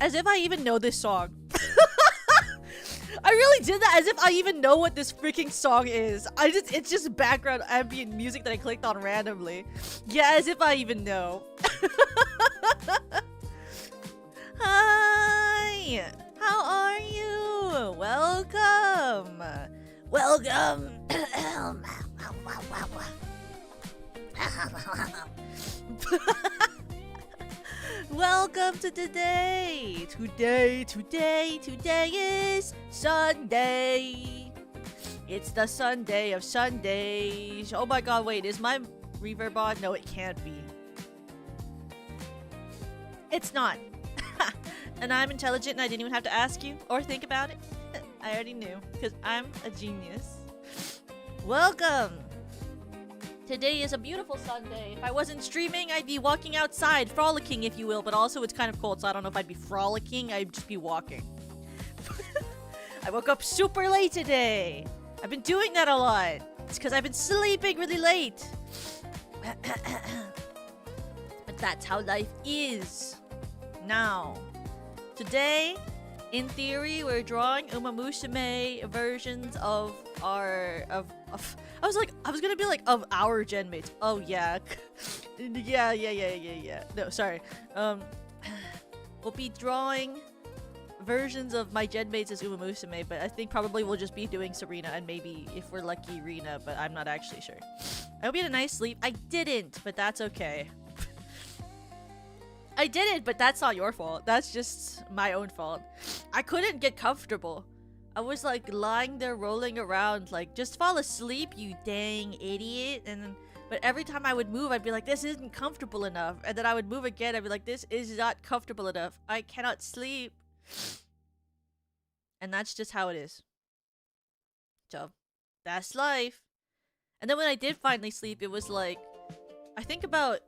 As if I even know this song. I really did that as if I even know what this freaking song is. It's just background ambient music that I clicked on randomly. Yeah, as if I even know. Hi! How are you? Welcome! Welcome! Welcome to today! Today is Sunday! It's the Sunday of Sundays. Oh my god, wait, is my reverb on? No, it can't be. It's not. And I'm intelligent and I didn't even have to ask you or think about it. I already knew, because I'm a genius. Welcome! Today is a beautiful Sunday. If I wasn't streaming, I'd be walking outside, frolicking if you will, but also it's kind of cold, so I don't know if I'd be frolicking, I'd just be walking. I woke up super late today. I've been doing that a lot. It's because I've been sleeping really late. But that's how life is. Now, today, in theory, we're drawing Umamusume versions of our I was gonna be like of our Genmates. Oh yeah. yeah. No, sorry. We'll be drawing versions of my Genmates as Umamusume, but I think probably we'll just be doing Serena and maybe if we're lucky Rina, but I'm not actually sure. I hope you had a nice sleep. I didn't, but that's okay. I did it, but that's not your fault. That's just my own fault. I couldn't get comfortable. I was like lying there rolling around like, just fall asleep, you dang idiot. And then, but every time I would move, I'd be like, this isn't comfortable enough. And then I would move again, I'd be like, this is not comfortable enough. I cannot sleep. And that's just how it is. So, that's life. And then when I did finally sleep, it was like, I think about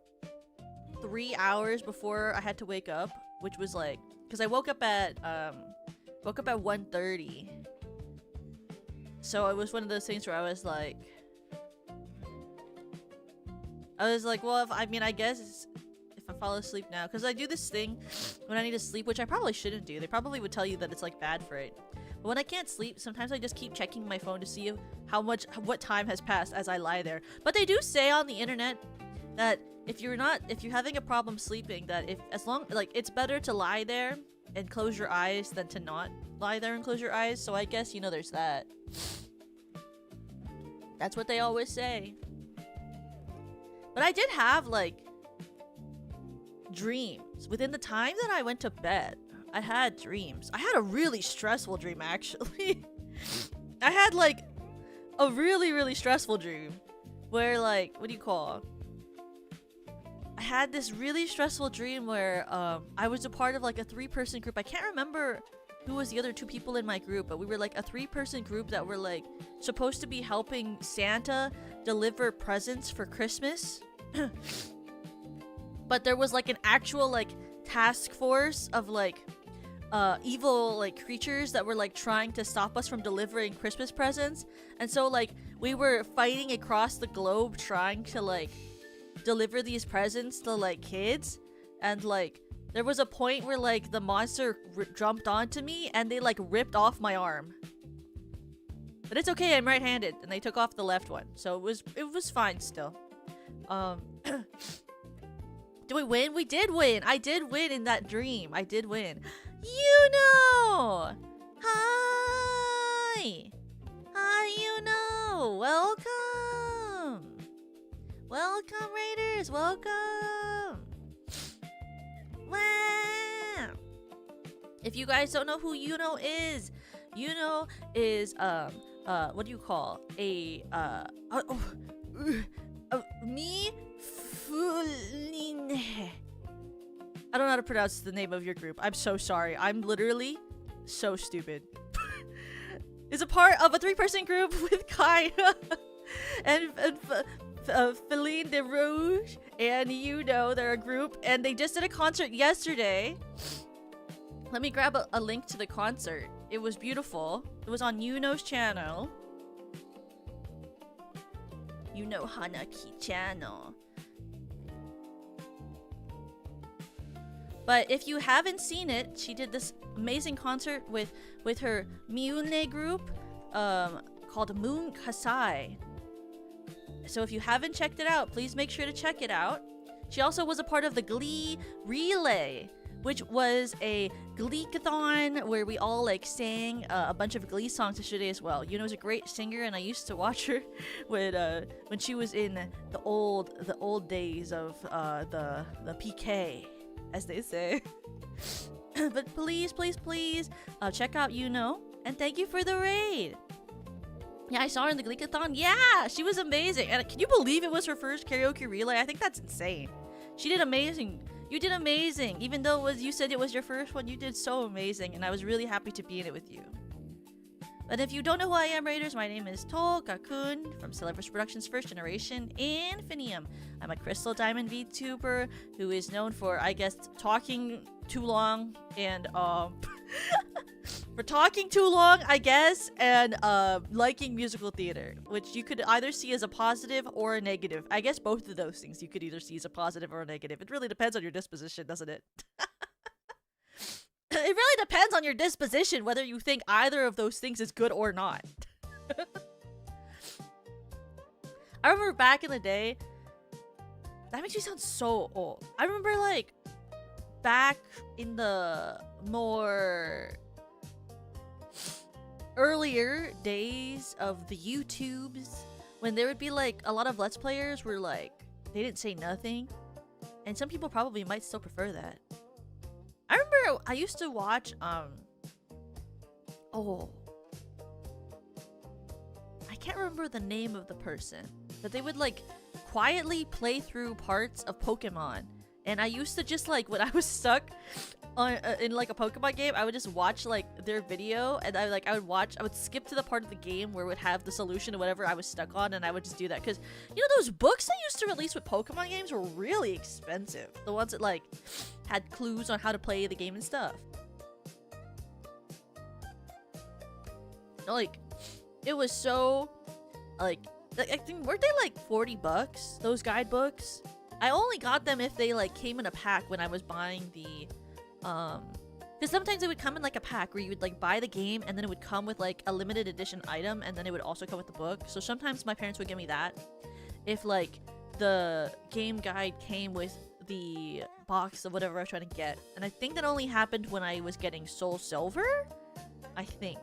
3 hours before I had to wake up, which was like, because I woke up at 1:30. So it was one of those things where I was like, well, I guess if I fall asleep now, because I do this thing when I need to sleep, which I probably shouldn't do. They probably would tell you that it's like bad for it. But when I can't sleep, sometimes I just keep checking my phone to see what time has passed as I lie there. But they do say on the internet that if you're having a problem sleeping, that it's better to lie there and close your eyes than to not lie there and close your eyes. So I guess, there's that. That's what they always say. But I did have like dreams within the time that I went to bed. I had dreams. I had a really stressful dream, actually. I had like a really, really stressful dream where like, what do you call? I had this really stressful dream where I was a part of like a 3-person group. I can't remember who was the other 2 people in my group, but we were like a 3-person group that were like supposed to be helping Santa deliver presents for Christmas. But there was like an actual like task force of like evil like creatures that were like trying to stop us from delivering Christmas presents. And so like we were fighting across the globe trying to like deliver these presents to like kids, and like there was a point where like the monster jumped onto me and they like ripped off my arm. But it's okay, I'm right-handed, and they took off the left one, so it was fine still. Did we win? We did win. I did win in that dream. I did win. Hi. Hi, welcome. Welcome, Raiders! Welcome! Wow! If you guys don't know who Yuno is what do you call? Me? I don't know how to pronounce the name of your group. I'm so sorry. I'm literally so stupid. Is a part of a 3-person group with Kai and Feline de Rouge, and they're a group, and they just did a concert yesterday. Let me grab a link to the concert. It was beautiful. It was on Yuno's channel. Hanaki channel. But if you haven't seen it, she did this amazing concert with her Miune group called Moon Kasai. So if you haven't checked it out, please make sure to check it out. She also was a part of the Glee Relay, which was a Gleekathon where we all like sang a bunch of Glee songs yesterday as well. Yuno's a great singer, and I used to watch her when she was in the old days of the PK, as they say. But please check out Yuno, and thank you for the raid. Yeah, I saw her in the Gleekathon. Yeah, she was amazing. And can you believe it was her first karaoke relay? I think that's insane. She did amazing. You did amazing. Even though you said it was your first one, you did so amazing. And I was really happy to be in it with you. But if you don't know who I am, Raiders, my name is Toka-kun from Celebrus Productions First Generation Infinium. I'm a Crystal Diamond VTuber who is known for, I guess, talking too long and for talking too long, I guess, and liking musical theater, which you could either see as a positive or a negative. I guess both of those things you could either see as a positive or a negative. It really depends on your disposition, doesn't it? It really depends on your disposition whether you think either of those things is good or not. I remember back in the day, that makes me sound so old. I remember like back in the more earlier days of the YouTubes, when there would be like a lot of Let's Players where like they didn't say nothing, and some people probably might still prefer that. I remember I used to watch I can't remember the name of the person, but they would like quietly play through parts of Pokemon, and I used to just like, when I was stuck on in like a Pokemon game, I would just watch like their video, and I would skip to the part of the game where it would have the solution to whatever I was stuck on, and I would just do that because, you know, those books they used to release with Pokemon games were really expensive. The ones that like had clues on how to play the game and stuff. Like, it was so like, I think, weren't they like $40, those guidebooks? I only got them if they like came in a pack when I was buying the because sometimes it would come in like a pack where you would like buy the game, and then it would come with like a limited edition item, and then it would also come with the book. So sometimes my parents would give me that if like the game guide came with the box of whatever I was trying to get. And I think that only happened when I was getting Soul Silver, I think,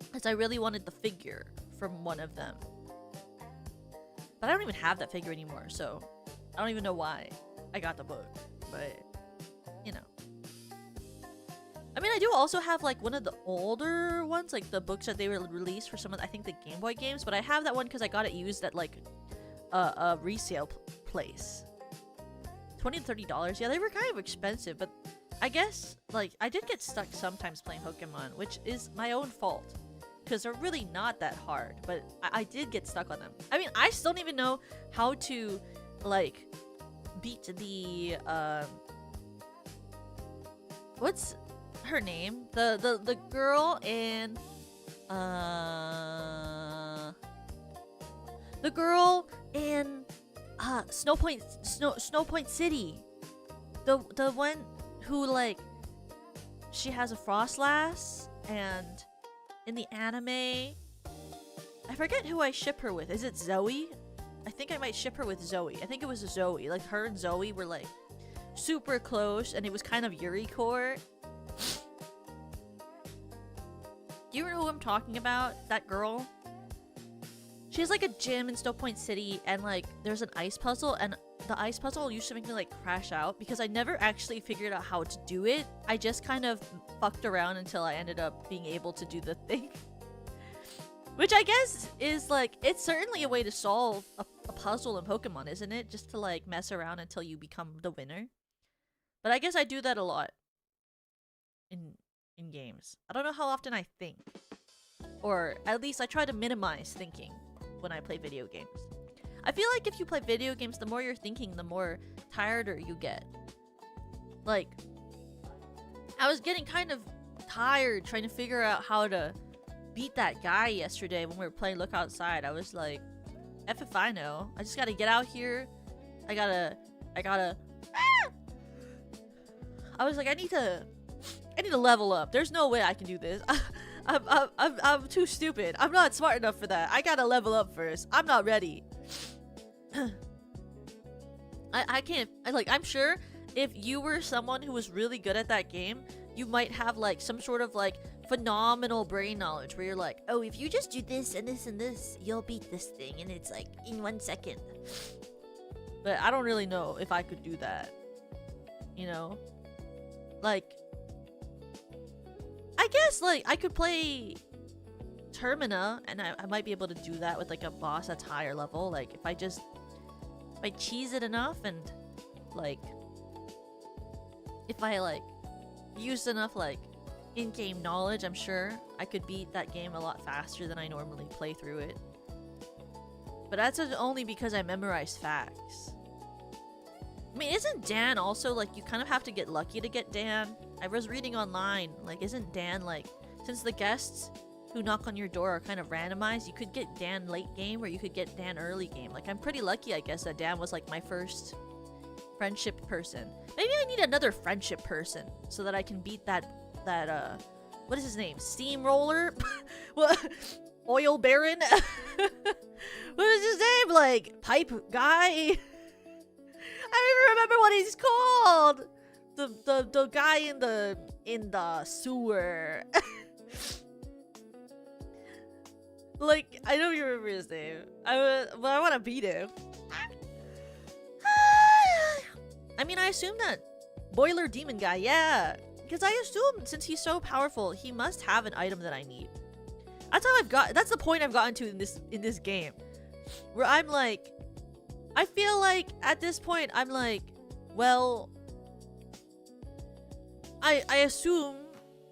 because I really wanted the figure from one of them. But I don't even have that figure anymore, so I don't even know why I got the book. But, you know. I mean, I do also have like one of the older ones, like the books that they were released for some of, I think, the Game Boy games. But I have that one because I got it used at like a resale place. $20 to $30. Yeah, they were kind of expensive, but I guess like I did get stuck sometimes playing Pokemon, which is my own fault, because they're really not that hard, but I did get stuck on them. I mean, I still don't even know how to like beat the what's her name, the girl in the girl in Snow Point City, the one who like, she has a Frostlass, and in the anime, I forget who I ship her with. Is it Zoe? I think I might ship her with Zoe. I think it was Zoe. Like, her and Zoe were like super close, and it was kind of Yuri core. Do you know who I'm talking about? That girl? She has like a gym in Snow Point City, and like there's an ice puzzle, and the ice puzzle used to make me like crash out because I never actually figured out how to do it. I just kind of fucked around until I ended up being able to do the thing. Which I guess is like, it's certainly a way to solve a puzzle in Pokemon, isn't it? Just to like mess around until you become the winner. But I guess I do that a lot in games. I don't know how often I think. Or at least I try to minimize thinking when I play video games. I feel like if you play video games, the more you're thinking, the more tireder you get. Like, I was getting kind of tired trying to figure out how to beat that guy yesterday when we were playing Look Outside. I was like, F if I know. I just gotta get out here. I gotta I was like, I need to level up. There's no way I can do this. I'm too stupid. I'm not smart enough for that. I gotta level up first. I'm not ready. I can't. I'm sure if you were someone who was really good at that game, you might have like some sort of like phenomenal brain knowledge where you're like, oh, if you just do this and this and this, you'll beat this thing, and it's like in 1 second. But I don't really know if I could do that. You know? Like, I guess like I could play Termina, and I might be able to do that with like a boss that's higher level. Like if I cheese it enough, and like if I like used enough like in-game knowledge, I'm sure I could beat that game a lot faster than I normally play through it. But that's only because I memorized facts. I mean, isn't Dan also like, you kind of have to get lucky to get Dan? I was reading online, like, isn't Dan like, since the guests who knock on your door are kind of randomized, you could get Dan late game or you could get Dan early game. Like, I'm pretty lucky, I guess, that Dan was like my first friendship person. Maybe I need another friendship person so that I can beat that what is his name? Steamroller? What? Oil Baron? What is his name? Like, Pipe Guy? I don't even remember what he's called. The guy in the sewer. Like, I don't even remember his name. I want to beat him. I mean, I assume that Boiler Demon guy, yeah. Because I assume since he's so powerful, he must have an item that I need. That's the point I've gotten to in this game. Where I'm like, I feel like at this point I'm like, well, I assume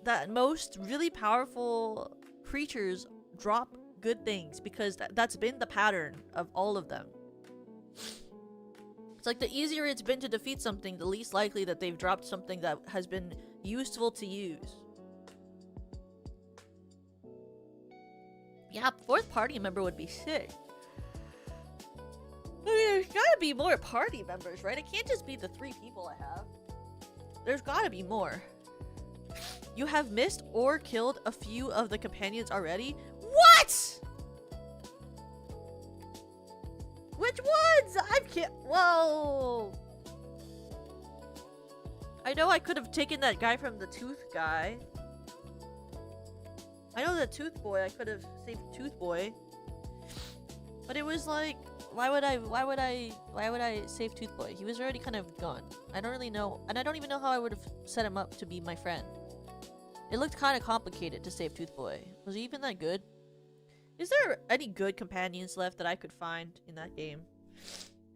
that most really powerful creatures drop good things because that's been the pattern of all of them. It's like the easier it's been to defeat something, the least likely that they've dropped something that has been useful to use. Yeah, 4th party member would be sick. I mean, there's gotta be more party members, right? It can't just be the 3 people I have. There's gotta be more. You have missed or killed a few of the companions already? What?! Which ones? Whoa! I know I could have taken that guy from the Tooth guy. I know the Tooth Boy, I could have saved Tooth Boy. But it was like, why would I save Tooth Boy? He was already kind of gone. I don't really know, and I don't even know how I would have set him up to be my friend. It looked kind of complicated to save Tooth Boy. Was he even that good? Is there any good companions left that I could find in that game?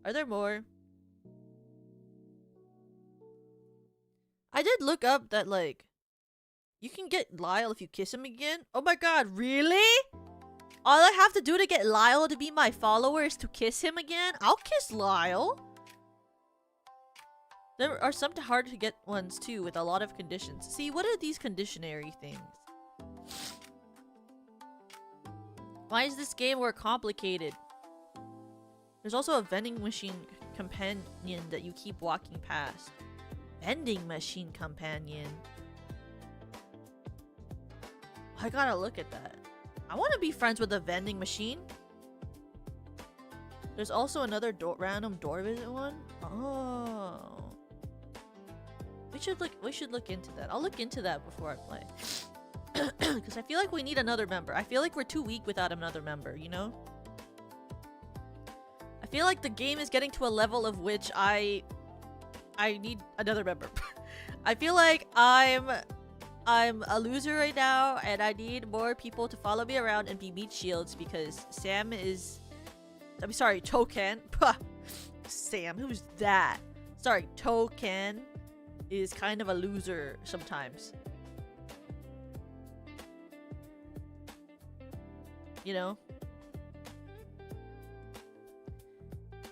Are there more? I did look up that, like, you can get Lyle if you kiss him again. Oh my god, really? All I have to do to get Lyle to be my follower is to kiss him again? I'll kiss Lyle. There are some hard to get ones too with a lot of conditions. See, what are these conditionary things? Why is this game more complicated? There's also a vending machine companion that you keep walking past. Vending machine companion. I gotta look at that. I want to be friends with a vending machine. There's also another random door visit one. Oh. We should look into that. I'll look into that before I play. Because I feel like we need another member. I feel like we're too weak without another member, you know? I feel like the game is getting to a level of which I need another member. I feel like I'm a loser right now, and I need more people to follow me around and be meat shields because Sam is... I'm sorry, Toucan. Sam, who's that? Sorry, Toucan is kind of a loser sometimes. You know?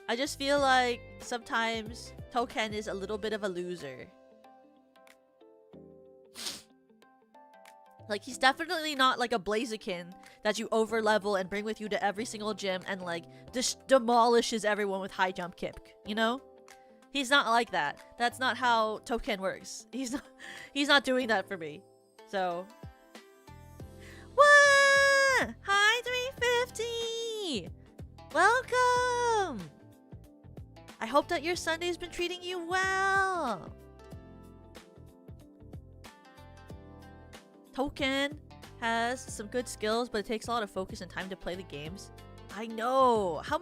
I just feel like sometimes Toucan is a little bit of a loser. Like, he's definitely not like a Blaziken that you over level and bring with you to every single gym and like just demolishes everyone with high jump kick, you know? He's not like that. That's not how Toucan works. He's not doing that for me. So what? Hi 350! Welcome! I hope that your Sunday's been treating you well. Toucan has some good skills, but it takes a lot of focus and time to play the games. I know. How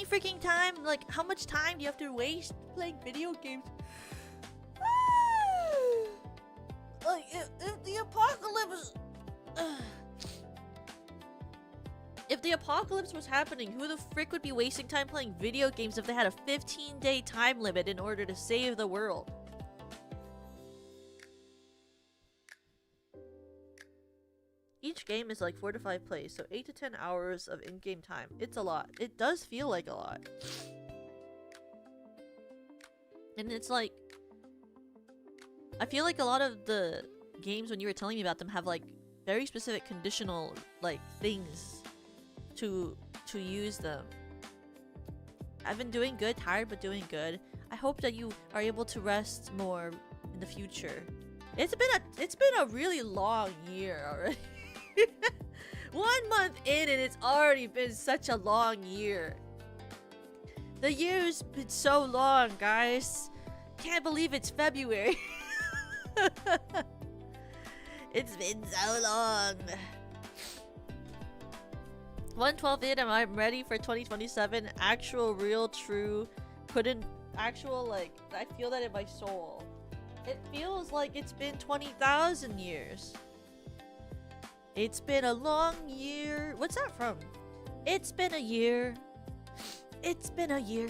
freaking time? Like, how much time do you have to waste playing video games? Like, if the apocalypse... If the apocalypse was happening, who the frick would be wasting time playing video games if they had a 15-day time limit in order to save the world? Each game is like 4 to 5 plays, so 8 to 10 hours of in-game time. It's a lot. It does feel like a lot. And it's like... I feel like a lot of the games, when you were telling me about them, have like very specific conditional like things to use them. I've been doing good, tired but doing good. I hope that you are able to rest more in the future. It's been a really long year already. 1 month in and it's already been such a long year. The year's been so long, guys. Can't believe it's February. It's been so long. 112 in and I'm ready for 2027. Actual, real, true. Actual, like, I feel that in my soul. It feels like it's been 20,000 years. It's been a long year. What's that from? It's been a year. It's been a year.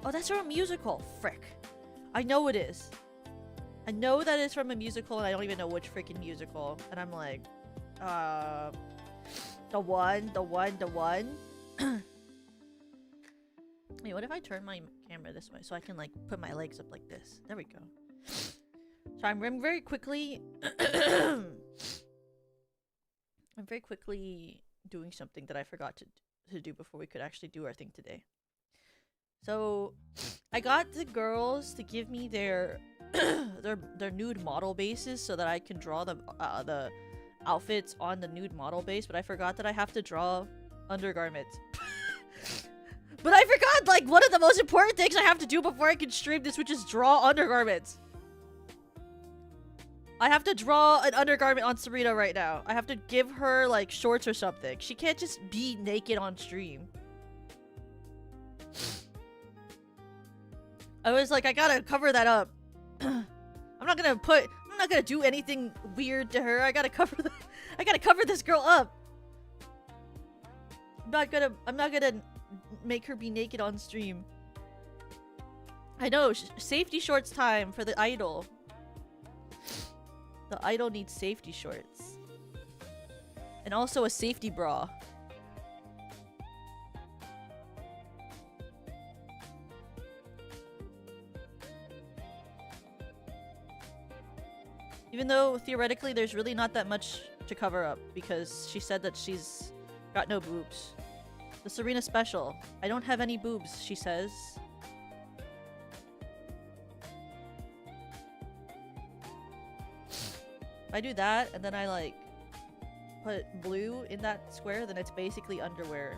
Oh, that's from a musical. Frick. I know it is. I know that it's from a musical and I don't even know which freaking musical. And I'm like, the one. Wait, what if I turn my camera this way so I can like put my legs up like this? There we go. So I'm very quickly I'm very quickly doing something that I forgot to do before we could actually do our thing today. So I got the girls to give me their their nude model bases so that I can draw the outfits on the nude model base, but I forgot that I have to draw undergarments. But I forgot like one of the most important things I have to do before I can stream this, which is draw undergarments. I have to draw an undergarment on Serena right now. I have to give her like shorts or something. She can't just be naked on stream. I was like, I gotta cover that up. I'm not gonna do anything weird to her. I gotta cover this girl up. I'm not gonna make her be naked on stream. I know, safety shorts time for the idol. The idol needs safety shorts. And also a safety bra. Even though theoretically there's really not that much to cover up because she said that she's got no boobs. The Serena special. I don't have any boobs, she says. If I do that and then I like put blue in that square, then it's basically underwear.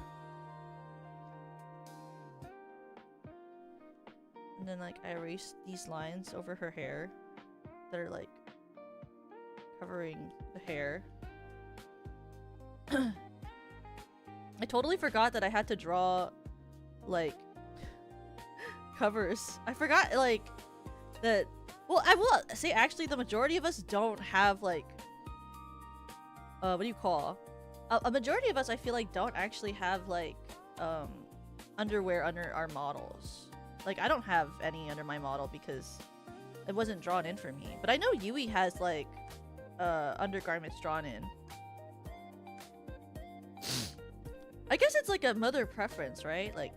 And then like I erase these lines over her hair that are like covering the hair. I totally forgot that I had to draw like covers. I forgot like that. Well, I will say actually the majority of us don't have like what do you call? A majority of us I feel like don't actually have like underwear under our models. Like I don't have any under my model because it wasn't drawn in for me. But I know Yui has like undergarments drawn in. I guess it's like a mother preference, right? Like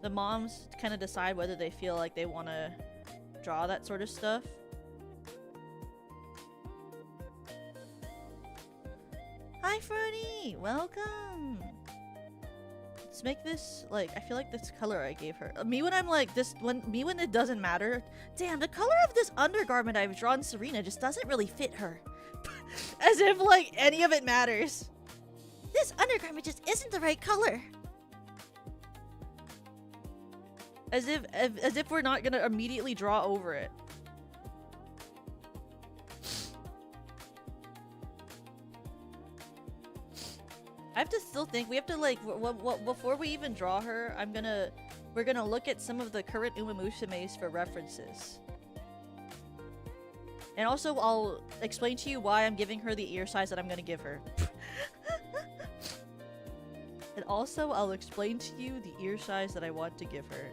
the moms kind of decide whether they feel like they want to draw that sort of stuff. Hi Fruity! Welcome! Let's make this like, I feel like this color I gave her. Me when I'm like this, when it doesn't matter. Damn, the color of this undergarment I've drawn Serena just doesn't really fit her. As if like any of it matters. This undergarment just isn't the right color. As if we're not gonna immediately draw over it. I have to still think. We have to like before we even draw her. We're gonna look at some of the current Umamusumes for references. And also, I'll explain to you why I'm giving her the ear size that I'm gonna give her. And also, I'll explain to you the ear size that I want to give her.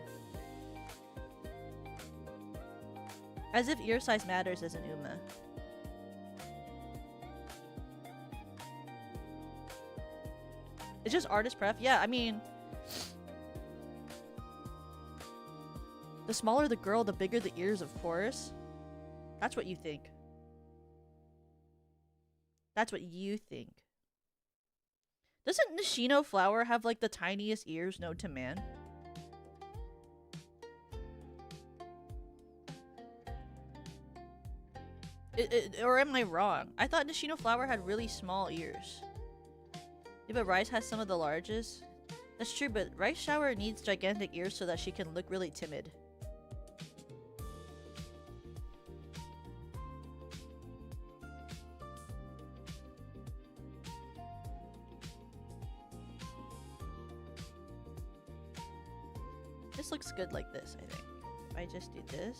As if ear size matters as an Uma. It's just artist pref. Yeah, I mean... The smaller the girl, the bigger the ears, of course. That's what you think. That's what you think. Doesn't Nishino Flower have like the tiniest ears known to man? Or am I wrong? I thought Nishino Flower had really small ears. Yeah, but Rice has some of the largest. That's true, but Rice Shower needs gigantic ears so that she can look really timid. This looks good like this, I think. If I just do this.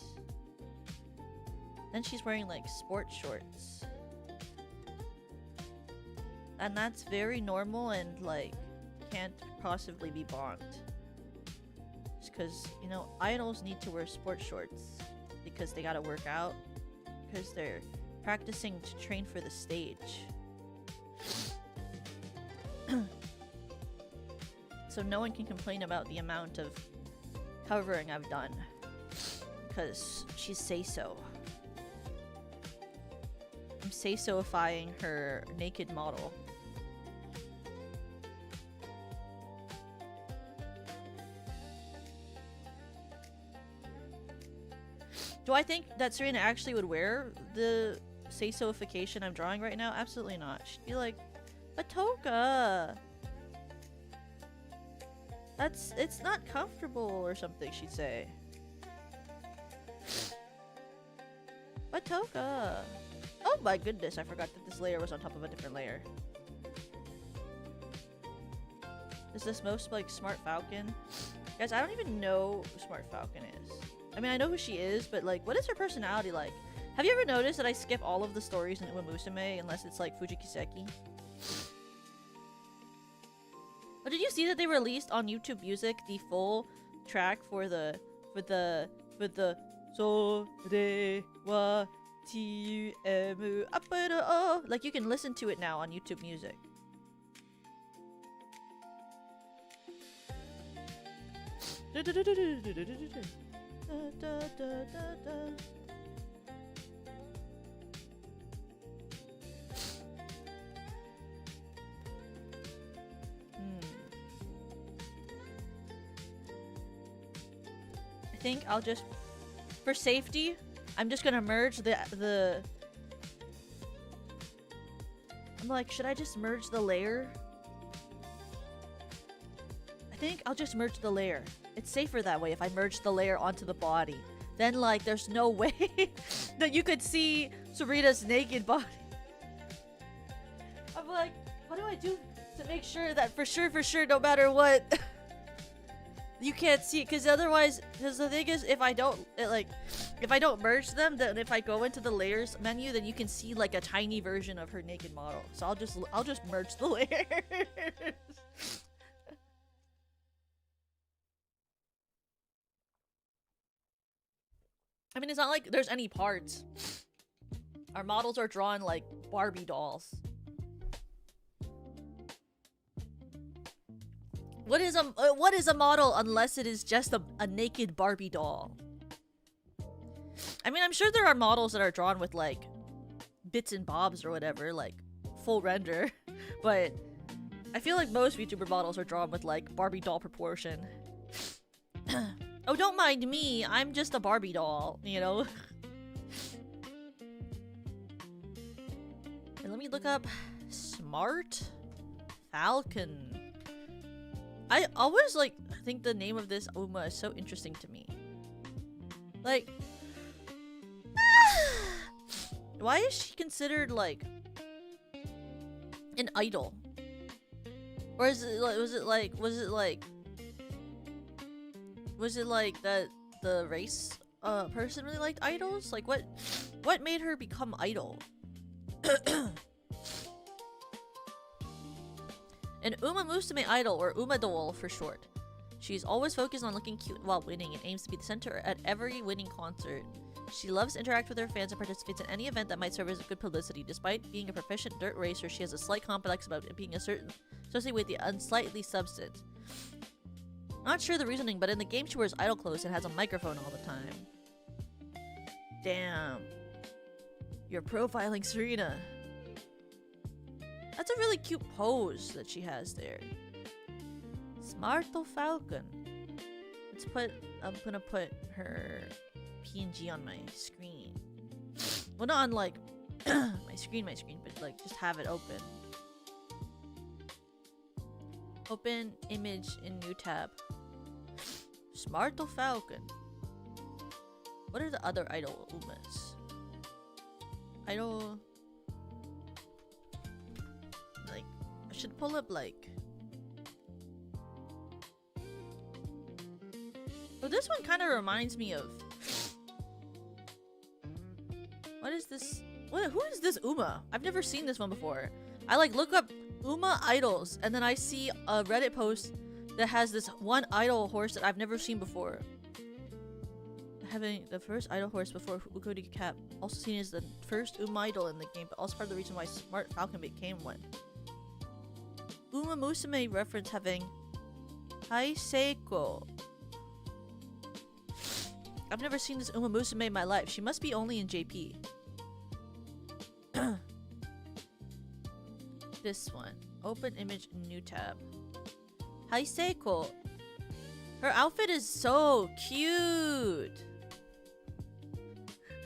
Then she's wearing like sport shorts. And that's very normal and like can't possibly be bonked. Just because, you know, idols need to wear sport shorts because they gotta work out. Because they're practicing to train for the stage. So no one can complain about the amount of covering I've done. Because she's say-so. I'm say-so-ifying her naked model. Do I think that Serena actually would wear the say-so-ification I'm drawing right now? Absolutely not. She'd be like, Atoka! It's not comfortable or something, she'd say. Atoka! Oh my goodness, I forgot that this layer was on top of a different layer. Is this most like Smart Falcon? Guys, I don't even know who Smart Falcon is. I mean, I know who she is, but like, what is her personality like? Have you ever noticed that I skip all of the stories in Umamusume unless it's like Fujikiseki? Oh, did you see that they released on YouTube Music the full track for the So Re Wa T M O? Like you can listen to it now on YouTube Music. I think I'll just, for safety, I'm just gonna merge the I'm like, should I just merge the layer? I think I'll just merge the layer. It's safer that way if I merge the layer onto the body. Then like there's no way that you could see Sarita's naked body. I'm like, what do I do to make sure that for sure, no matter what, you can't see it? Because otherwise, because the thing is, if I don't merge them, then if I go into the layers menu, then you can see like a tiny version of her naked model. So I'll just merge the layers. I mean, it's not like there's any parts. Our models are drawn like Barbie dolls. What is a model unless it is just a naked Barbie doll? I mean, I'm sure there are models that are drawn with like bits and bobs or whatever, like full render, but I feel like most VTuber models are drawn with like Barbie doll proportion. Oh, don't mind me. I'm just a Barbie doll, you know? And let me look up Smart Falcon. I always like think the name of this Uma is so interesting to me. Like, why is she considered like an idol? Or is it like, was it like that the race person really liked idols? Like what made her become idol? An Umamusume idol, or Umadol for short. She's always focused on looking cute while winning and aims to be the center at every winning concert. She loves to interact with her fans and participates in any event that might serve as good publicity. Despite being a proficient dirt racer, she has a slight complex about it being associated with the unsightly substance. Not sure the reasoning, but in the game she wears idol clothes and has a microphone all the time. Damn. You're profiling Serena. That's a really cute pose that she has there. Smarto Falcon. I'm gonna put her PNG on my screen. Well, not on like my screen, but like just have it open. Open image in new tab. Smarto Falcon. What are the other idol Umas? Idol. Like, I should pull up like. Oh, this one kind of reminds me of. What is this? Who is this Uma? I've never seen this one before. I like look up Uma idols, and then I see a Reddit post that has this one idol horse that I've never seen before. Having the first idol horse before Ukodi Cap, also seen as the first Uma idol in the game, but also part of the reason why Smart Falcon became one. Umamusume reference having Hai Seiko. I've never seen this Umamusume in my life. She must be only in JP. This one. Open image, new tab. Hai Seiko. Her outfit is so cute.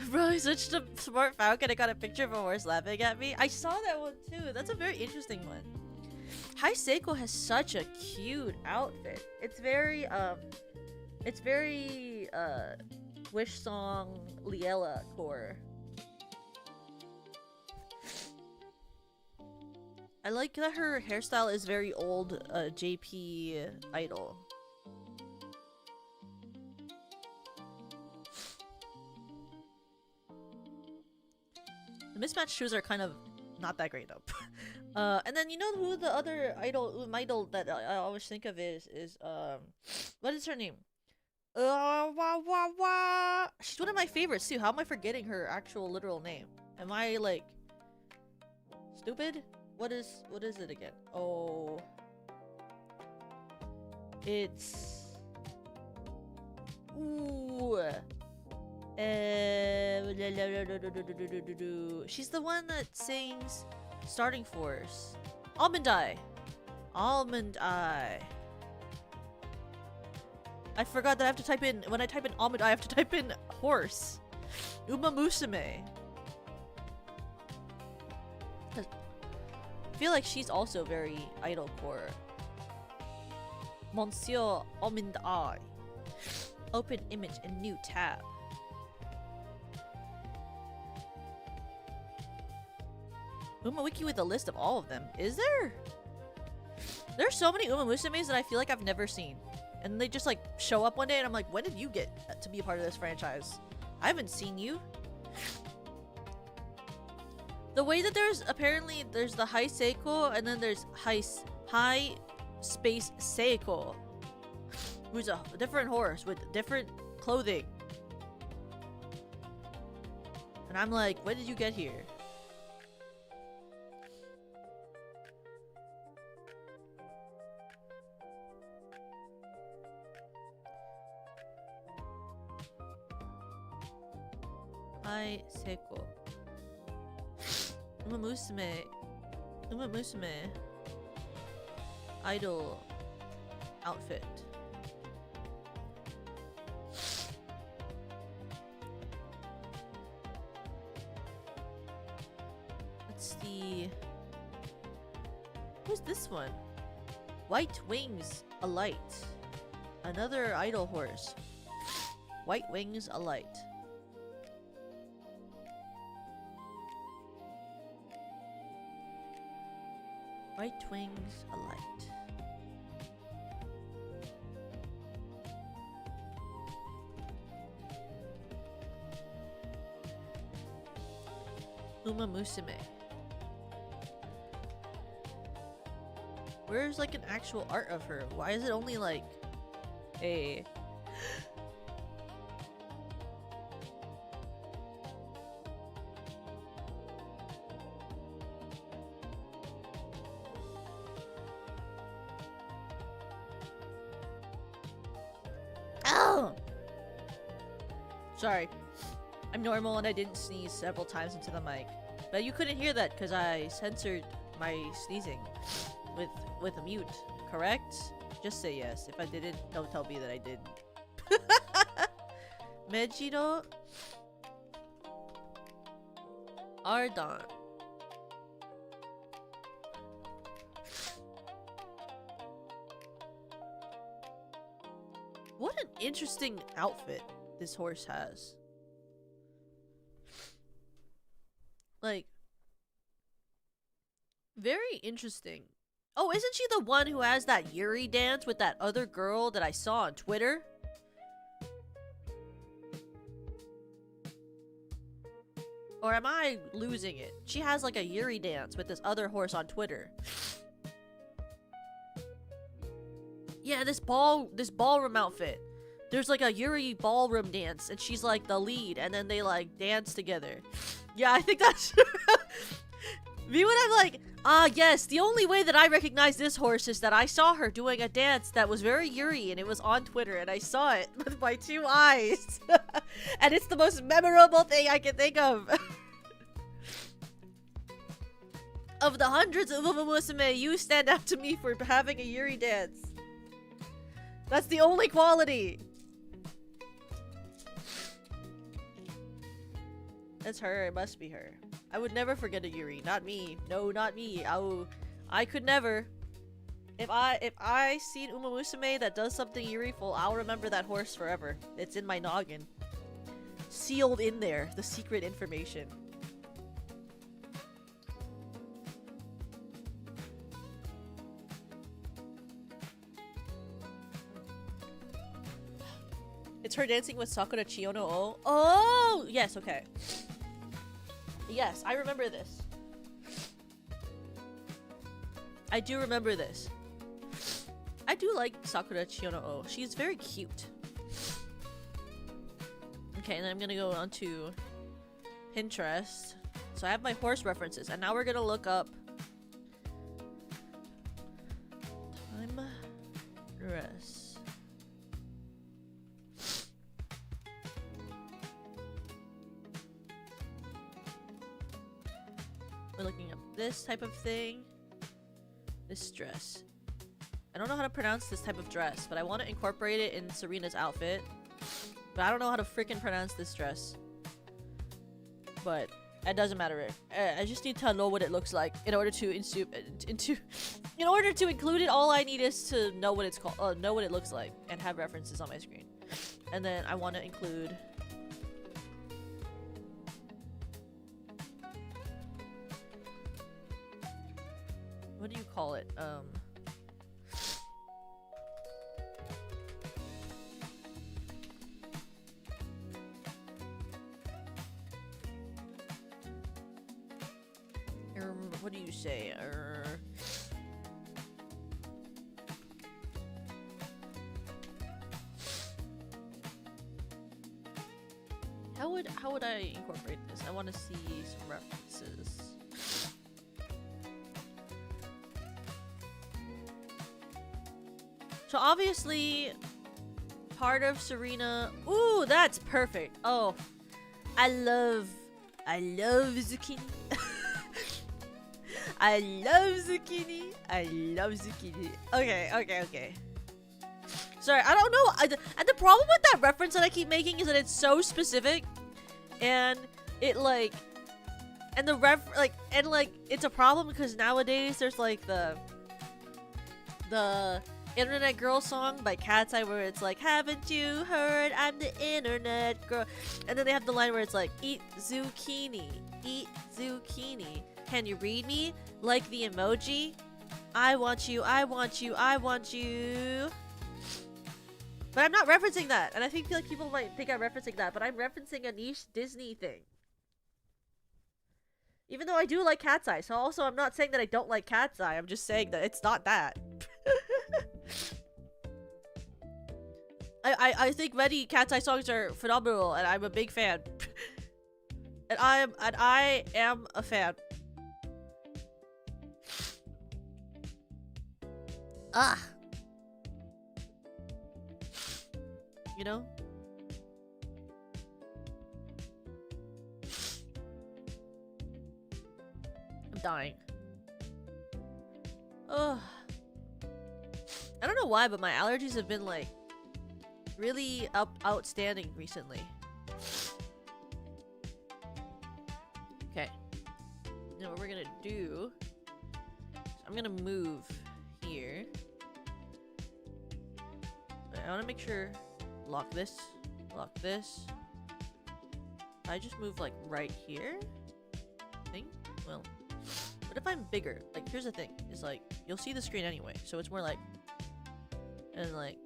Bro, I switched to Smart Falcon. I got a picture of a horse laughing at me. I saw that one too. That's a very interesting one. Hai Seiko has such a cute outfit. It's very Wish Song Liela core. I like that her hairstyle is very old JP idol. The mismatched shoes are kind of not that great though. And then you know who the other idol that I always think of is what is her name? She's one of my favorites too. How am I forgetting her actual literal name? Am I like stupid? What is it again? Oh, it's she's the one that sings Starting Force. Almond Eye. I forgot that I have to type in, when I type in Almond Eye, I have to type in horse. Umamusume. I feel like she's also very idol core. Monsieur Almond Eye. Open image in new tab. Umawiki with a list of all of them. Is there? There's so many Umamusumes that I feel like I've never seen. And they just like show up one day and I'm like, when did you get to be a part of this franchise? I haven't seen you. The way that there's the Hai Seiko and then there's High Space Seiko, who's a different horse with different clothing. And I'm like, when did you get here? Hai Seiko. Umamusume. idol outfit. Let's see. Who's this one? White wings alight. Another idol horse. White wings alight. White wings alight. Umamusume. Where's like an actual art of her? Why is it only like a Oh! Sorry. I'm normal and I didn't sneeze several times into the mic. But you couldn't hear that because I censored my sneezing with a mute, correct? Just say yes. If I didn't, don't tell me that I did. Mejiro Ardon. What an interesting outfit this horse has. Like, very interesting. Oh, isn't she the one who has that Yuri dance with that other girl that I saw on Twitter? Or am I losing it? She has like a Yuri dance with this other horse on Twitter. Yeah, this ballroom outfit. There's like a Yuri ballroom dance and she's like the lead and then they like dance together. Yeah, I think that's me when I'm like, yes, the only way that I recognize this horse is that I saw her doing a dance that was very Yuri and it was on Twitter and I saw it with my 2 eyes. And it's the most memorable thing I can think of. Of the hundreds of Umamusume, you stand out to me for having a Yuri dance. That's the only quality. That's her. It must be her. I would never forget a Yuri. Not me. No, not me. I could never. If I see an Umamusume that does something Yuri-ful, I'll remember that horse forever. It's in my noggin. Sealed in there. The secret information. It's her dancing with Sakura Chiyono O. Oh! Yes, okay. Yes, I remember this. I do remember this. I do like Sakura Chiyono O. She's very cute. Okay, and then I'm gonna go on to Pinterest. So I have my horse references, and now we're gonna look up time dress. We're looking up this type of thing. This dress. I don't know how to pronounce this type of dress, but I want to incorporate it in Serena's outfit. But I don't know how to freaking pronounce this dress. But it doesn't matter. I just need to know what it looks like in order to in order to include it. All I need is to know what it's called, know what it looks like, and have references on my screen. And then I want to include. What do you call it? What do you say? How would I incorporate this? I want to see some references. So obviously, part of Serena. Ooh, that's perfect. Oh, I love zucchini. I love zucchini. I love zucchini. Okay. Sorry, I don't know. And the problem with that reference that I keep making is that it's so specific, and it like, and the it's a problem because nowadays there's like the Internet Girl song by Cat's Eye where it's like, haven't you heard I'm the Internet Girl? And then they have the line where it's like, eat zucchini, eat zucchini. Can you read me? Like the emoji? I want you, I want you, I want you. But I'm not referencing that. And I feel like people might think I'm referencing that, but I'm referencing a niche Disney thing. Even though I do like Cat's Eye. So also I'm not saying that I don't like Cat's Eye. I'm just saying that it's not that. I think many Cat's Eye songs are phenomenal, and I'm a big fan. and I am a fan. Ah. You know? I'm dying. Ugh. I don't know why, but my allergies have been like really outstanding recently. Okay. Now what we're gonna do is I'm gonna move here. I wanna make sure lock this. I just move like right here. I think. Well, what if I'm bigger? Like here's the thing. It's like you'll see the screen anyway, so it's more like and like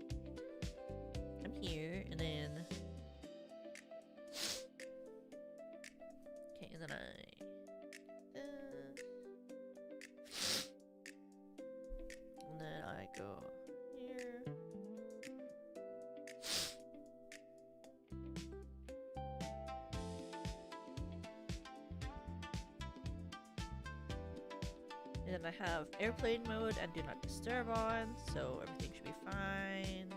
I'm here and then okay, and then and then I go here. And then I have airplane mode and do not disturb on, so everything should be fine.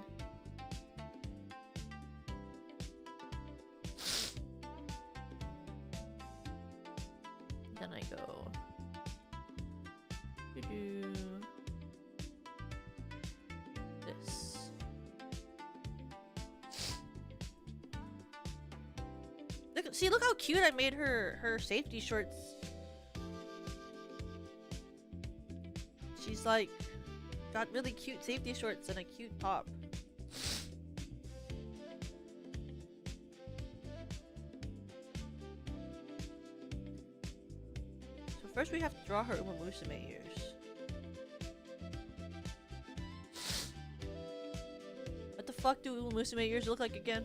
Then I go this. Look how cute I made her safety shorts. She's like got really cute safety shorts and a cute top. So first we have to draw her Umamusume ears. What the fuck do Umamusume ears look like again?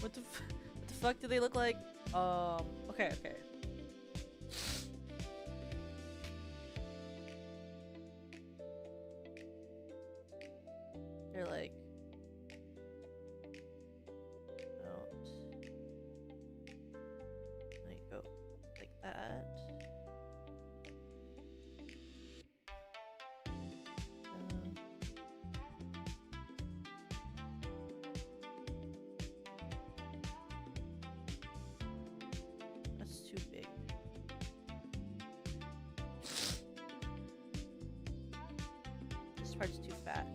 What the fuck do they look like? Okay. They're like out. There you go. Like that. That's too big. This part's too fat.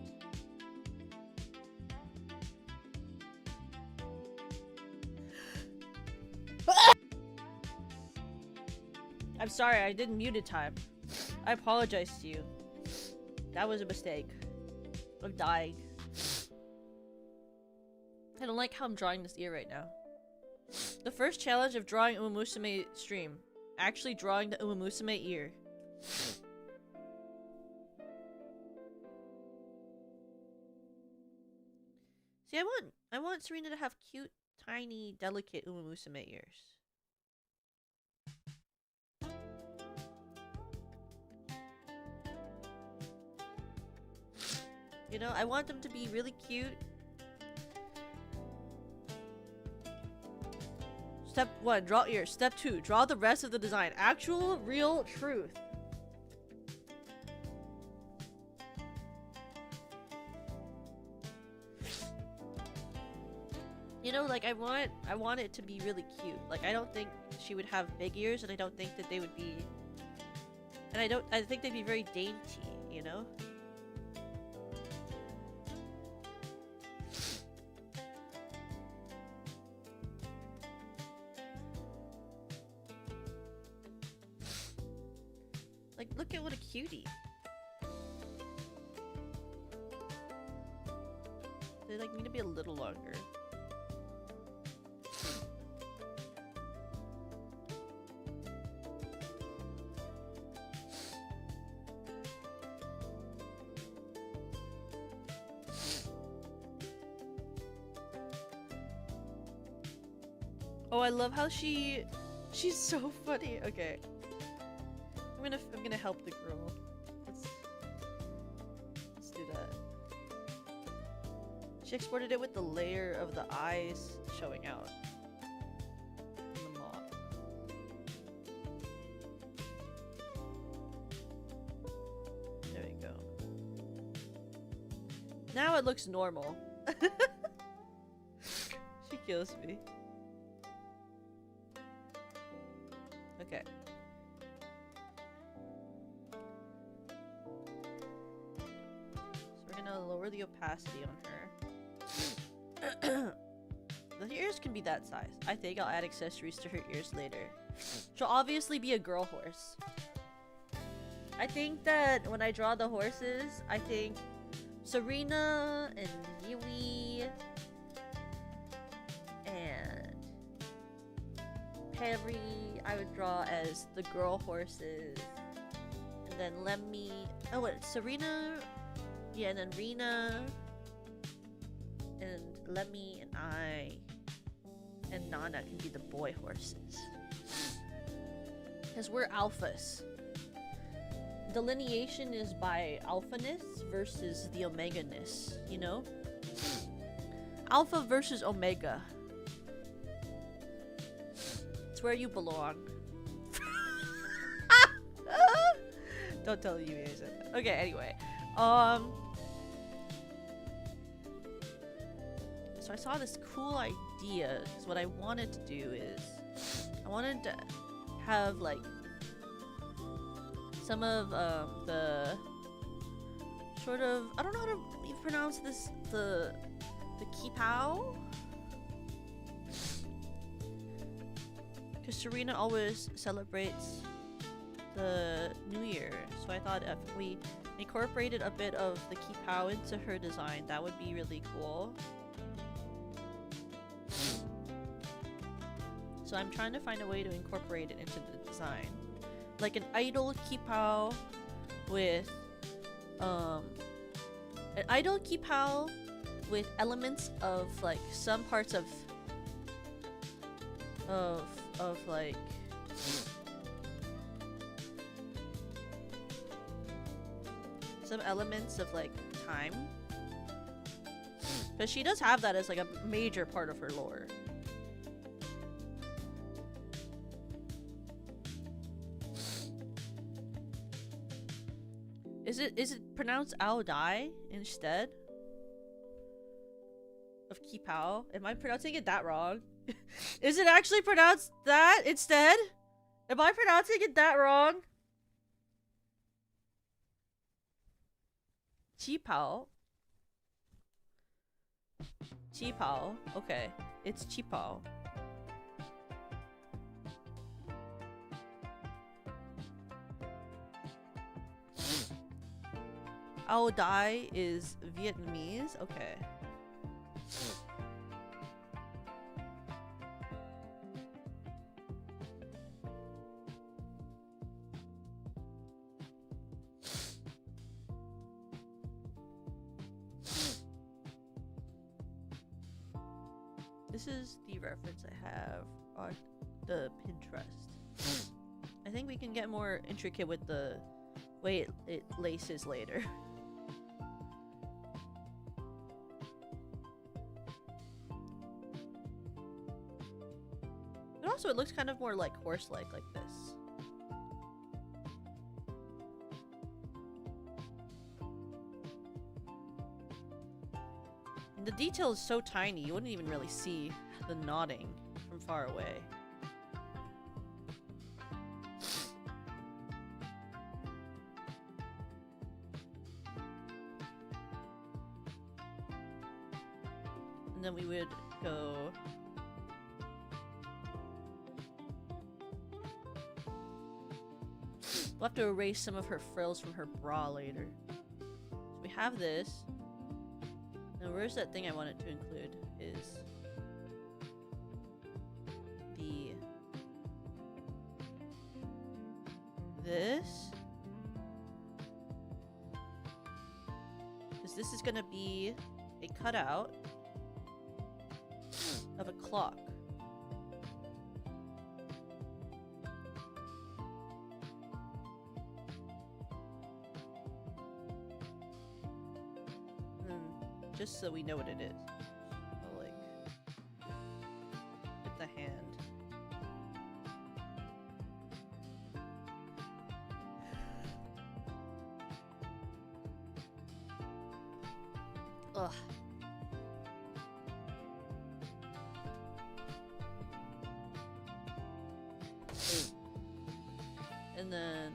I'm sorry, I didn't mute it time. I apologize to you. That was a mistake. I'm dying. I don't like how I'm drawing this ear right now. The first challenge of drawing Umamusume stream. Actually drawing the Umamusume ear. See, I want Serena to have cute, tiny, delicate Umamusume ears. You know, I want them to be really cute. Step 1, draw ears. Step 2, draw the rest of the design. Actual, real truth. You know, like I want it to be really cute. Like I don't think she would have big ears, and I don't think that they would be, and I think they'd be very dainty, you know? Like, look at what a cutie. They like need to be a little longer. Oh, I love how she's so funny. Okay. I'm gonna help the girl. Let's do that. She exported it with the layer of the eyes showing out in the mod. There we go. Now it looks normal. She kills me. Okay. So we're gonna lower the opacity on her. The ears can be that size. I think I'll add accessories to her ears later. She'll obviously be a girl horse. I think that when I draw the horses, I think Serena and Yui and Perry I would draw as the girl horses. And then Lemmy. Oh, wait, Serena. Yeah, and then Rena. And Lemmy and I. And Nana can be the boy horses. Because we're alphas. Delineation is by alphaness versus the omega-ness, you know? Alpha versus omega. It's where you belong. Don't tell you I said that. Okay, anyway. So I saw this cool idea, because what I wanted to do is I wanted to have like some of the sort of, I don't know how to even pronounce this, the kipao, because Serena always celebrates the New Year, so I thought if we incorporated a bit of the kipao into her design, that would be really cool. So I'm trying to find a way to incorporate it into the design. Like an idol kipao with elements of like some parts of like some elements of like time, because she does have that as like a major part of her lore. Is it pronounced Ao Dai instead of Kipao? Am I pronouncing it that wrong? Is it actually pronounced that instead? Am I pronouncing it that wrong? Chipao. Chipao. Okay. It's Chipao. Ao Dai is Vietnamese? Okay. This is the reference I have on the Pinterest. I think we can get more intricate with the way it laces later. But also it looks kind of more like horse-like like this. And the detail is so tiny, you wouldn't even really see the nodding from far away. And then we would go... We'll have to erase some of her frills from her bra later. So we have this. Now where's that thing I wanted to include? Is the... this? Because this is gonna be a cutout of a clock. Just so we know what it is. I'll, like, with the hand. Ugh. And then...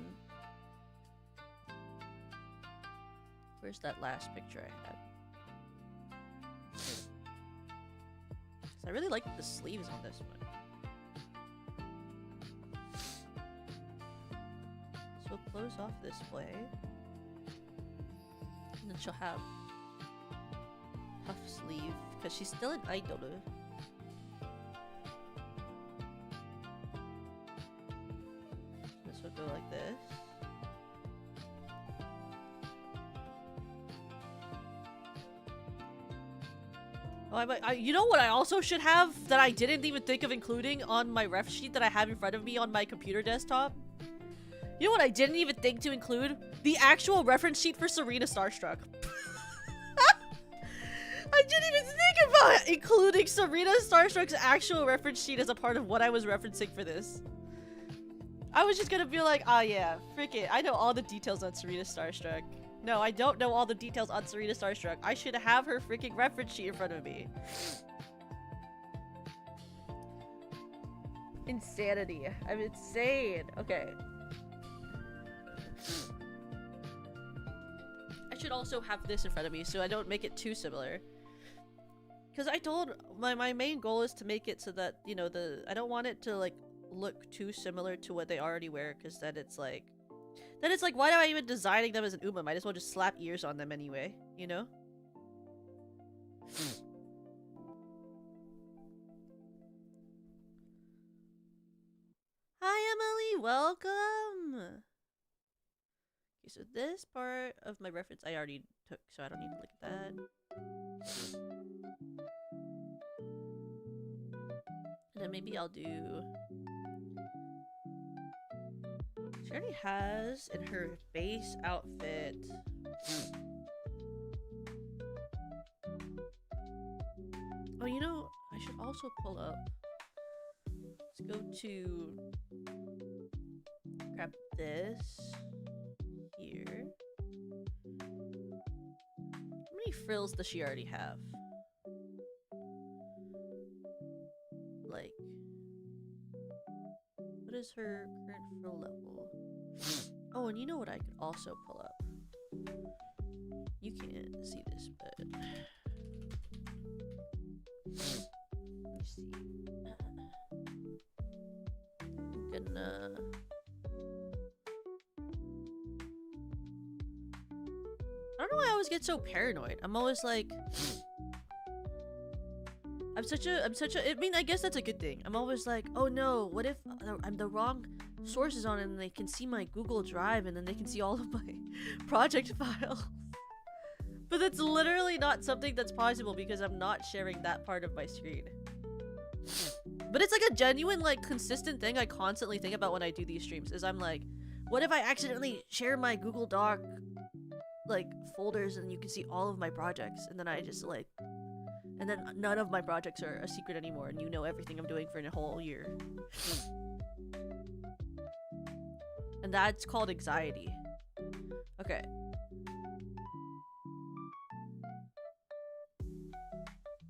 where's that last picture I had? I really like the sleeves on this one. So we'll close off this way. And then she'll have puff sleeve, because she's still an idol. This will go like this. Oh, you know what I also should have that I didn't even think of including on my ref sheet that I have in front of me on my computer desktop? You know what I didn't even think to include? The actual reference sheet for Serena Starstruck. I didn't even think about including Serena Starstruck's actual reference sheet as a part of what I was referencing for this. I was just gonna be like, ah yeah, frick it, I know all the details on Serena Starstruck. No, I don't know all the details on Serena Starstruck. I should have her freaking reference sheet in front of me. Insanity. I'm insane. Okay. I should also have this in front of me so I don't make it too similar. Because I told my main goal is to make it so that, you know, I don't want it to like look too similar to what they already wear, because then it's like why am I even designing them as an Uma? Might as well just slap ears on them anyway, you know? Hi Emily, welcome! Okay, so this part of my reference I already took, so I don't need to look at that. And then maybe I'll do... She already has in her base outfit. Oh, you know, I should also pull up. Let's go to grab this here. How many frills does she already have? Like, what is her current frill level? Oh, and you know what I could also pull up? You can't see this, but let me see. I'm gonna... I don't know why I always get so paranoid. I'm always like... I'm such a, I mean, I guess that's a good thing. I'm always like, oh no, what if I'm the wrong sources on it and they can see my Google Drive and then they can see all of my project files. But that's literally not something that's possible because I'm not sharing that part of my screen. But it's like a genuine, like, consistent thing I constantly think about when I do these streams, is I'm like, what if I accidentally share my Google Doc, like, folders and you can see all of my projects, and then I just, like, and then none of my projects are a secret anymore and you know everything I'm doing for a whole year. And that's called anxiety. Okay.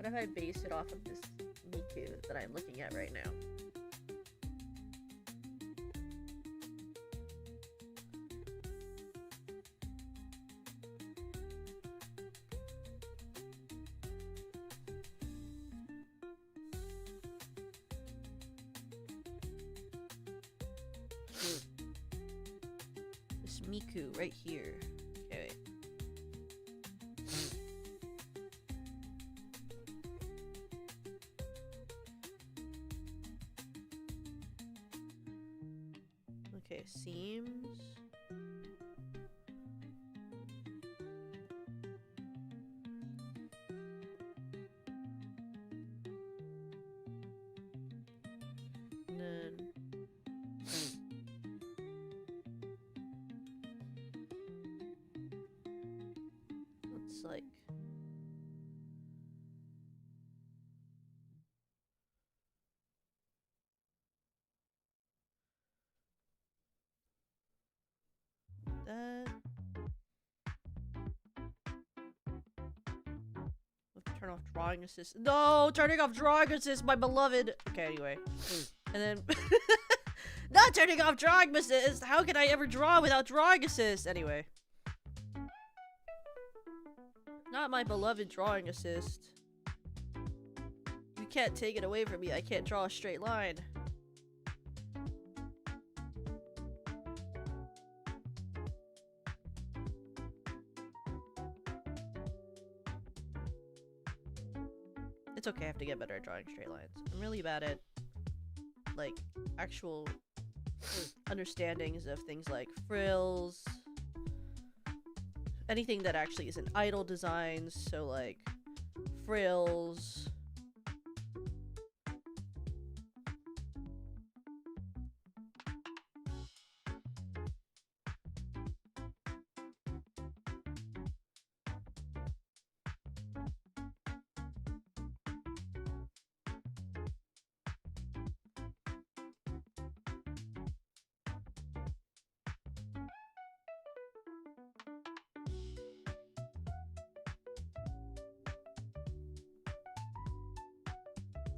What if I base it off of this Miku that I'm looking at right now? This Miku right here. Okay, wait. Okay, seems. And then. Looks like. That. Turn off drawing assist. No, turning off drawing assist, my beloved. Okay, anyway. And then not turning off drawing assist. How can I ever draw without drawing assist? Anyway. Not my beloved drawing assist. You can't take it away from me. I can't draw a straight line. It's okay, I have to get better at drawing straight lines. I'm really bad at, like, actual understandings of things like frills. Anything that actually isn't idle designs, so like, frills.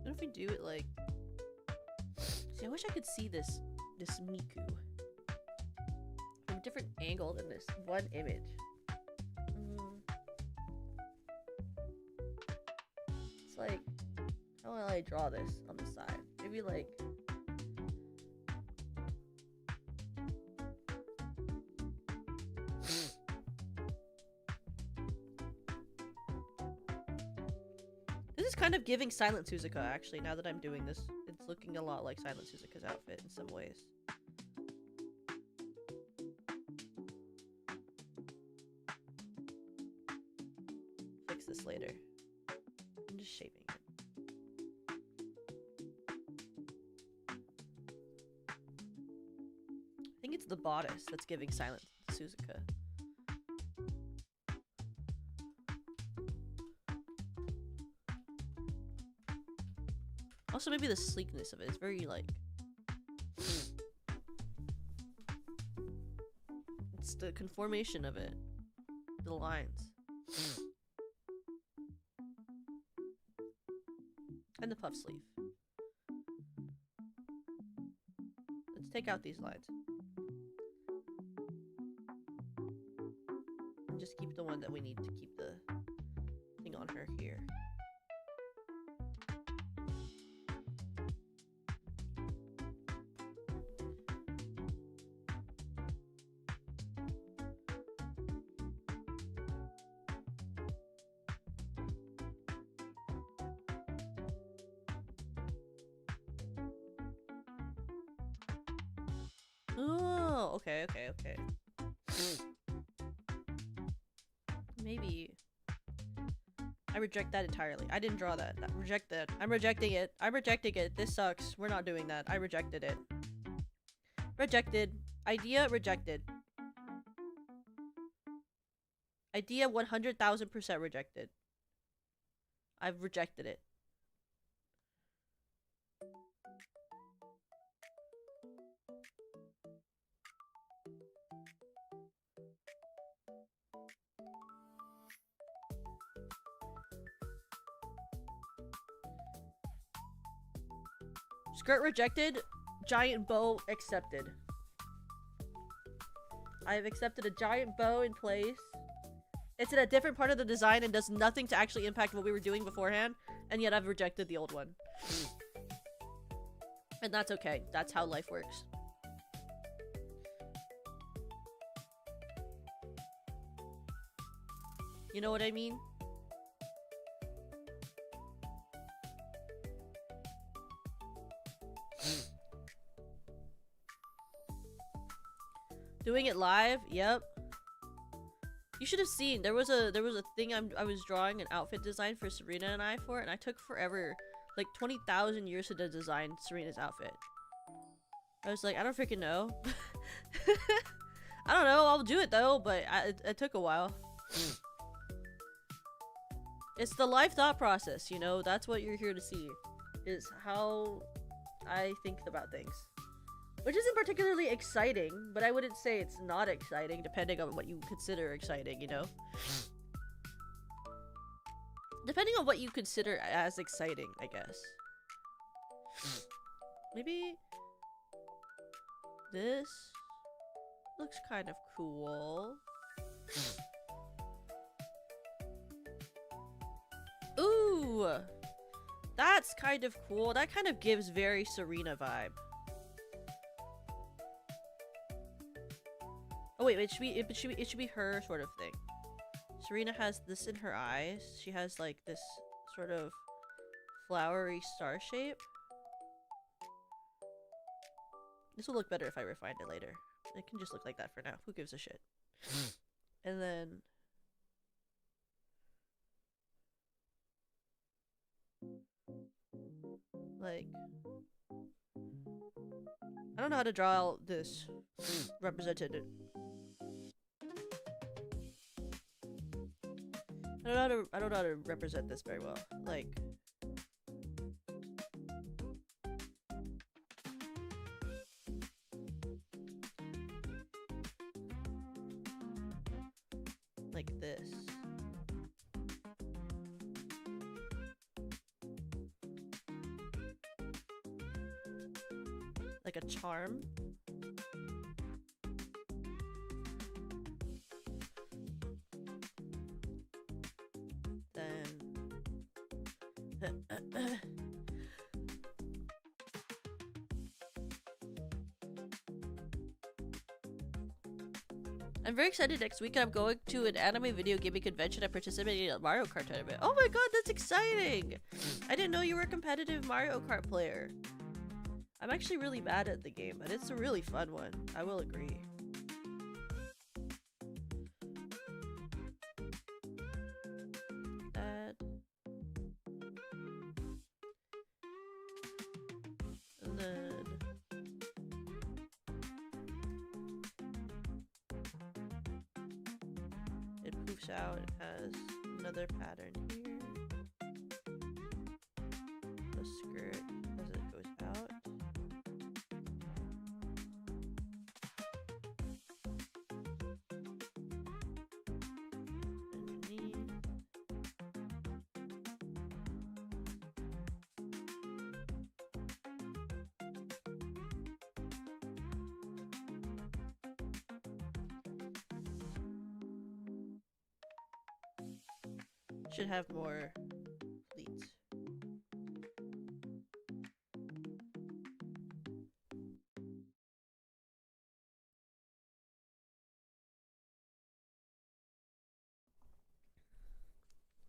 What if we do it like... See, I wish I could see this Miku from a different angle than this one image. It's like, how will I draw this on the side? Maybe like... This is kind of giving Silent Suzuka, actually, now that I'm doing this. It's looking a lot like Silent Suzuka's outfit in some ways. Fix this later. I'm just shaping it. I think it's the bodice that's giving Silent Suzuka. Also, maybe the sleekness of it is very, like... It's the conformation of it. The lines. And the puff sleeve. Let's take out these lines. And just keep the one that we need to keep the thing on her here. Oh, okay. Maybe I reject that entirely. I didn't draw that. Reject that. I'm rejecting it. I'm rejecting it. This sucks. We're not doing that. I rejected it. Rejected. Idea rejected. Idea 100,000% rejected. I've rejected it. Skirt rejected. Giant bow accepted. I have accepted a giant bow in place. It's in a different part of the design and does nothing to actually impact what we were doing beforehand. And yet I've rejected the old one. And that's okay. That's how life works. You know what I mean? Doing it live? Yep. You should have seen. There was a thing I was drawing an outfit design for Serena and I for, and I took forever, like 20,000 years to design Serena's outfit. I was like, I don't freaking know. I don't know. I'll do it though, but it took a while. It's the life thought process, you know? That's what you're here to see. Is how I think about things. Which isn't particularly exciting, but I wouldn't say it's not exciting, depending on what you consider exciting, you know? Depending on what you consider as exciting, I guess. Maybe... this looks kind of cool. Ooh! That's kind of cool. That kind of gives very Serena vibe. Oh wait, it should be her sort of thing. Serena has this in her eyes. She has like this sort of flowery star shape. This will look better if I refined it later. It can just look like that for now. Who gives a shit? And then... like... I don't know how to draw this represented. I don't know how to represent this very well. Like... like this. Like a charm. Then I'm very excited. Next week I'm going to an anime video gaming convention. I'm participating in a Mario Kart tournament. Oh my god, that's exciting! I didn't know you were a competitive Mario Kart player. I'm actually really bad at the game, but it's a really fun one. I will agree. That. And then... it poofs out. It has another pattern here. The skirt as it goes out. Should have more pleats.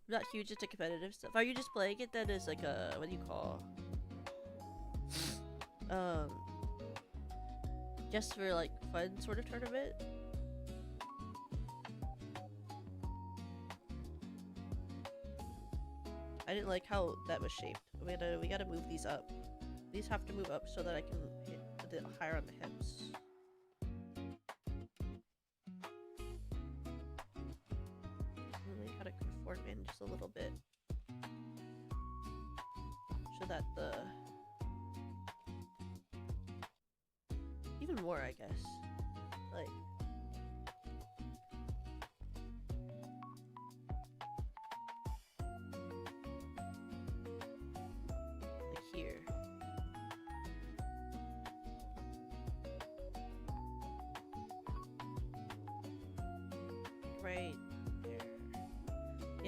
I'm not huge into competitive stuff. Are you just playing it then as like a, what do you call? Just for like fun sort of tournament? I didn't like how that was shaped. We gotta move these up. These have to move up so that I can hit a bit higher on the hips. Really gotta conform in just a little bit. So that the... even more, I guess. Like... here.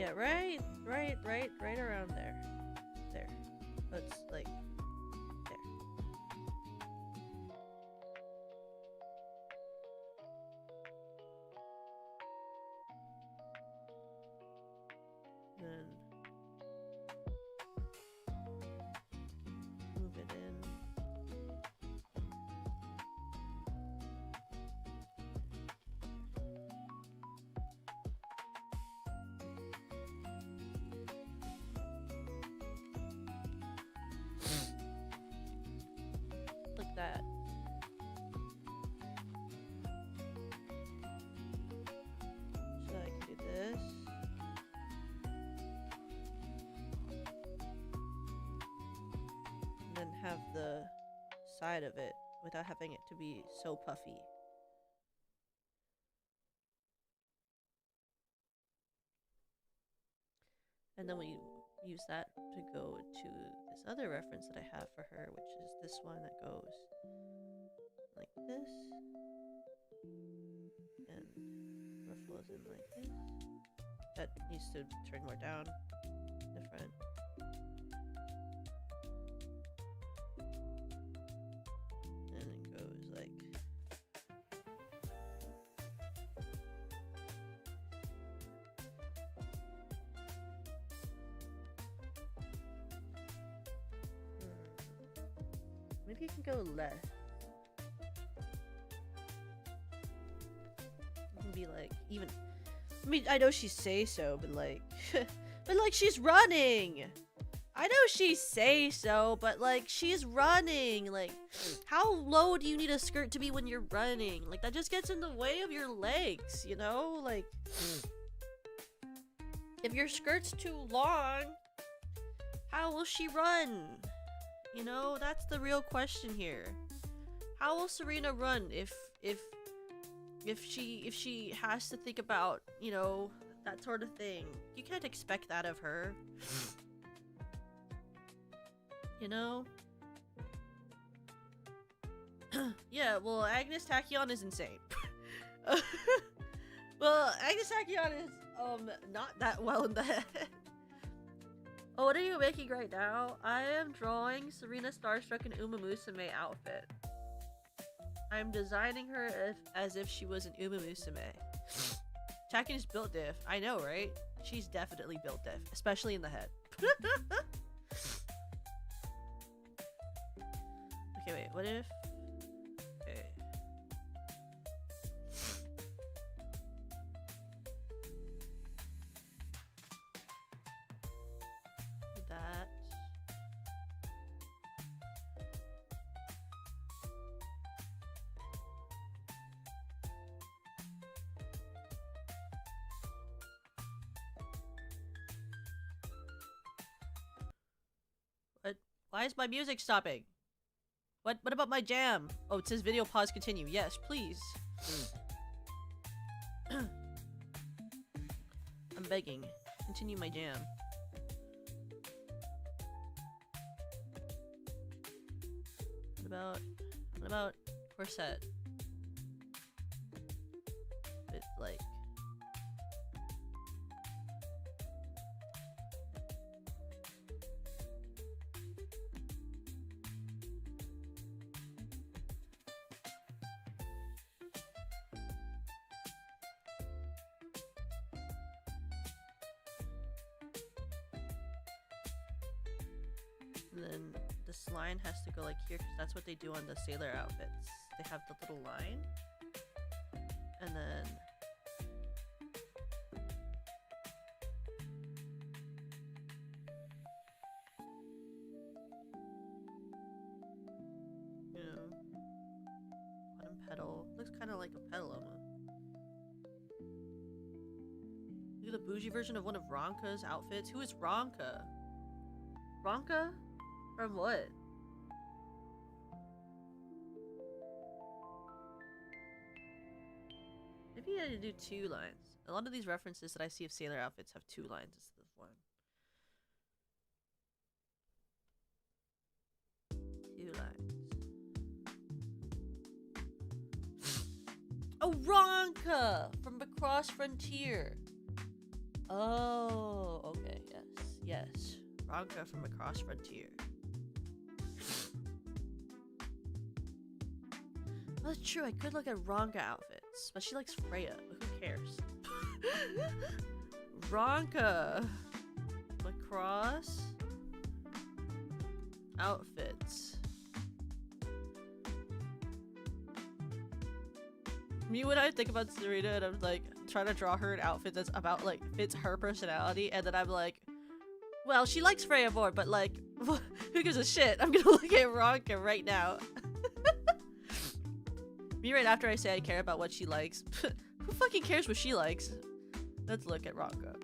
Yeah, right around there. There. Let's like there. Then move it in. Like that. So I can do this. And then have the side of it without having it to be so puffy. And then we use that to go to this other reference that I have for her, which is this one that goes like this. And ruffles in like this. That needs to turn more down the front. And it goes like maybe you can go left. You can be like even. I mean, I know she say so, but like, but like she's running. I know she say so, but like she's running. Like, how low do you need a skirt to be when you're running? Like that just gets in the way of your legs, you know? Like, if your skirt's too long, how will she run? You know, that's the real question here. How will Serena run if she has to think about, you know, that sort of thing? You can't expect that of her. You know? Yeah, well, Agnes Tachyon is insane. Well, Agnes Tachyon is not that well in the head. Oh, what are you making right now? I am drawing Serena Starstruck in Umamusume outfit. I'm designing her as if she was an Umamusume. Tachyon is built diff. I know, right? She's definitely built diff, especially in the head. Okay, wait, what if... Okay. That. What? Why is my music stopping? What about my jam? Oh, it says video pause continue. Yes, please. I'm begging. Continue my jam. What about corset? With like and then this line has to go like here because that's what they do on the sailor outfits. They have the little line, and then you know, bottom petal looks kind of like a petal almost. Look at the bougie version of one of Ronka's outfits. Who is Ronka? Ronka? From what? Maybe I had to do 2 lines. A lot of these references that I see of sailor outfits have 2 lines instead of 1. 2 lines. Oh, Ronka! From Across Frontier. Oh, okay, yes, yes. Ranka from across frontier. Well, that's true. I could look at Ranka outfits, but she likes Freya. But who cares? Ranka lacrosse outfits. Me when I think about Serena and I'm like trying to draw her an outfit that's about like fits her personality, and then I'm like, well, she likes Freya more, but like, who gives a shit? I'm gonna look at Ranka right now. Me right after I say I care about what she likes. Who fucking cares what she likes? Let's look at Ranka.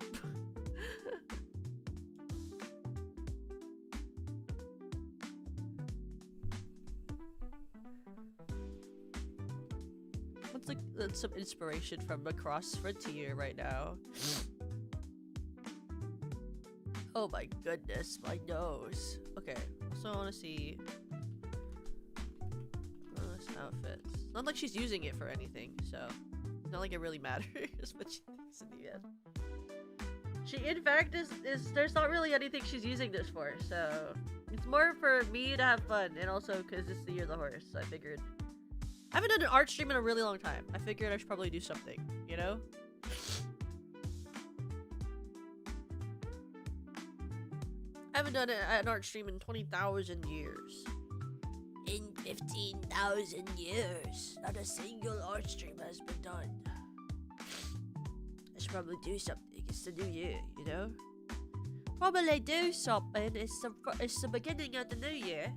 What's like some inspiration from across frontier right now? Oh my goodness, my nose. Okay, so I want to see this outfit. Not like she's using it for anything, so it's not like it really matters what she thinks in the end. She in fact is there's not really anything she's using this for, so it's more for me to have fun, and also because it's the year of the horse, so I figured. I haven't done an art stream in a really long time. I figured I should probably do something, you know? I haven't done an art stream in 20,000 years. In 15,000 years, not a single art stream has been done. I should probably do something. It's the new year, you know? Probably do something. It's the beginning of the new year.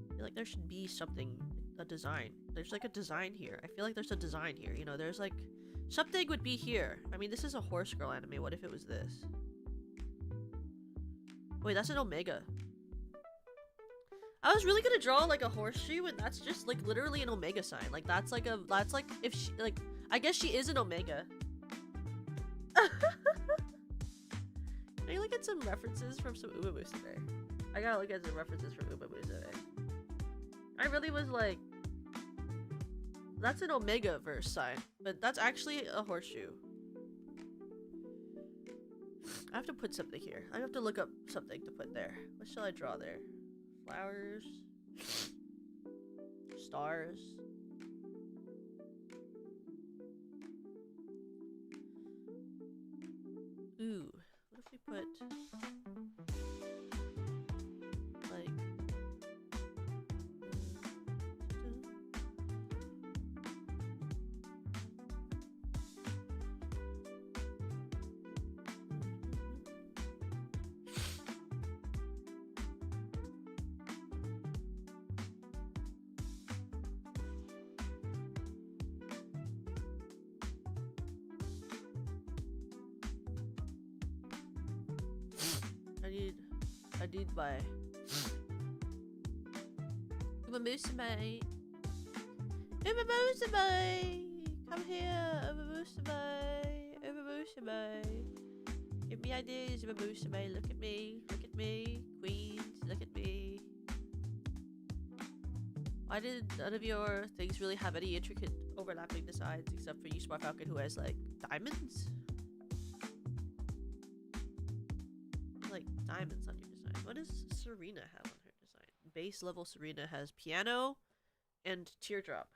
I feel like there should be something, a design. There's like a design here. I feel like there's a design here, you know? There's like, something would be here. I mean, this is a horse girl anime. What if it was this? Wait, that's an omega. I was really gonna draw like a horseshoe, and that's just like literally an omega sign. Like that's like if she, like, I guess she is an omega. Can I look at some references from some Umamusume? I gotta look at some references from Umamusume. I really was like, that's an omega verse sign, but that's actually a horseshoe. I have to put something here. I have to look up something to put there. What shall I draw there? Flowers. Stars. Ooh. What if we put like I need my Umamusume. Umamusume! Come here, Umamusume! Umamusume! Give me ideas, Umamusume. Look at me. Look at me. Queens, look at me. Why did none of your things really have any intricate overlapping designs except for you, Smart Falcon, who has like diamonds? Like diamonds on your design. What does Serena have on her design? Base level Serena has piano and teardrop.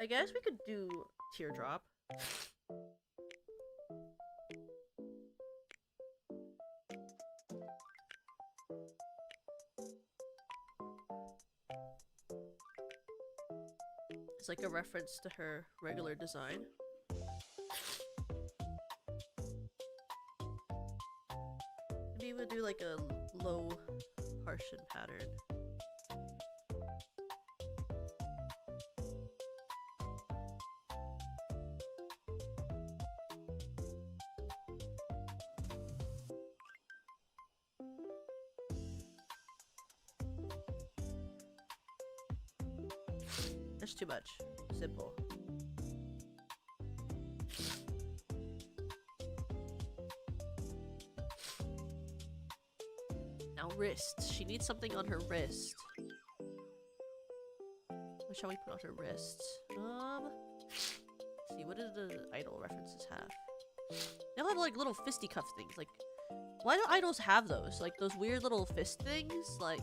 I guess we could do teardrop. It's like a reference to her regular design. Maybe we'll do like a low Harshan pattern. That's too much. Simple. wrist. She needs something on her wrist. What shall we put on her wrist? Let's see, what do the idol references have? They all have like little fisticuff things. Like, why do idols have those? Like those weird little fist things? Like,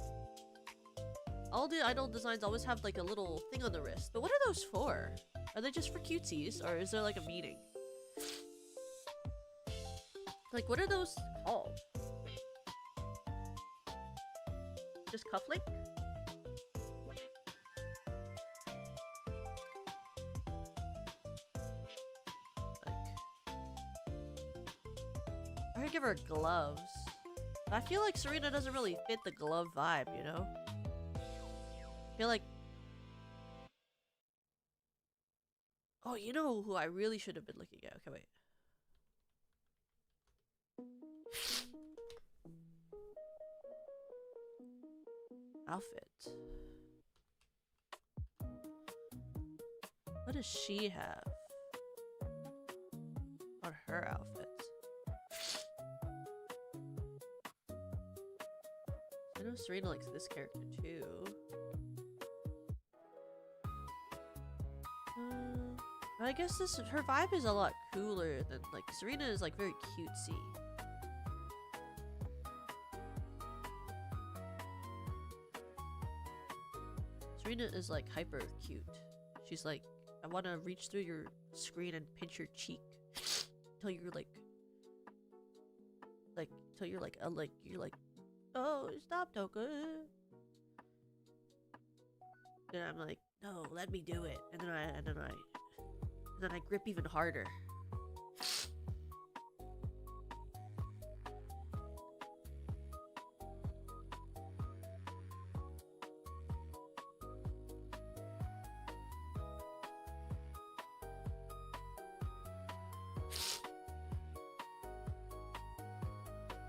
all the idol designs always have like a little thing on the wrist. But what are those for? Are they just for cutesies, or is there like a meaning? Like, what are those called? Just cufflink? I could give her gloves. I feel like Serena doesn't really fit the glove vibe, you know? I feel like... Oh, you know who I really should have been looking at. Okay, wait. Outfit. What does she have on her outfit? I know Serena likes this character too. I guess her vibe is a lot cooler than, like, Serena is like very cutesy. Serena is like hyper cute. She's like, I want to reach through your screen and pinch your cheek till you're like, you're like, oh, stop, Toka. And I'm like, no, let me do it. And then I grip even harder.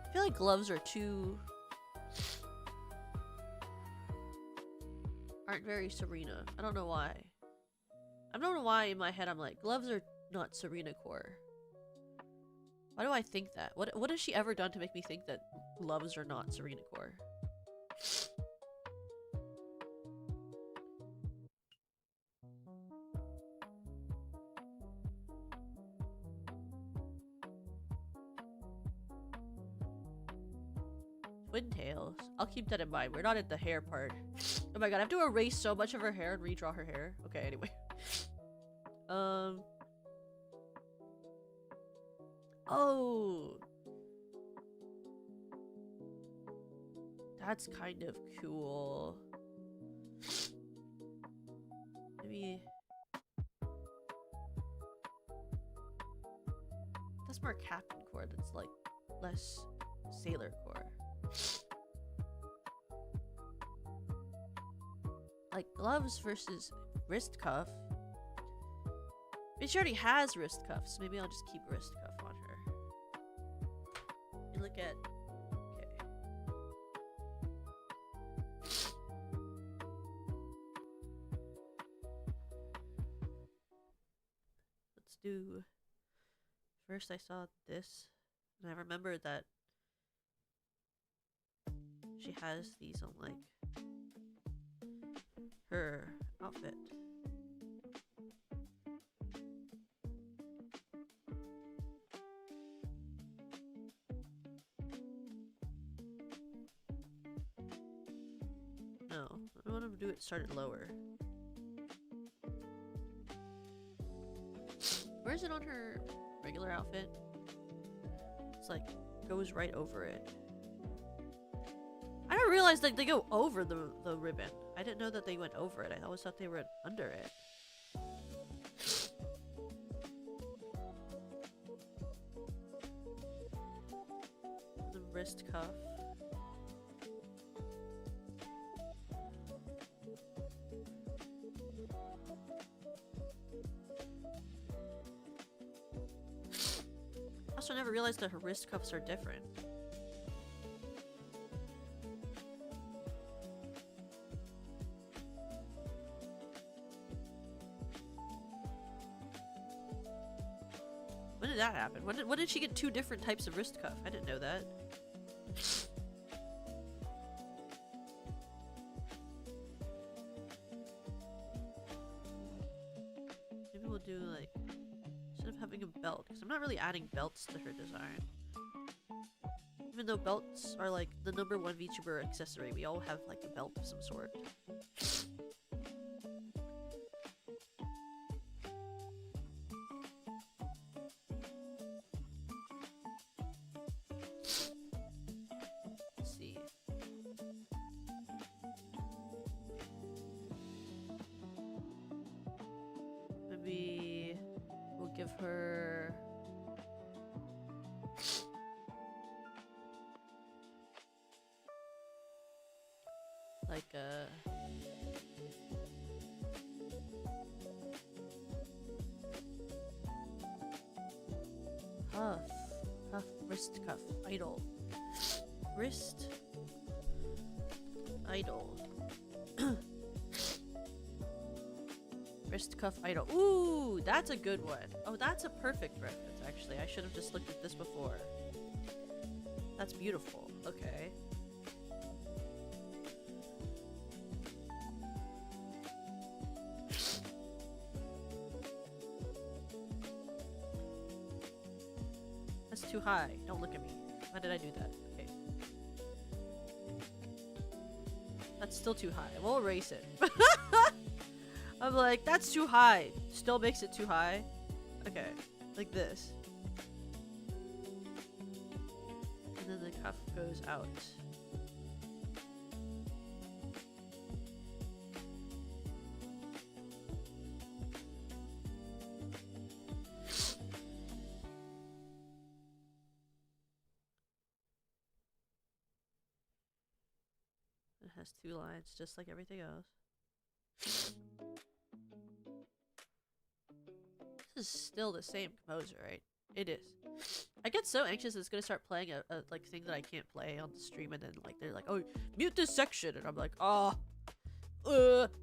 I feel like gloves are aren't very Serena. I don't know why. I don't know why in my head I'm like, gloves are not Serena core. Why do I think that? What has she ever done to make me think that gloves are not Serena core? Twin tails. I'll keep that in mind. We're not at the hair part. Oh my god, I have to erase so much of her hair and redraw her hair. Okay, anyway. Oh. That's kind of cool. Maybe... That's more Captain Core. That's like less Sailor Core. Like gloves versus wrist cuff. She already has wrist cuffs. Maybe I'll just keep wrist cuff on her. And look at... Okay. Let's do... First I saw this. And I remembered that she has these on like her outfit. No, I want to do it started lower. Where is it on her regular outfit? It's like goes right over it. I didn't realize that they go over the ribbon. I didn't know that they went over it. I always thought they were under it. The wrist cuff. I also never realized that her wrist cuffs are different. When did that happen? When did she get two different types of wrist cuff? I didn't know that. do like instead of having a belt, because I'm not really adding belts to her design. Even though belts are like the #1 VTuber accessory, we all have like a belt of some sort. Let's see. Maybe we'll give her like a cuff, wrist cuff, idol, wrist, idol, wrist cuff, idol. Ooh, that's a good one. Oh, that's a perfect reference. Actually, I should have just looked at this before. That's beautiful. Okay. That's too high. Don't look at me. Why did I do that? Okay. That's still too high. We'll erase it. I'm like, that's too high. Still makes it too high. Okay. Like this. And then the cuff goes out. It has 2 lines, just like everything else. This is still the same composer, right? It is. I get so anxious it's gonna start playing a like thing that I can't play on the stream, and then like they're like, oh, mute this section, and I'm like, oh,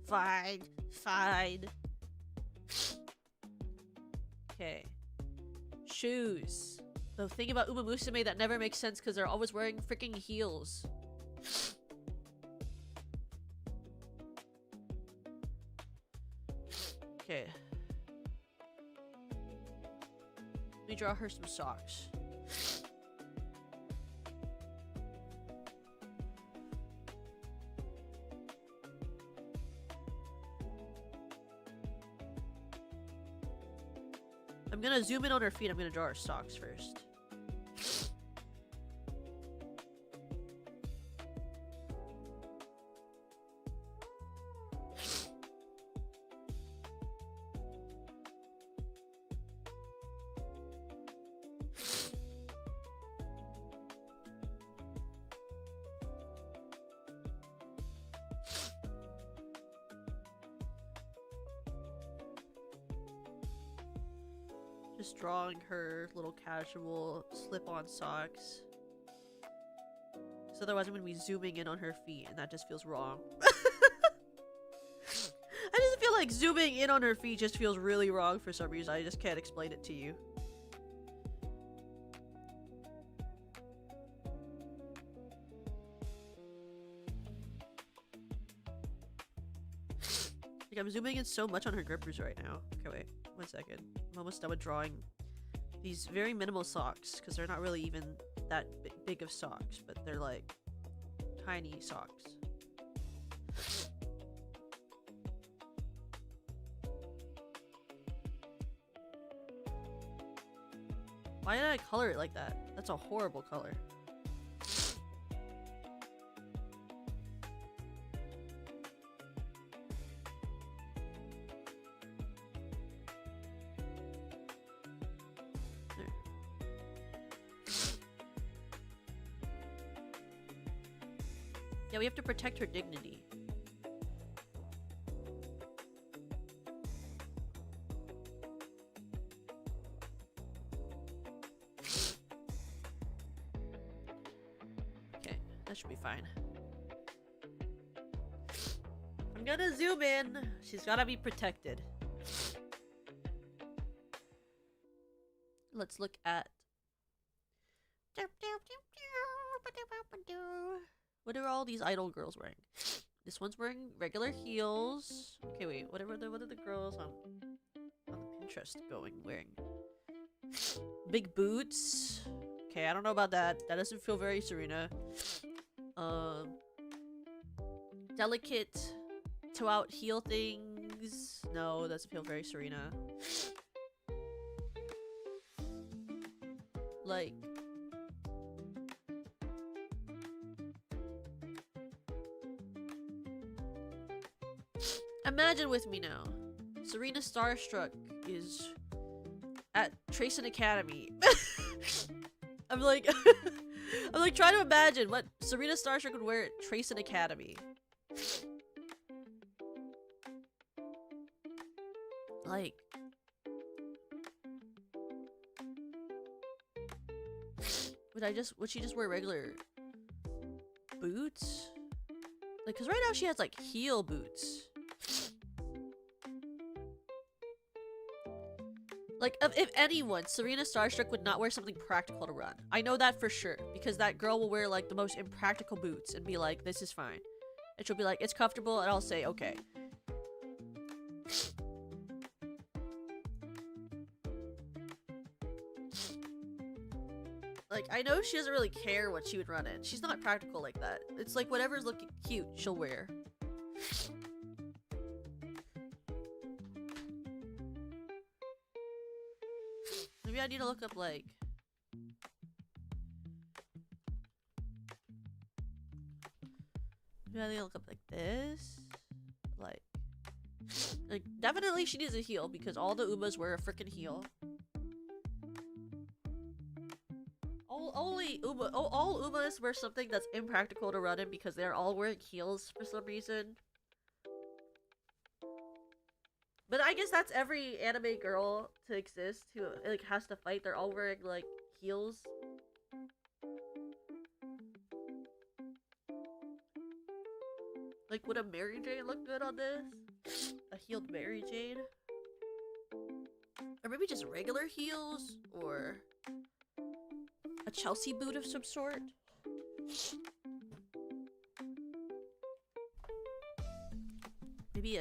fine. Okay. Shoes. The thing about Umamusume that never makes sense because they're always wearing freaking heels. Okay. Let me draw her some socks. I'm gonna zoom in on her feet. I'm gonna draw her socks first. Just drawing her little casual slip-on socks. So otherwise I'm gonna be zooming in on her feet, and that just feels wrong. I just feel like zooming in on her feet just feels really wrong for some reason. I just can't explain it to you. Like, I'm zooming in so much on her grippers right now. Okay, wait. 1 second. I'm almost done with drawing these very minimal socks, because they're not really even that big of socks, but they're like tiny socks. Why did I color it like that? That's a horrible color. Yeah, we have to protect her dignity. Okay, that should be fine. I'm gonna zoom in. She's gotta be protected. Let's look at... What are all these idol girls wearing? This one's wearing regular heels. Okay, wait. What are the girls on the Pinterest going wearing? Big boots. Okay, I don't know about that. That doesn't feel very Serena. Delicate toe out heel things. No, doesn't feel very Serena. Like, imagine with me now. Serena Starstruck is at Tracing Academy. I'm like, I'm like trying to imagine what Serena Starstruck would wear at Tracing Academy. Like, would she just wear regular boots? Like, cause right now she has like heel boots. Like, if anyone, Serena Starstruck would not wear something practical to run. I know that for sure, because that girl will wear like the most impractical boots and be like, this is fine. And she'll be like, it's comfortable, and I'll say, okay. Like, I know she doesn't really care what she would run in. She's not practical like that. It's like whatever's looking cute, she'll wear. Maybe I need to look up, like... Maybe I need to look up, like, this? Like, definitely she needs a heel, because all the Umas wear a freaking heel. All Umas wear something that's impractical to run in because they're all wearing heels for some reason. But I guess that's every anime girl to exist who like has to fight. They're all wearing like heels. Like, would a Mary Jane look good on this? A heeled Mary Jane? Or maybe just regular heels? Or a Chelsea boot of some sort? Maybe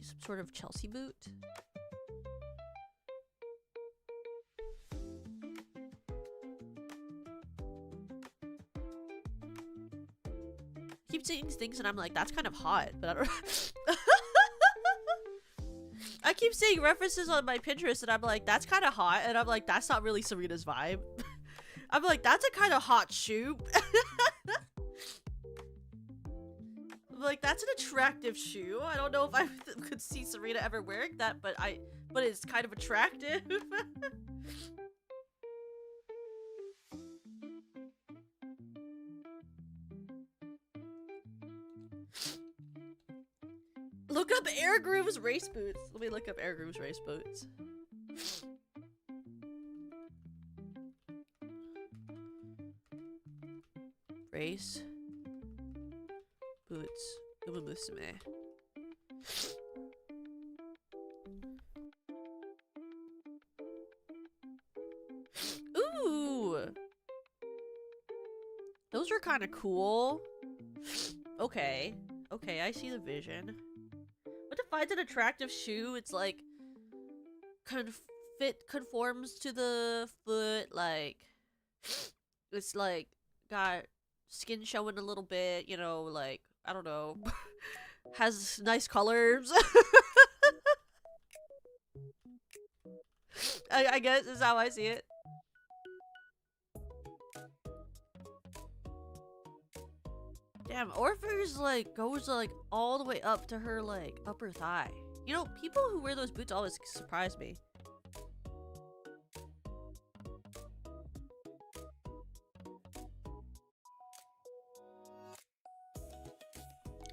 some sort of Chelsea boot? Keep seeing things and I'm like, that's kind of hot, but I don't I keep seeing references on my Pinterest and I'm like, that's kind of hot, and I'm like, that's not really Serena's vibe. I'm like, that's a kind of hot shoe. Like, that's an attractive shoe. I don't know if I could see Serena ever wearing that, but it's kind of attractive. Look up Air Groove's race boots. Let me look up Air Groove's race boots. Race boots. Umamusume. Ooh! Those are kind of cool. Okay. Okay, I see the vision. What defines an attractive shoe? It's like conforms to the foot, like it's like got skin showing a little bit, you know, like I don't know, has nice colors. I guess is how I see it. Damn, Orpheus like goes like all the way up to her like upper thigh. You know, people who wear those boots always surprise me.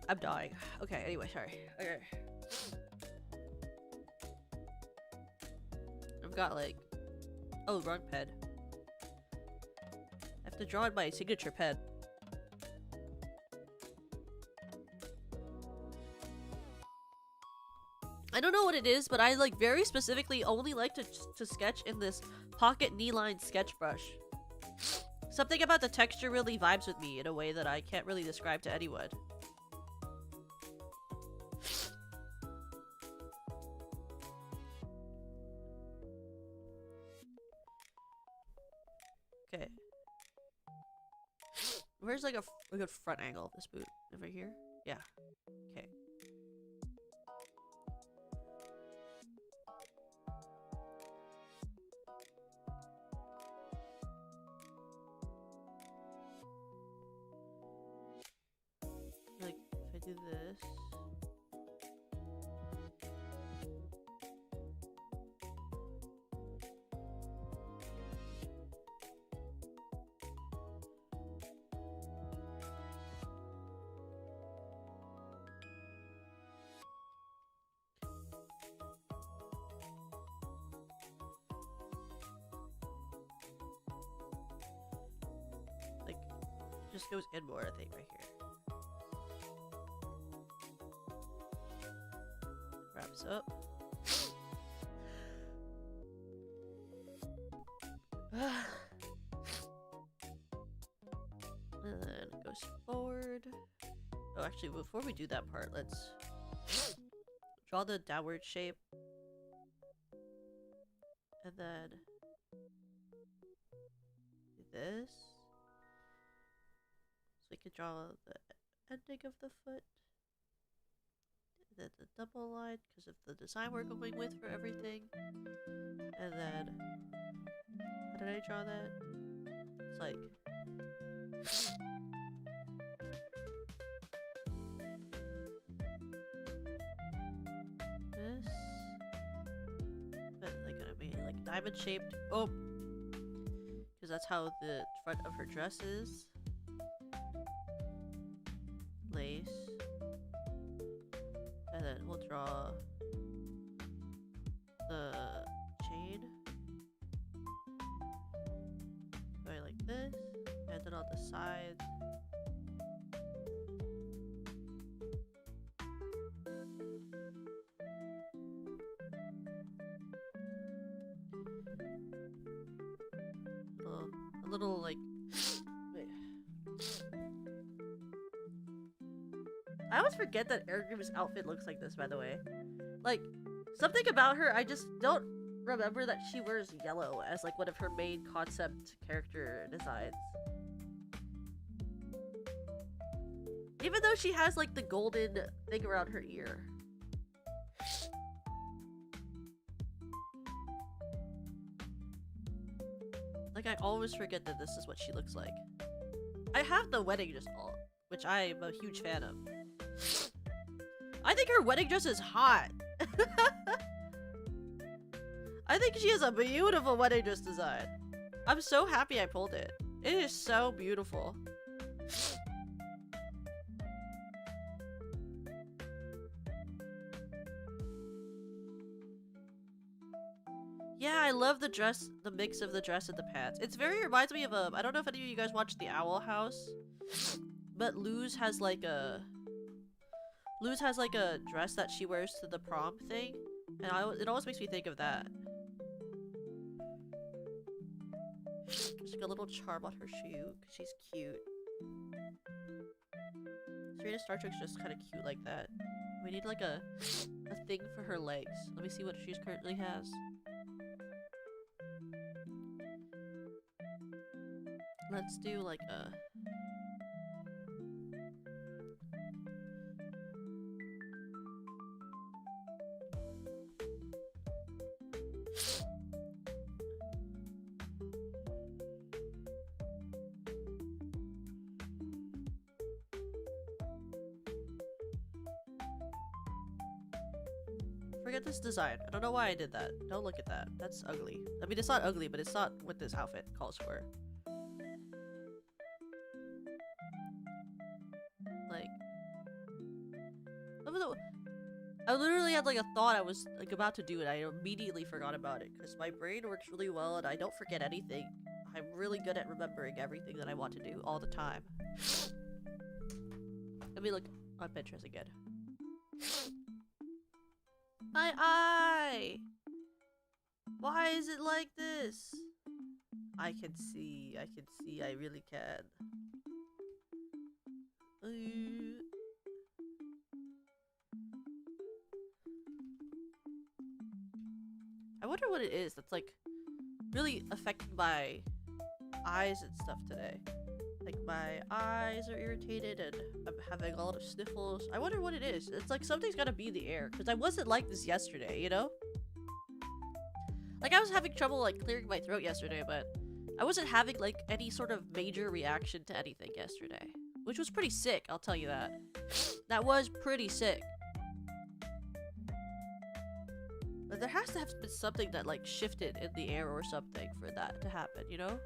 I'm dying. Okay, anyway, sorry. Okay. I've got like... Oh, wrong pen. I have to draw in my signature pen. I don't know what it is, but I like very specifically only like to sketch in this pocket knee-line sketch brush. Something about the texture really vibes with me in a way that I can't really describe to anyone. Where's like a good front angle of this boot? Over here? Yeah. Okay. Like, if I do this. Like, just goes in more, I think, right here. Wraps up. And then it goes forward. Oh, actually, before we do that part, let's draw the downward shape. And then do this. So we can draw the ending of the foot. And then the double line because of the design we're going with for everything. And then, how did I draw that? It's like this. But like gonna be like diamond shaped. Oh, because that's how the front of her dress is. Lace. And then we'll draw the chain. Going like this. And then on the side. A little like. Wait. I always forget that Airgrim's outfit looks like this, by the way. Like, something about her, I just don't remember that she wears yellow as like one of her main concept character designs. Even though she has like the golden thing around her ear. Like, I always forget that this is what she looks like. I have the wedding dress all, which I am a huge fan of. I think her wedding dress is hot. I think she has a beautiful wedding dress design. I'm so happy I pulled it. It is so beautiful. Yeah, I love the dress, the mix of the dress and the pants. It's very reminds me of I don't know if any of you guys watched The Owl House, but Luz has like a dress that she wears to the prom thing, and it always makes me think of that. There's like a little charm on her shoe because she's cute. Serena Star Trek's just kind of cute like that. We need like a thing for her legs. Let me see what she currently has. Let's do like a... Forget this design. I don't know why I did that. Don't look at that. That's ugly. I mean, it's not ugly, but it's not what this outfit calls for. Like, I literally had like a thought I was like about to do it. I immediately forgot about it because my brain works really well and I don't forget anything. I'm really good at remembering everything that I want to do all the time. Let me look on Pinterest again. My eye! Why is it like this? I can see, I really can. I wonder what it is that's like really affecting my eyes and stuff today. Like my eyes are irritated and I'm having a lot of sniffles. I wonder what it is. It's like something's gotta be in the air because I wasn't like this yesterday, you know? Like I was having trouble like clearing my throat yesterday, but I wasn't having like any sort of major reaction to anything yesterday, which was pretty sick, I'll tell you that. That was pretty sick. But there has to have been something that like shifted in the air or something for that to happen, you know?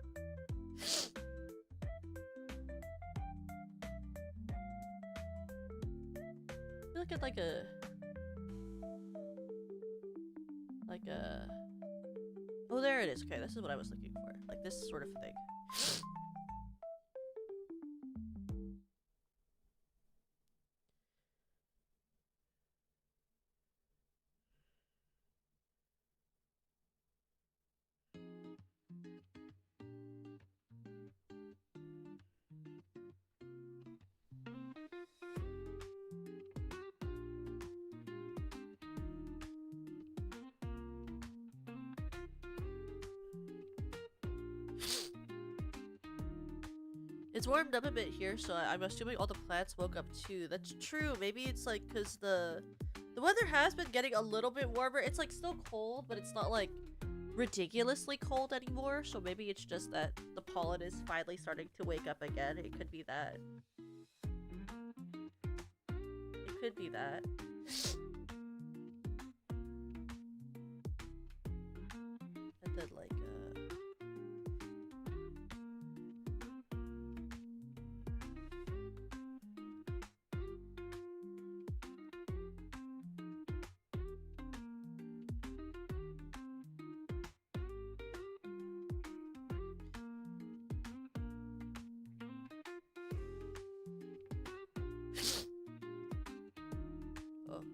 Look at like a oh, there it is. Okay, this is what I was looking for. Like this sort of thing. It's warmed up a bit here, so I'm assuming all the plants woke up too. That's true. Maybe it's like because the weather has been getting a little bit warmer. It's like still cold, but it's not like ridiculously cold anymore. So maybe it's just that the pollen is finally starting to wake up again. It could be that. It could be that. And then like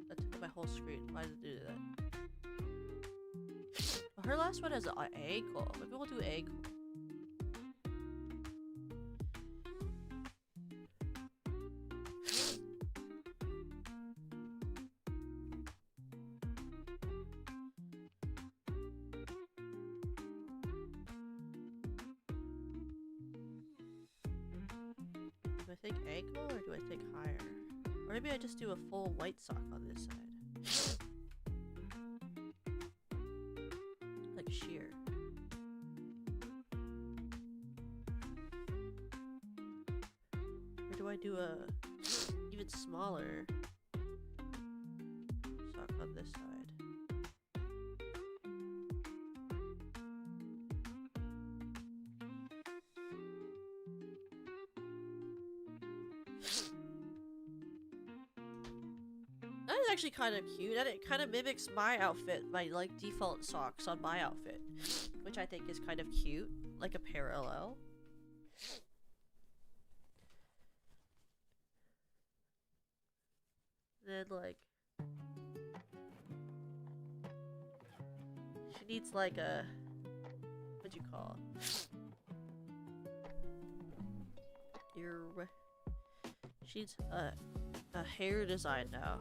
that took my whole screen. Why did it do that? Oh, her last one has an ankle. Maybe we'll do ankle. Do I think ankle or do I think higher? Or maybe I just do a full white sock on this side. Like sheer. Or do I do a even smaller sock on this side? That is actually kind of cute, and it kind of mimics my outfit, my like default socks on my outfit, which I think is kind of cute, like a parallel. Then like she needs like a what'd you call your she needs a hair design now.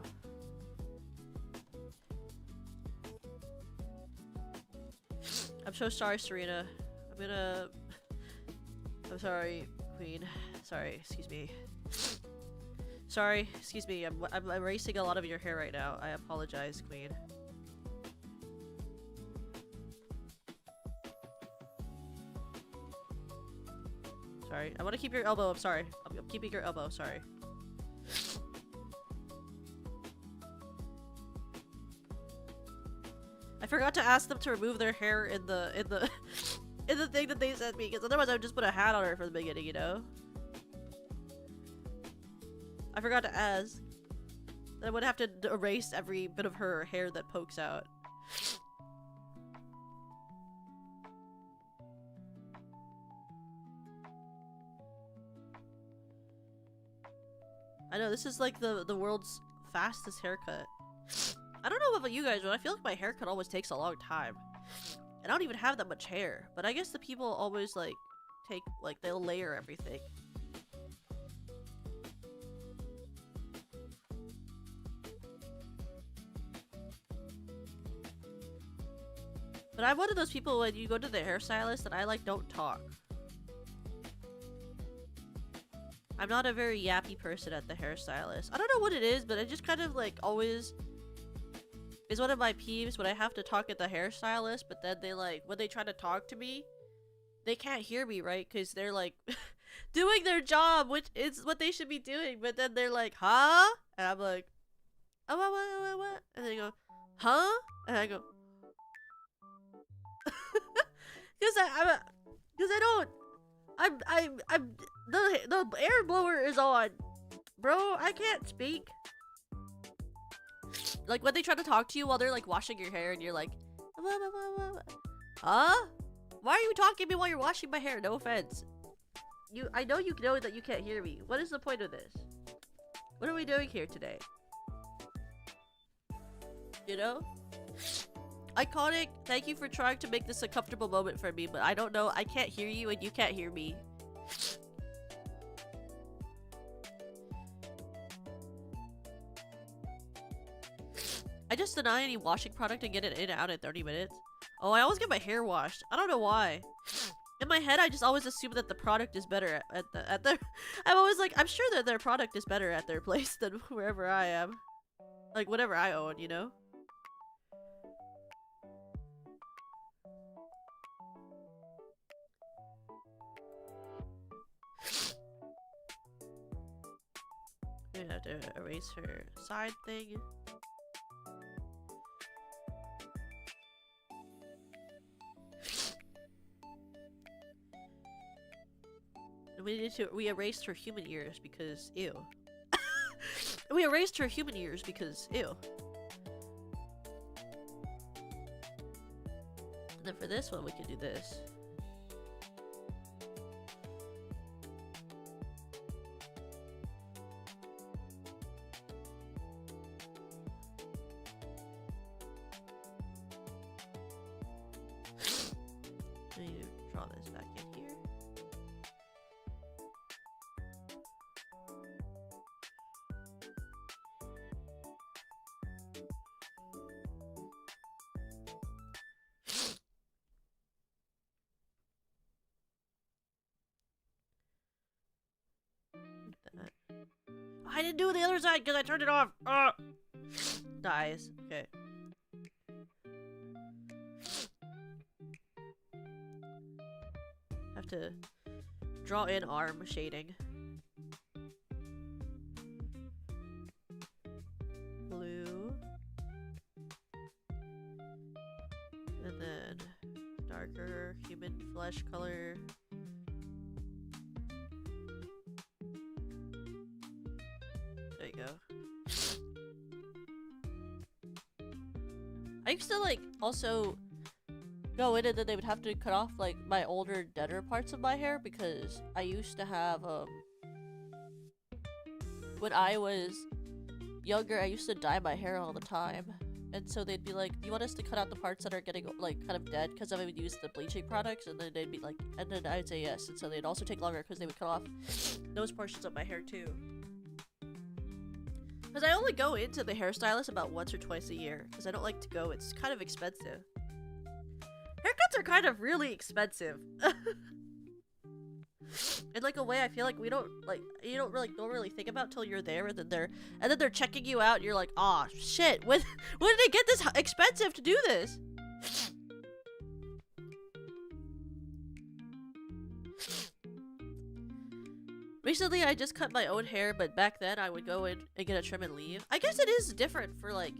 I'm so sorry, Serena. I'm sorry, Queen. Sorry, excuse me. Sorry, excuse me. I'm erasing a lot of your hair right now. I apologize, Queen. Sorry. I want to keep your elbow. I'm sorry. I'm keeping your elbow. Sorry. I forgot to ask them to remove their hair in the in the thing that they sent me, because otherwise I would just put a hat on her from the beginning, you know? I forgot to ask. Then I would have to erase every bit of her hair that pokes out. I know, this is like the world's fastest haircut. I don't know about you guys, but I feel like my haircut always takes a long time. And I don't even have that much hair. But I guess the people always like take, like, they'll layer everything. But I'm one of those people when you go to the hairstylist and I like don't talk. I'm not a very yappy person at the hairstylist. I don't know what it is, but I just kind of like always is one of my peeves when I have to talk at the hairstylist, but then they like when they try to talk to me, they can't hear me, right? Because they're like doing their job, which is what they should be doing, but then they're like, huh? And I'm like, oh, what? And they go, huh? And I go, because I don't, I'm, the air blower is on, bro. I can't speak. Like when they try to talk to you while they're like washing your hair, and you're like, huh? Why are you talking to me while you're washing my hair? No offense. I know you know that you can't hear me. What is the point of this? What are we doing here today? You know? Iconic, thank you for trying to make this a comfortable moment for me, but I don't know. I can't hear you and you can't hear me. I just deny any washing product and get it in and out in 30 minutes. Oh, I always get my hair washed. I don't know why. In my head, I just always assume that the product is better at their I'm always like, I'm sure that their product is better at their place than wherever I am. Like, whatever I own, you know? I'm gonna have to erase her side thing. We erased her human ears because ew. We erased her human ears because ew. And then for this one we can do this. I need to draw this back in here. I didn't do the other side because I turned it off. Dies. Okay. Have to draw in arm shading. Blue. And then darker human flesh color. There you go. I used to like also go in and then they would have to cut off like my older deader parts of my hair because I used to have when I was younger I used to dye my hair all the time, and so they'd be like, do you want us to cut out the parts that are getting like kind of dead because I would use the bleaching products, and then they'd be like, and then I'd say yes, and so they'd also take longer because they would cut off those portions of my hair too. Because I only go into the hairstylist about once or twice a year. Because I don't like to go. It's kind of expensive. Haircuts are kind of really expensive. In like a way I feel like you don't really think about till you're there, and then they're checking you out and you're like, ah, shit, when did they get this expensive to do this? Recently, I just cut my own hair, but back then I would go in and get a trim and leave. I guess it is different for, like,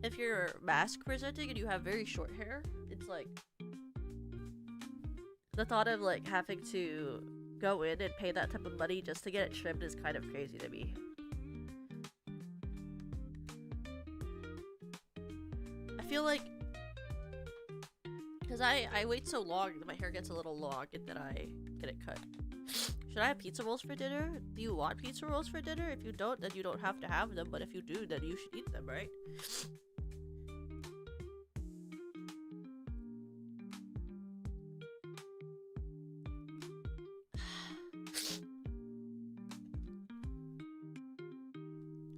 if you're mask presenting and you have very short hair. It's like, the thought of, like, having to go in and pay that type of money just to get it trimmed is kind of crazy to me. I feel like, because I wait so long that my hair gets a little long and then I get it cut. Should I have pizza rolls for dinner? Do you want pizza rolls for dinner? If you don't, then you don't have to have them, but if you do, then you should eat them, right?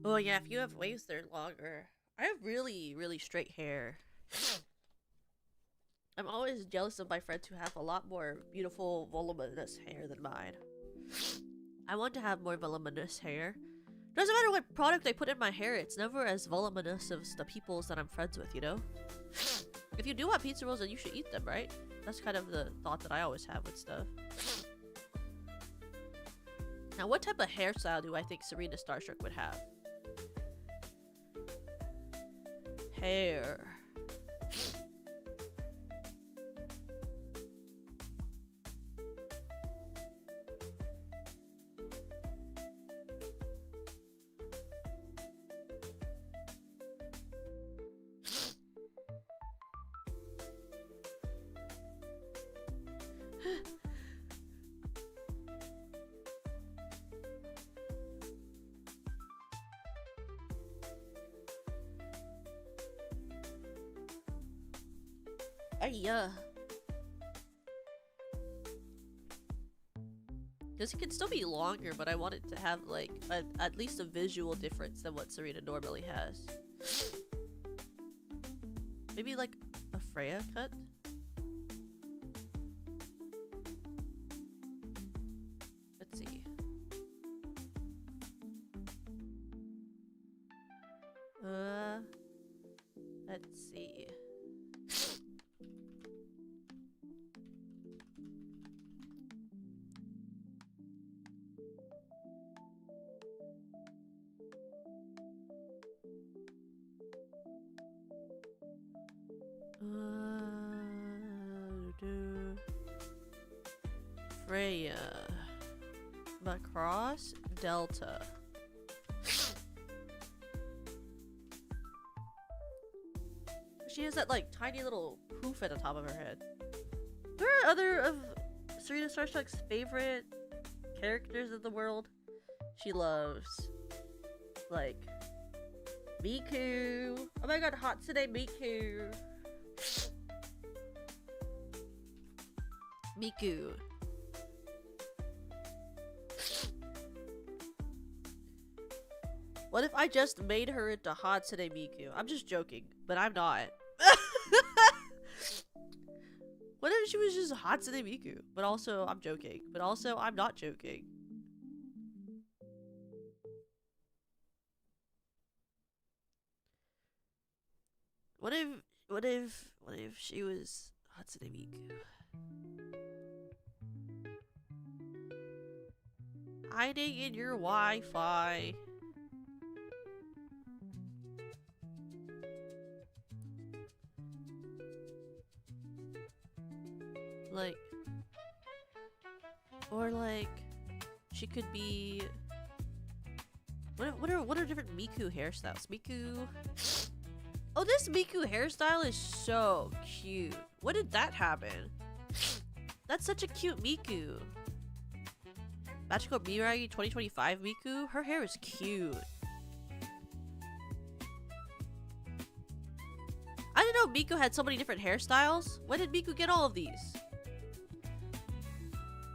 Oh yeah, if you have waves, they're longer. I have really, really straight hair. I'm always jealous of my friends who have a lot more beautiful, voluminous hair than mine. I want to have more voluminous hair. Doesn't matter what product I put in my hair, it's never as voluminous as the peoples that I'm friends with, you know? If you do want pizza rolls, then you should eat them, right? That's kind of the thought that I always have with stuff. Now, what type of hairstyle do I think Serena Starstruck would have? Hair. Yeah. Because it can still be longer, but I want it to have like at least a visual difference than what Serena normally has. Maybe like a Freya cut? Let's see. Let's see. Freya. Macross Delta. She has that like tiny little poof at the top of her head. There are other of Serena Starstruck's favorite characters of the world she loves. Like Miku. Oh my god, Hatsune Miku. Miku. What if I just made her into Hatsune Miku? I'm just joking, but I'm not. What if she was just Hatsune Miku? But also, I'm joking. But also, I'm not joking. What if she was Hatsune Miku? Hiding in your Wi-Fi. Like, or like, she could be. What are different Miku hairstyles? Miku. Oh, this Miku hairstyle is so cute. When did that happen? That's such a cute Miku. Magical Mirai 2025 Miku. Her hair is cute. I didn't know Miku had so many different hairstyles. When did Miku get all of these?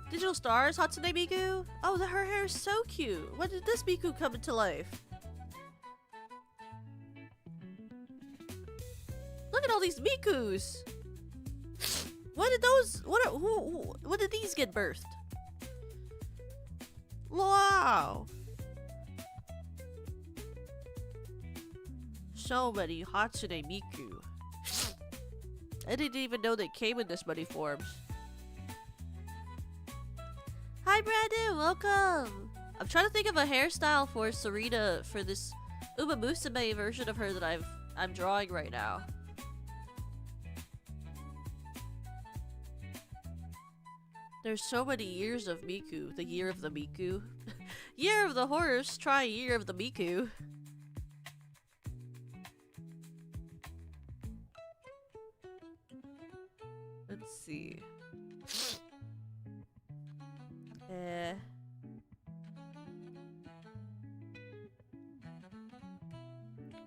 Digital Stars, Hatsune Miku? Oh, her hair is so cute. When did this Miku come into life? Look at all these Mikus! When did those... When did these get birthed? Wow! So many Hatsune Miku. I didn't even know they came in this many forms. Hi Brandon, welcome! I'm trying to think of a hairstyle for Serena for this Umamusume version of her that I'm drawing right now. There's so many years of Miku. The year of the Miku. Year of the horse, try year of the Miku. Let's see.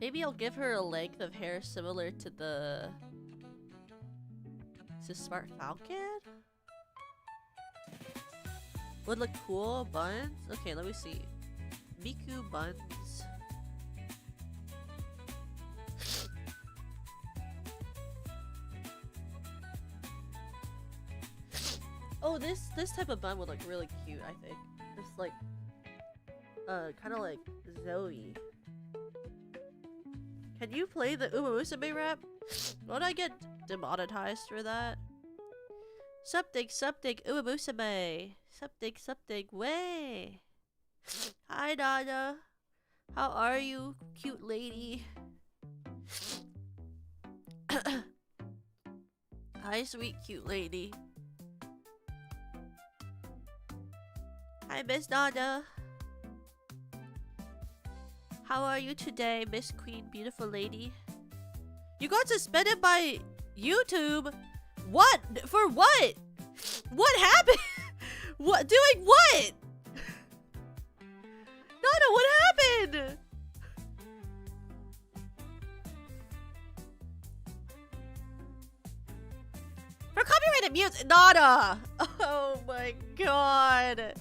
Maybe I'll give her a length of hair similar to the... Is this Smart Falcon? Would look cool. Buns? Okay, let me see. Miku buns. Oh, this type of bun would look really cute, I think. Just like kind of like Zoe. Can you play the Umamusume rap? Won't I get demonetized for that? Something, Umamusume. Something, way. Hi, Nana. How are you, cute lady? Hi, sweet, cute lady. Hi, Miss Nana. How are you today, Miss Queen, beautiful lady? You got suspended by YouTube? What? For what? What happened? What? Doing what? Nana, what happened? For copyrighted music, Nana! Oh my god.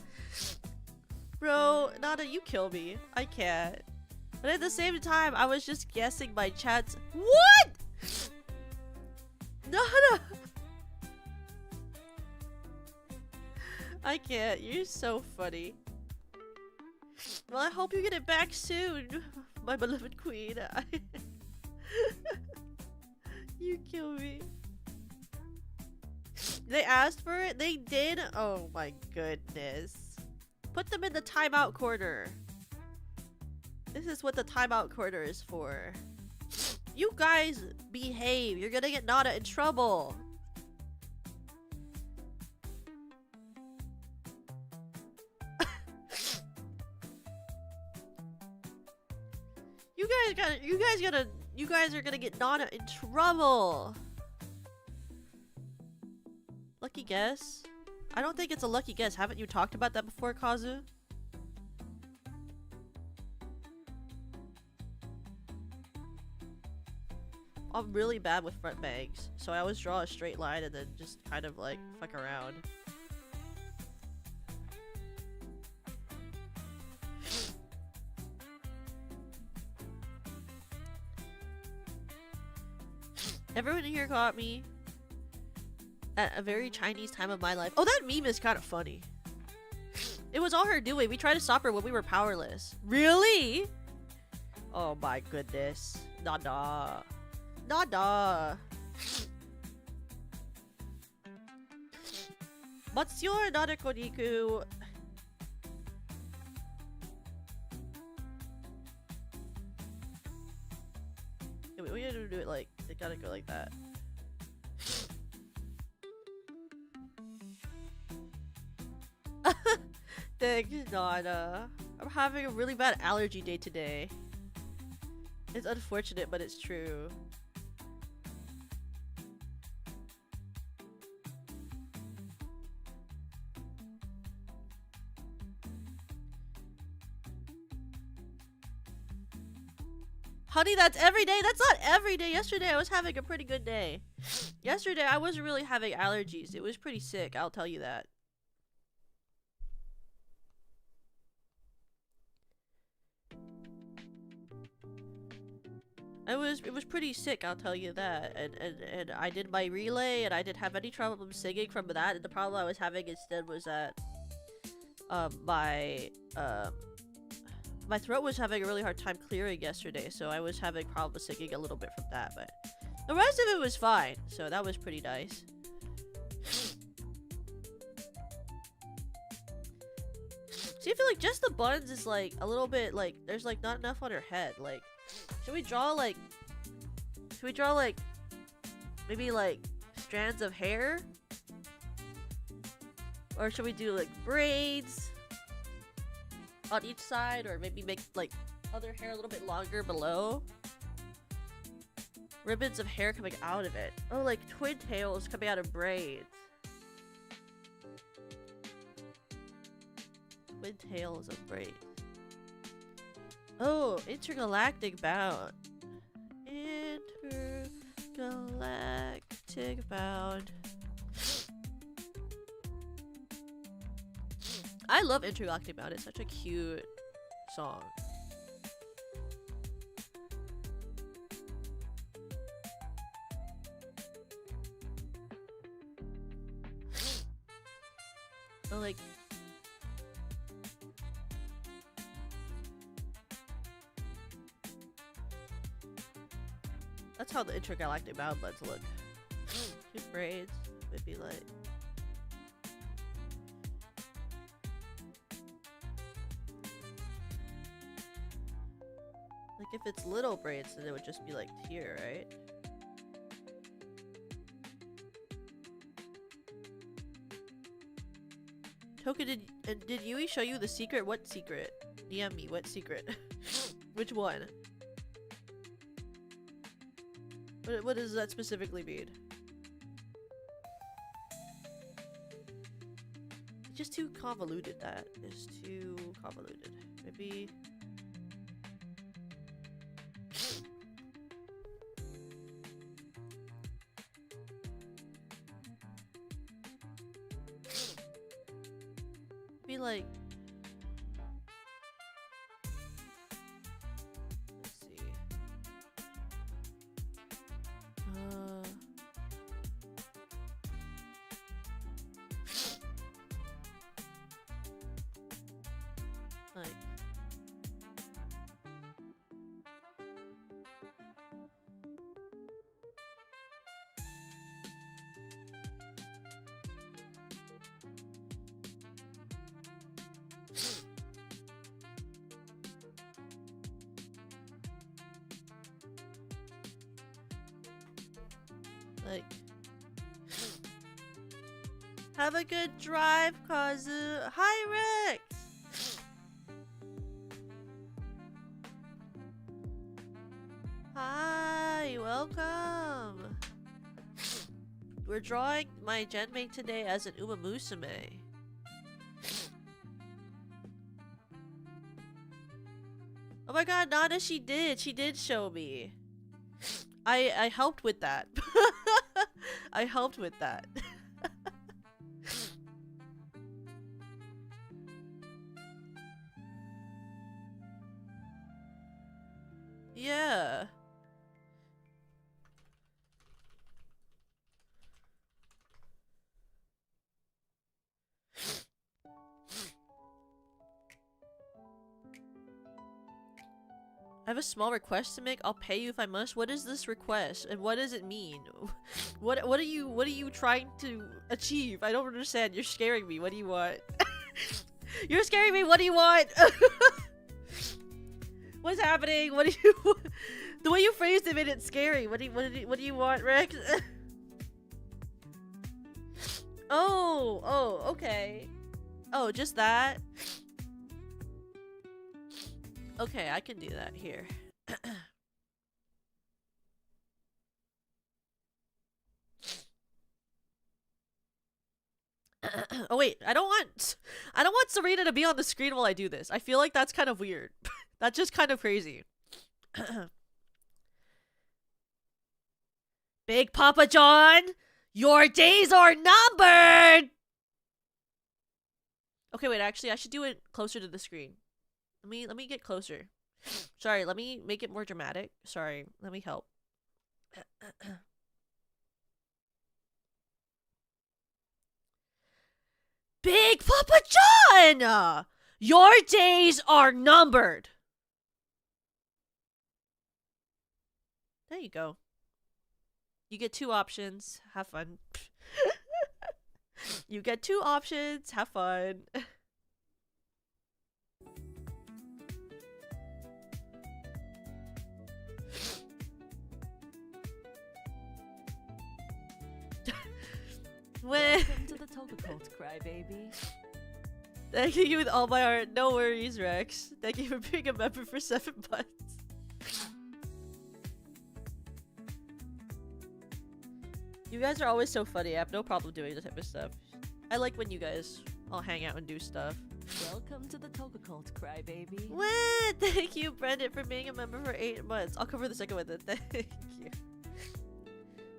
Bro, Nana, you kill me. I can't. But at the same time, I was just guessing my chats. What? Nana! I can't. You're so funny. Well, I hope you get it back soon, my beloved queen. You kill me. They asked for it? They did? Oh my goodness. Put them in the timeout corner. This is what the timeout corner is for. You guys behave. You're gonna get Nana in trouble. You guys are gonna get Nana in trouble. Lucky guess? I don't think it's a lucky guess. Haven't you talked about that before, Kazu? I'm really bad with front bangs, so I always draw a straight line and then just kind of like fuck around. Everyone here got me at a very Chinese time of my life. Oh, that meme is kind of funny. It was all her doing. We tried to stop her when we were powerless. Really? Oh my goodness. Nada. Nada. What's your Nadekoniku? We gotta do it like, it gotta go like that. Thanks, Nana. I'm having a really bad allergy day today. It's unfortunate, but it's true. Honey, that's every day? That's not every day. Yesterday I was having a pretty good day. Yesterday I wasn't really having allergies. It was pretty sick, I'll tell you that. It was pretty sick, I'll tell you that. And I did my relay and I didn't have any problem singing from that, and the problem I was having instead was that my throat was having a really hard time clearing yesterday, so I was having problems singing a little bit from that, but the rest of it was fine, so that was pretty nice. See, I feel like just the buns is like a little bit like there's like not enough on her head. Like, should we draw like maybe like strands of hair? Or should we do like braids on each side, or maybe make like other hair a little bit longer below? Ribbons of hair coming out of it. Oh, like twin tails coming out of braids. Twin tails of braids. Oh, intergalactic bound. Intergalactic bound. I love Intergalactic Bound. It's such a cute song. Oh, like That's how the intergalactic bound buds look. 2 braids would be like. Like if it's little braids, then it would just be like here, right? Toka, did Yui show you the secret? What secret? DM me, what secret? Which one? What does that specifically mean? It's just too convoluted, that is too convoluted. Maybe... be like... Let's see. Like... Like, have a good drive, Kazu. Hi, Rex. Hi, welcome. We're drawing my Genmate today as an Umamusume. Oh my god, Nana, she did show me. I helped with that. I helped with that. Yeah. I have a small request to make. I'll pay you if I must. What is this request, and what does it mean? What are you trying to achieve? I don't understand. You're scaring me. What do you want? You're scaring me. What do you want? What's happening? What do you? The way you phrased it made it scary. What do you want, Rex? Oh, okay. Oh, just that. Okay, I can do that here. Oh wait, I don't want Serena to be on the screen while I do this. I feel like that's kind of weird. That's just kind of crazy. Big Papa John, your days are numbered. Okay, wait, actually I should do it closer to the screen. Let me get closer. Sorry, let me make it more dramatic. Sorry, let me help. Big Papa John! Your days are numbered. There you go. You get 2 options. Have fun. You get 2 options. Have fun. Welcome to the Toga Cult, Crybaby. Thank you with all my heart. No worries, Rex. Thank you for being a member for 7 months. You guys are always so funny. I have no problem doing this type of stuff. I like when you guys all hang out and do stuff. Welcome to the Toga Cult, Crybaby. What? Thank you, Brendan, for being a member for 8 months. I'll cover the second one then. Thank you.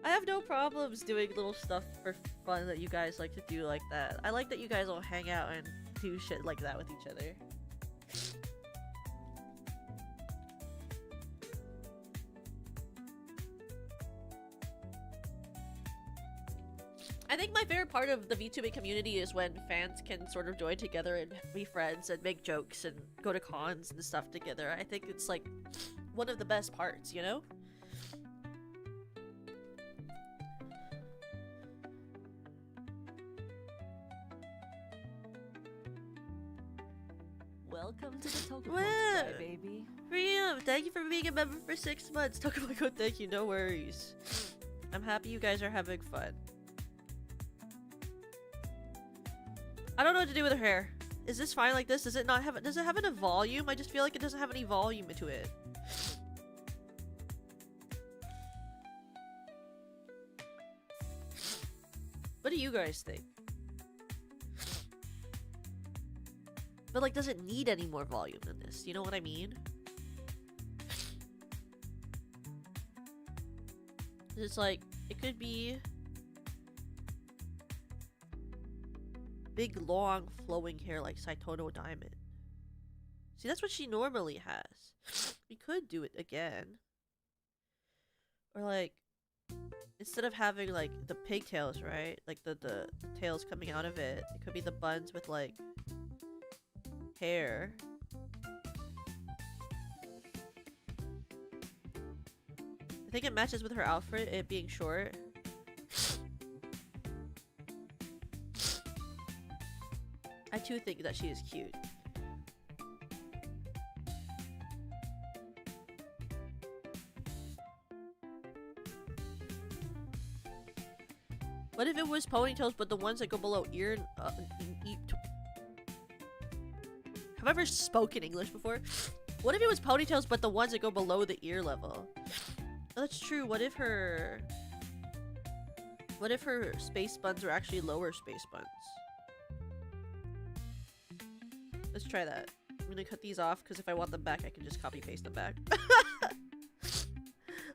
I have no problems doing little stuff for fun that you guys like to do like that. I like that you guys all hang out and do shit like that with each other. I think my favorite part of the VTubing community is when fans can sort of join together and be friends and make jokes and go to cons and stuff together. I think it's like one of the best parts, you know? Welcome to the Toka Cult, Well, Crybaby. Freedom, thank you for being a member for 6 months. Tokamako, thank you, no worries. I'm happy you guys are having fun. I don't know what to do with her hair. Is this fine like this? Does it not have does it have any volume? I just feel like it doesn't have any volume to it. What do you guys think? But like, does it need any more volume than this? You know what I mean? It's like, it could be big, long, flowing hair like Saitono Diamond. See, that's what she normally has. We could do it again. Or like, instead of having like the pigtails, right? Like the tails coming out of it, it could be the buns with like hair. I think it matches with her outfit, it being short. I too think that she is cute. What if it was ponytails, but the ones that go below ear? Have I ever spoken English before? What if it was ponytails, but the ones that go below the ear level? Oh, that's true. What if her space buns were actually lower space buns? Let's try that. I'm gonna cut these off because if I want them back, I can just copy paste them back. Let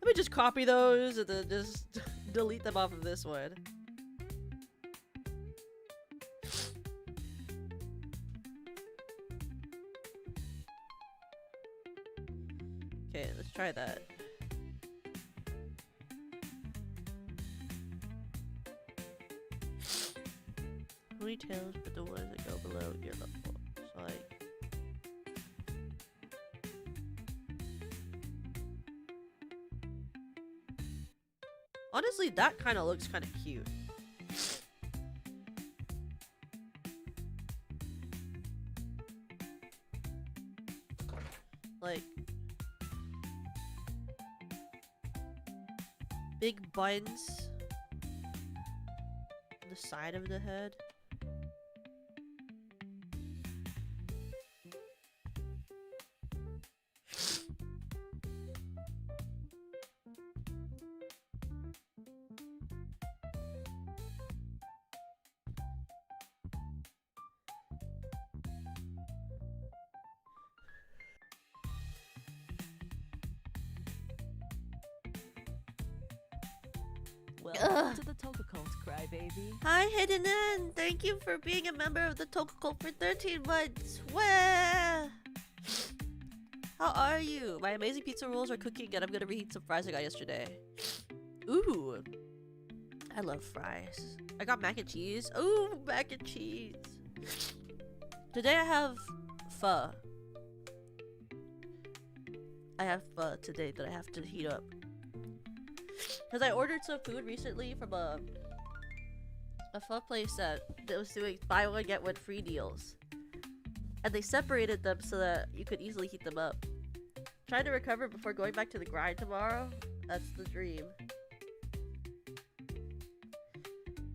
me just copy those and then just delete them off of this one. Okay, let's try that. Ponytails, but the ones that go below ear level. So like, honestly, that kind of looks kind of cute. Like, big buns on the side of the head. Welcome to the Toka Cult, Crybaby. Hi, Hidden N! Thank you for being a member of the Toka Cult for 13 months! Wah! How are you? My amazing pizza rolls are cooking and I'm gonna reheat some fries I got yesterday. Ooh! I love fries. I got mac and cheese. Ooh, mac and cheese! Today I have pho. I have pho today that I have to heat up. Because I ordered some food recently from a pho place that was doing buy one get one free deals. And they separated them so that you could easily heat them up. Trying to recover before going back to the grind tomorrow. That's the dream.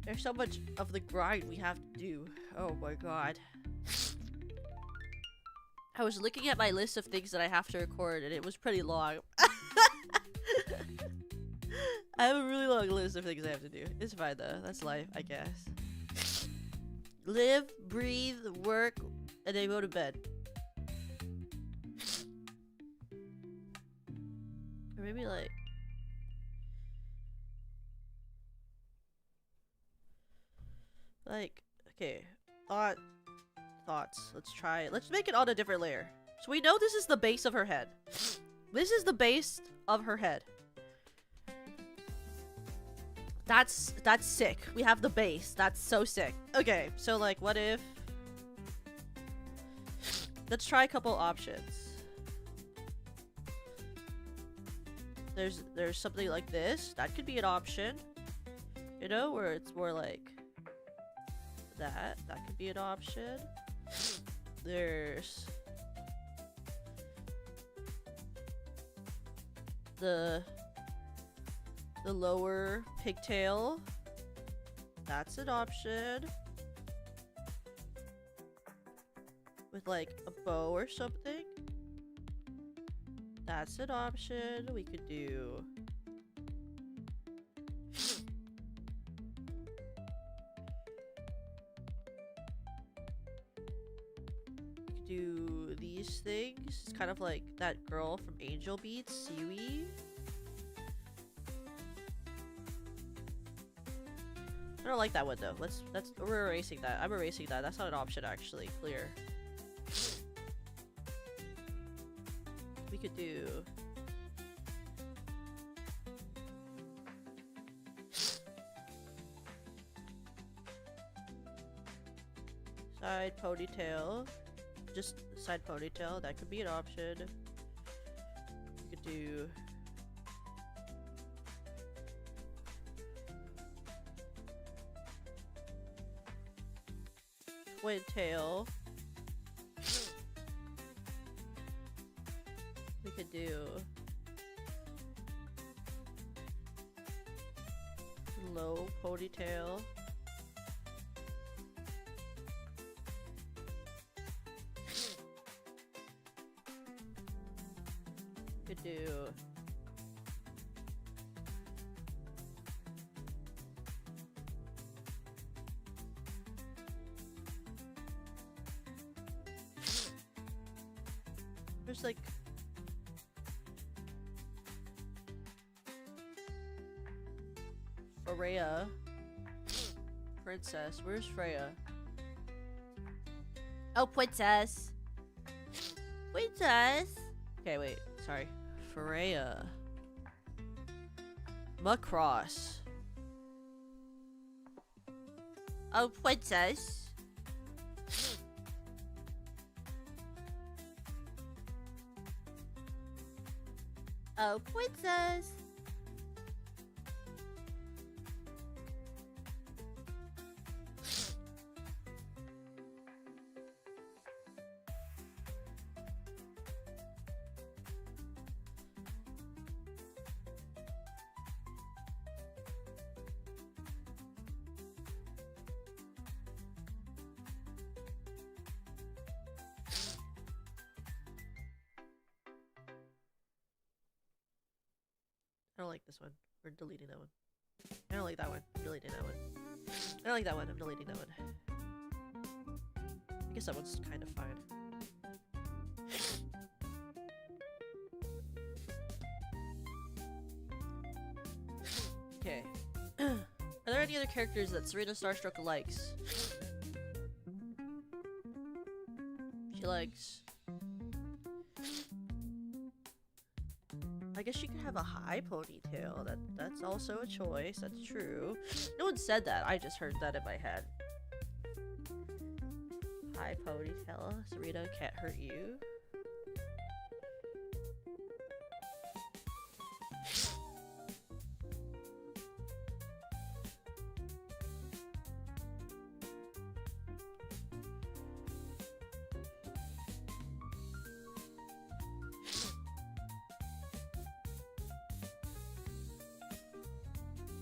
There's so much of the grind we have to do. Oh my god. I was looking at my list of things that I have to record and it was pretty long. I have a really long list of things I have to do. It's fine though. That's life, I guess. Live, breathe, work, and then go to bed. Or maybe like... okay. Thoughts. Let's try it. Let's make it on a different layer. So we know this is the base of her head. This is the base of her head. That's sick. We have the base. That's so sick. Okay, so like, what if... Let's try a couple options. There's something like this. That could be an option. You know, where it's more like... That could be an option. There's the lower pigtail. That's an option. With like a bow or something. That's an option. We could do these things. It's kind of like that girl from Angel Beats, Yui. I don't like that one though. We're erasing that. I'm erasing that. That's not an option actually. Clear. We could do side ponytail. Just side ponytail. That could be an option. We could do twin tail. We could do low ponytail. Could do there's like Freya. Princess. Where's Freya? Oh, princess. Princess. Okay, wait. Sorry. Freya. Macross. Oh, princess. Oh, princess. I don't like this one. We're deleting that one. I don't like that one. I'm deleting that one. I don't like that one. I'm deleting that one. I guess that one's kind of fine. Okay. Are there any other characters that Serena Starstruck likes? She likes... I guess she could have a high ponytail. That's also a choice. That's true. No one said that. I just heard that in my head. High ponytail. Serena can't hurt you.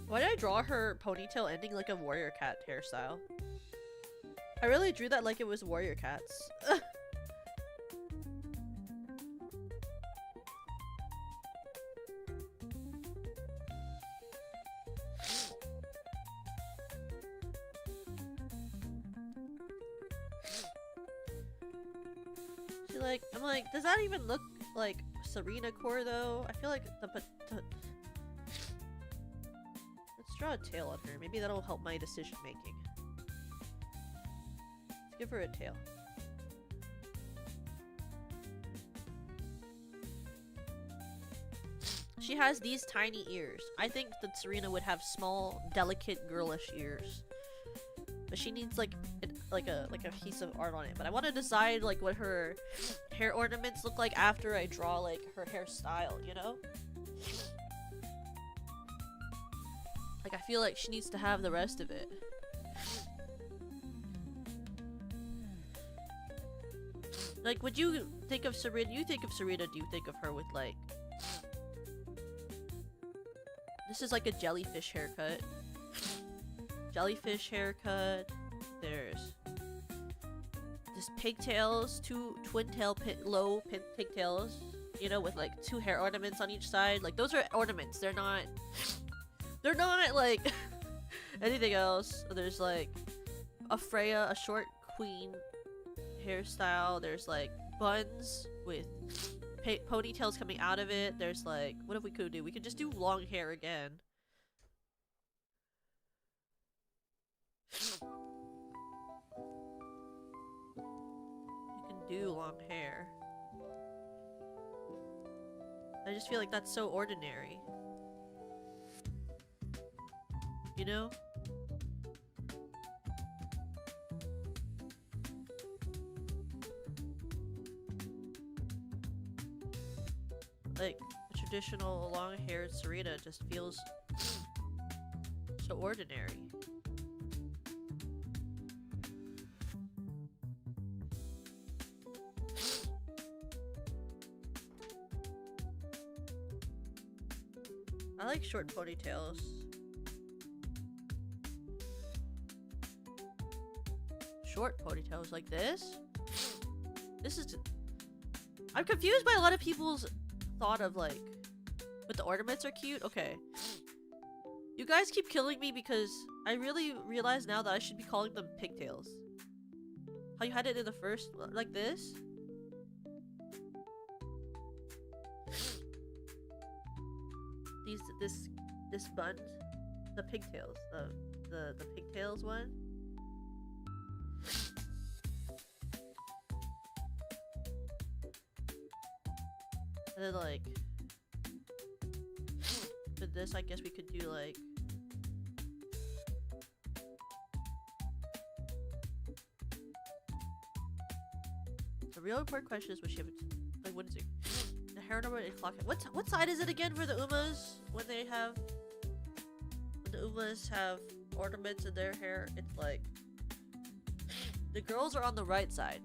Why did I draw her ponytail ending like a warrior cat hairstyle? I really drew that like it was warrior cats. See, like, I'm like, does that even look like Serena core though? I feel like let's draw a tail on her. Maybe that'll help my decision making. Let's give her a tail. She has these tiny ears. I think that Serena would have small, delicate, girlish ears. But she needs like a piece of art on it. But I want to decide like what her hair ornaments look like after I draw like her hairstyle, you know? Like, I feel like she needs to have the rest of it. Like, would you think of Serena? You think of Serena, do you think of her with, like, This is like a jellyfish haircut. Jellyfish haircut. There's this pigtails, two twin tail low pigtails, you know, with like 2 hair ornaments on each side. Like those are ornaments. They're not like anything else. There's like a Freya, a short queen hairstyle. There's like buns with ponytails coming out of it. There's like, what if we could do? We could just do long hair again. You can do long hair. I just feel like that's so ordinary. You know? Like, a traditional long-haired Sarita just feels so ordinary. I like short ponytails. Short ponytails like this? This is... I'm confused by a lot of people's thought of like, but the ornaments are cute. Okay, you guys keep killing me because I really realize now that I should be calling them pigtails. How you had it in the first, like this. This bun, the pigtails, the pigtails one. And then like for this I guess we could do like the real important question is what she have like what is it? The hair number and clock. What side is it again for the Umas when the Umas have ornaments in their hair? It's like the girls are on the right side.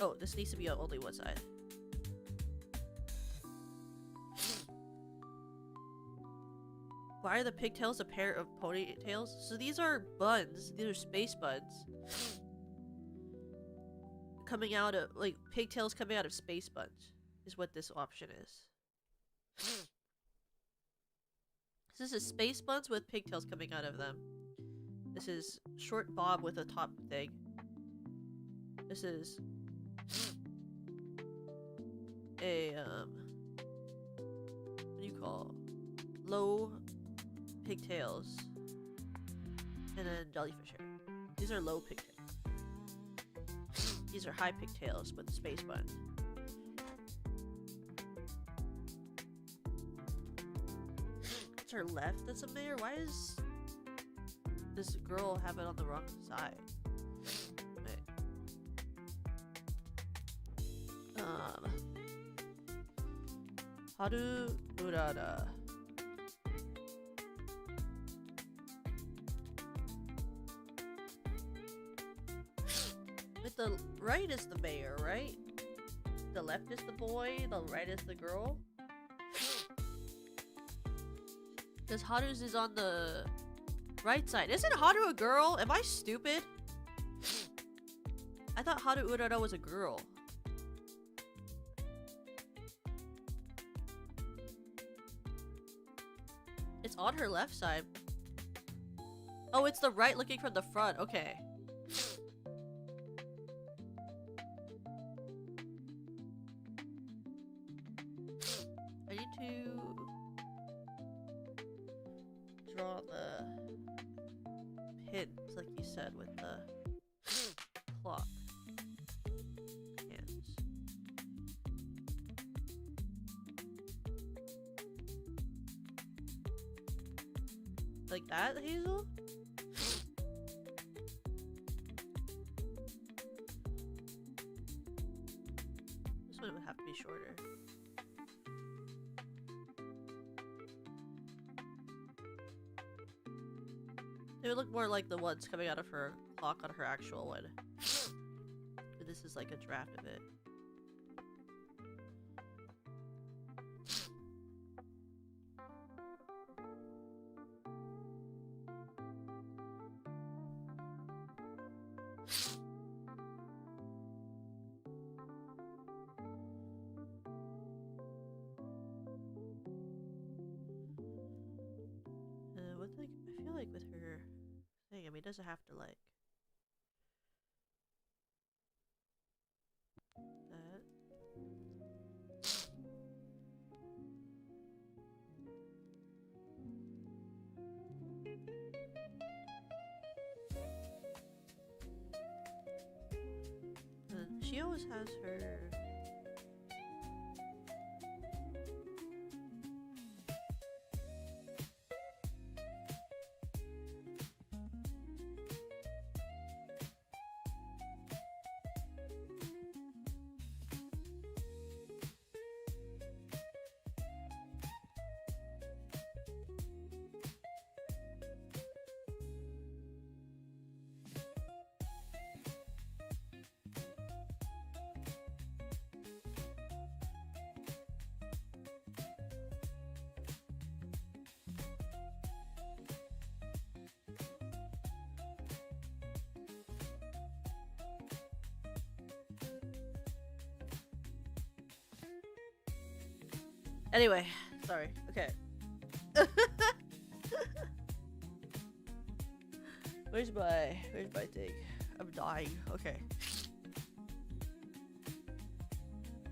Oh, this needs to be on only one side. Why are the pigtails a pair of ponytails? So these are buns. These are space buns. Coming out of, like, pigtails coming out of space buns is what this option is. This is space buns with pigtails coming out of them. This is short bob with a top thing. This is a what do you call low pigtails and then jellyfish hair. These are low pigtails. These are high pigtails with space bun. It's her left that's a mayor. Why is this girl have it on the wrong side? Haru Urara. With the right is the mayor, right? The left is the boy, the right is the girl. Because Haru's is on the right side. Isn't Haru a girl? Am I stupid? I thought Haru Urara was a girl. It's on her left side. Oh, it's the right looking from the front. Okay. I need to draw the pins, like you said, with the clock. Hands. Like that, Hazel? This one would have to be shorter. They would look more like the ones coming out of her clock on her actual one. But this is like a draft of it. Like, I feel like with her thing, I mean, it doesn't have to like that. She always has her. Anyway, sorry. Okay. Where's my thing? I'm dying. Okay.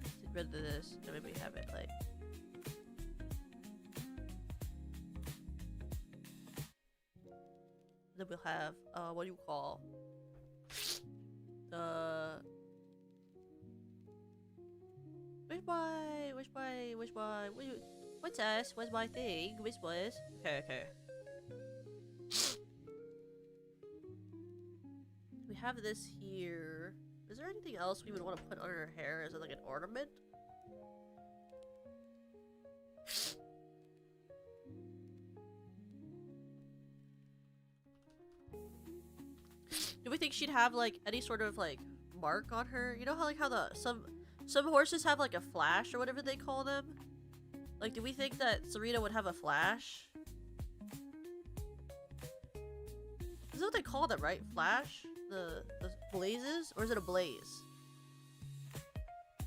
Get rid of this and maybe have it like. Then we'll have what do you call? What's us? What's my thing? Which was? Okay. We have this here. Is there anything else we would want to put on her hair? Is it like an ornament? Do we think she'd have like any sort of like mark on her? You know how like how some horses have like a flash or whatever they call them? Like, do we think that Serena would have a flash? Is that what they call them, right? Flash? The blazes? Or is it a blaze?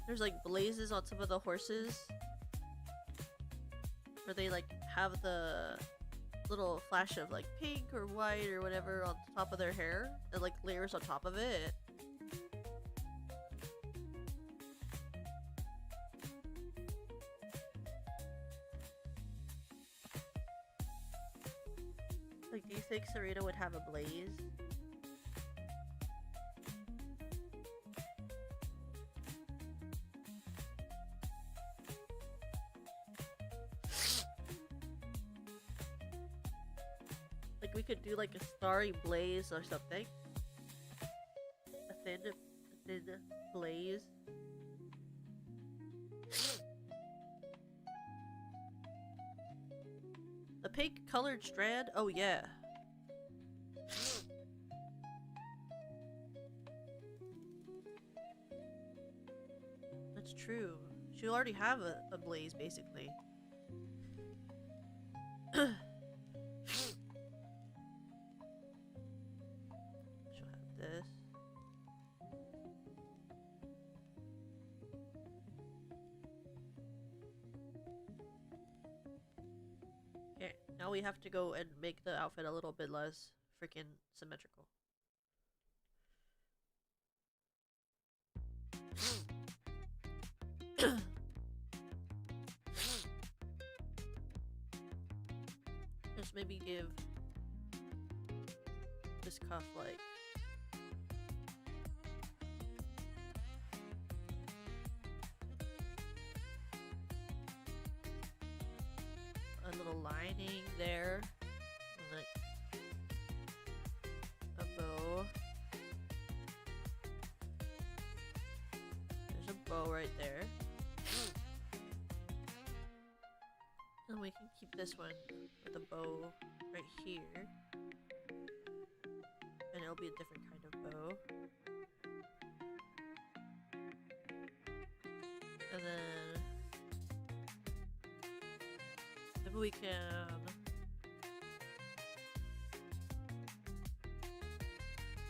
There's like blazes on some of the horses. Where they like have the little flash of like pink or white or whatever on top of their hair. And like layers on top of it. Like, do you think Serena would have a blaze? Like, we could do like a starry blaze or something. A thin blaze. A pink colored strand? Oh yeah. That's true. She'll already have a blaze basically. She'll have this. Okay, now we have to go and make the outfit a little bit less freaking symmetrical. Just maybe give this cuff like a little lining there, and like a bow. There's a bow right there. And we can keep this one with a bow right here. And it'll be a different kind bow. And then maybe we can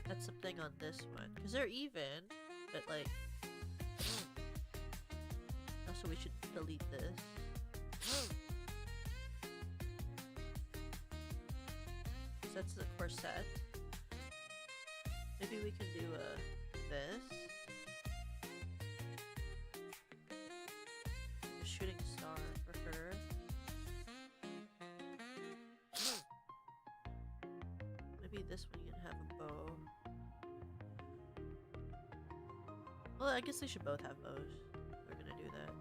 add something on this one because they're even, but like also we should delete this. That's the corset. Maybe we can do this. A shooting star for her. Maybe this one can have a bow. Well, I guess they should both have bows. We're gonna do that.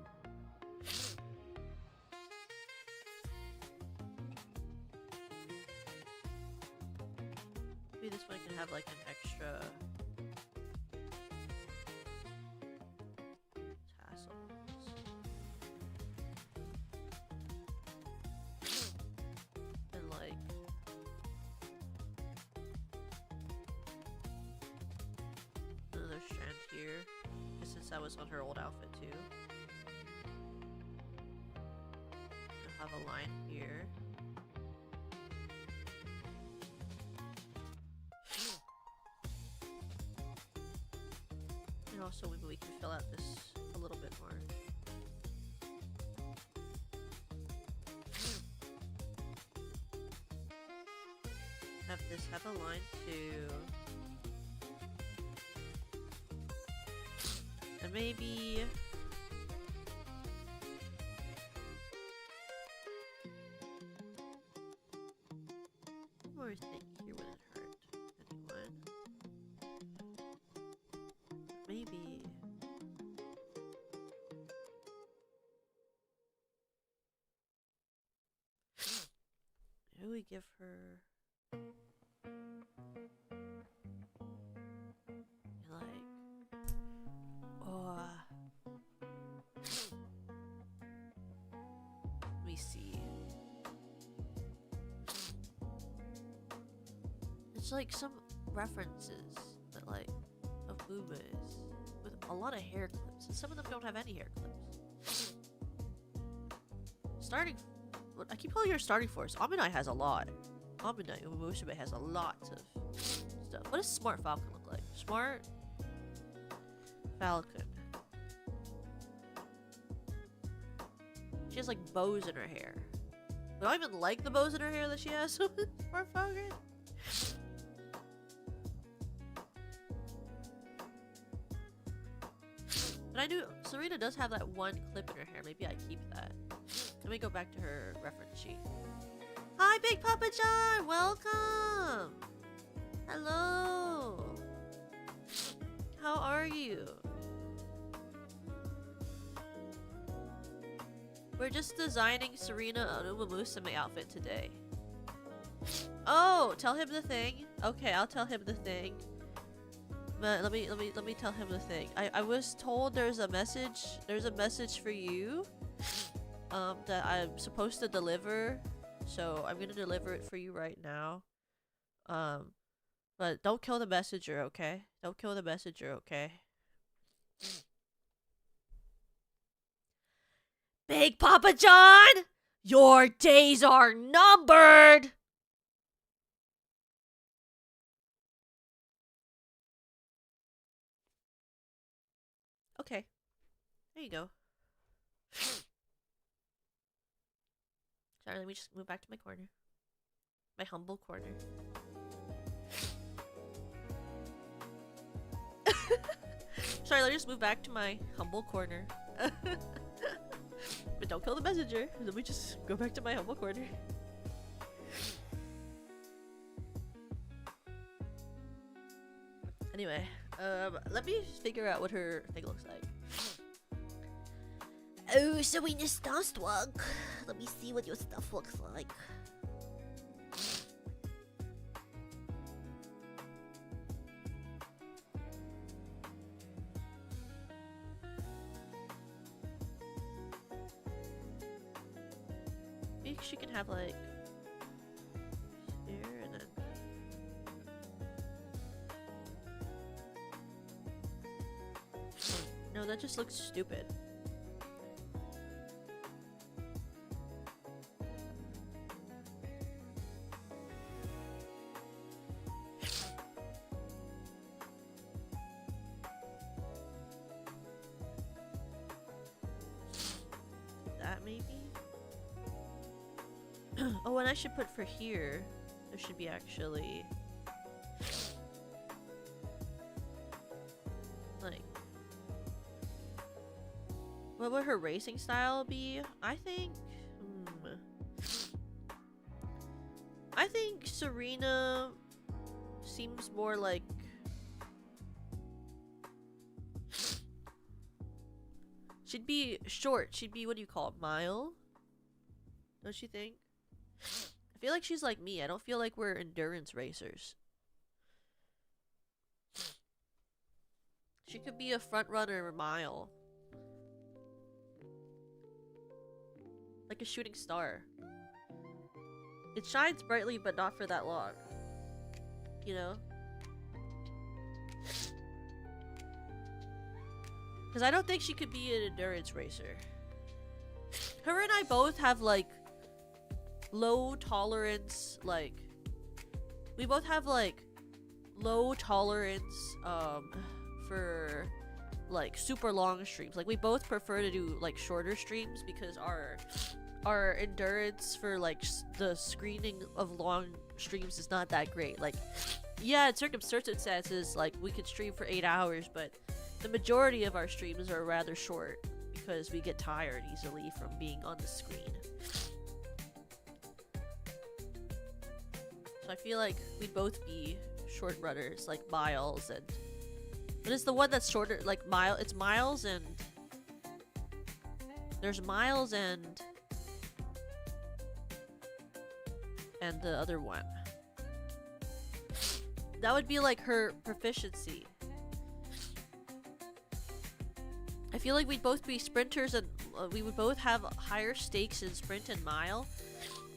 Maybe this one can have like an extra tassels. And like another strand here. Since that was on her old outfit too. I'll have a line here. And also maybe we can fill out this a little bit more. Have this have a line too. And maybe one more thing here wouldn't hurt anyone. Maybe maybe we give her like let me see. It's like some references that like of Uma's with a lot of hair clips, and some of them don't have any hair clips. I keep calling her starting force. Aminai has a lot. Aminai Umamusume has a lot of stuff. What does Smart Falcon look like? Smart Falcon. She has like bows in her hair. But I don't even like the bows in her hair that she has. Smart Falcon. But I knew Serena does have that one clip in her hair. Maybe I keep that. Let me go back to her reference sheet. Hi, Big Papa John! Welcome! Hello! How are you? We're just designing Serena an Umamusume outfit today. Oh, tell him the thing. Okay, I'll tell him the thing. But let me tell him the thing. I was told there's a message for you that I'm supposed to deliver. So I'm gonna deliver it for you right now. But don't kill the messenger, okay? Don't kill the messenger, okay? Big Papa John, your days are numbered. Okay, there you go. Sorry, let me just move back to my corner. My humble corner. Sorry, let me just move back to my humble corner. But don't kill the messenger. Let me just go back to my humble corner. Anyway, let me figure out what her thing looks like. Oh, Serena's starstruck. Let me see what your stuff looks like. Maybe she can have like here and then No, that just looks stupid. That maybe? Oh, and I should put for here. There should be actually like, what would her racing style be? I think I think Serena seems more like she'd be short. She'd be, what do you call it, mile? Don't you think? I feel like she's like me. I don't feel like we're endurance racers. She could be a front runner mile. Like a shooting star. It shines brightly, but not for that long. You know? Because I don't think she could be an endurance racer. Her and I both have, like, low tolerance, like... We both have, like, low tolerance, for, like, super long streams. Like, we both prefer to do, like, shorter streams because our endurance for, like, the screening of long streams is not that great. Like, yeah, in certain circumstances, like, we could stream for 8 hours, but the majority of our streams are rather short because we get tired easily from being on the screen. So I feel like we'd both be short runners, like Miles and... But it's the one that's shorter, like it's Miles and... There's Miles and the other one. That would be like her proficiency. I feel like we'd both be sprinters and we would both have higher stakes in sprint and mile.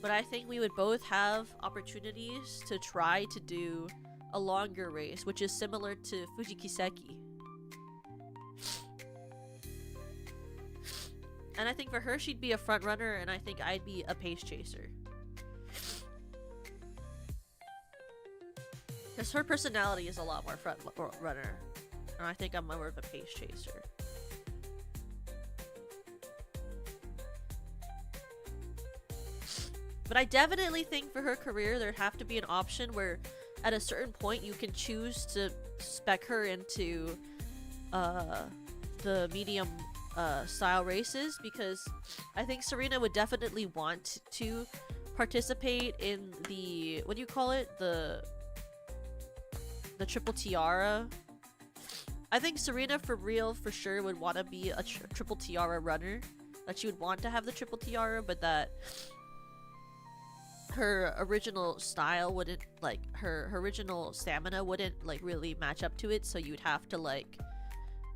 But I think we would both have opportunities to try to do a longer race, which is similar to Fujikiseki. And I think for her, she'd be a front runner, and I think I'd be a pace chaser. Because her personality is a lot more front runner, and I think I'm more of a pace chaser. But I definitely think for her career, there'd have to be an option where at a certain point you can choose to spec her into the medium style races, because I think Serena would definitely want to participate in the, what do you call it? The triple tiara. I think Serena for real, for sure, would want to be a triple tiara runner. Like, she would want to have the triple tiara, but that her original style wouldn't, like, her original stamina wouldn't, like, really match up to it, so you'd have to, like,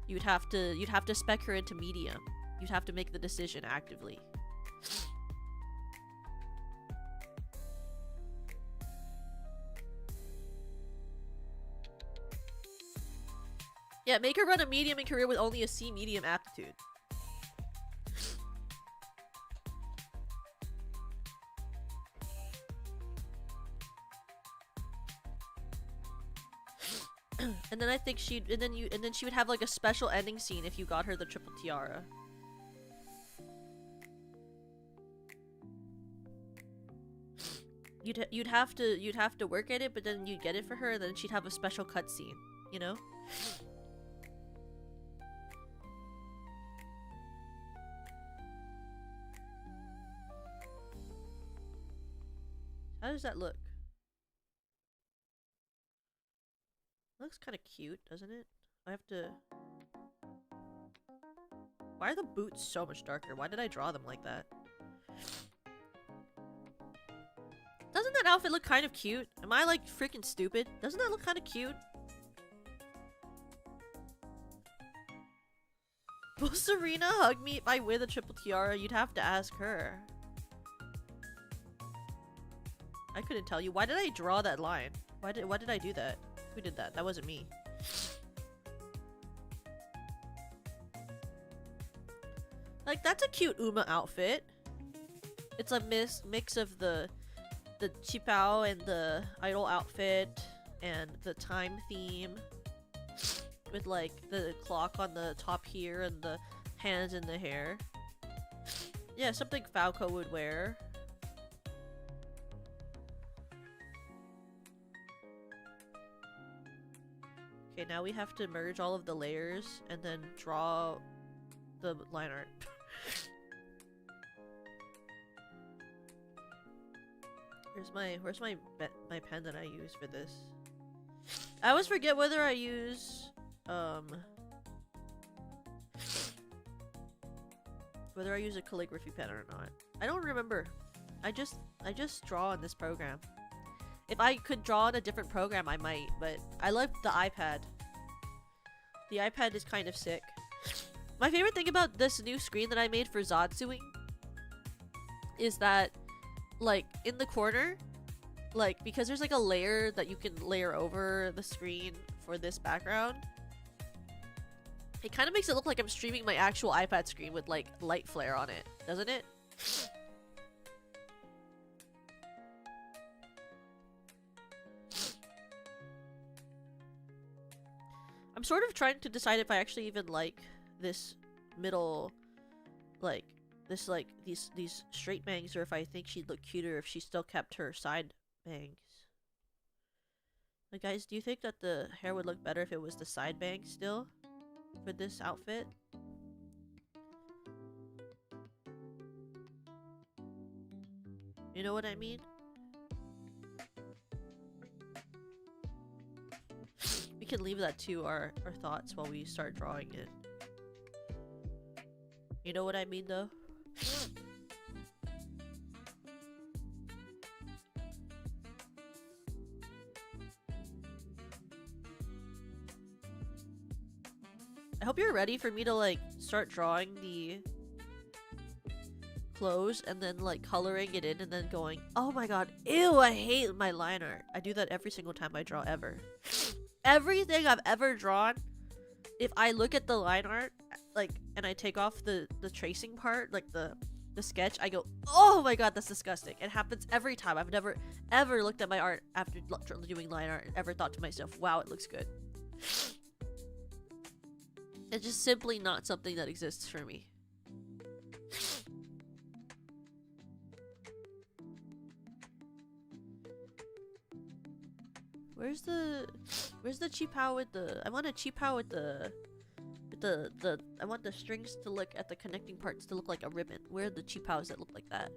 you'd have to spec her into medium. You'd have to make the decision actively. Yeah, make her run a medium in career with only a C medium aptitude. And then I think she'd, and then she would have like a special ending scene if you got her the triple tiara. You'd have to work at it, but then you'd get it for her, and then she'd have a special cutscene, you know? How does that look? Looks kind of cute, doesn't it? I have to... Why are the boots so much darker? Why did I draw them like that? Doesn't that outfit look kind of cute? Am I like freaking stupid? Doesn't that look kind of cute? Will Serena hug me if I wear the triple tiara? You'd have to ask her. I couldn't tell you. Why did I draw that line? Why did I do that? Who did that? That wasn't me. Like, that's a cute Uma outfit. It's a mix of the Qipao and the idol outfit and the time theme with like the clock on the top here and the hands in the hair. Yeah, something Falco would wear. Okay, now we have to merge all of the layers and then draw the line art. Where's my pen that I use for this? I always forget whether I use whether I use a calligraphy pen or not. I don't remember. I just draw in this program. If I could draw in a different program, I might, but I love the iPad. The iPad is kind of sick. My favorite thing about this new screen that I made for Zatsuing is that, like, in the corner, like, because there's like a layer that you can layer over the screen for this background, it kind of makes it look like I'm streaming my actual iPad screen with like light flare on it, doesn't it? I'm sort of trying to decide if I actually even like this middle, like these straight bangs, or if I think she'd look cuter if she still kept her side bangs. Like, guys, do you think that the hair would look better if it was the side bangs still for this outfit? You know what I mean? We can leave that to our thoughts while we start drawing it. You know what I mean, though? I hope you're ready for me to like start drawing the clothes and then like coloring it in and then going, oh my god, ew, I hate my line art. I do that every single time I draw ever. Everything I've ever drawn, if I look at the line art, like, and I take off the tracing part, like the sketch, I go, oh my god, that's disgusting. It happens every time. I've never ever looked at my art after doing line art and ever thought to myself, wow, it looks good. It's just simply not something that exists for me. Where's the Qipao with the, I want a Qipao with the I want the strings to look at the connecting parts to look like a ribbon. Where are the Qipaos that look like that?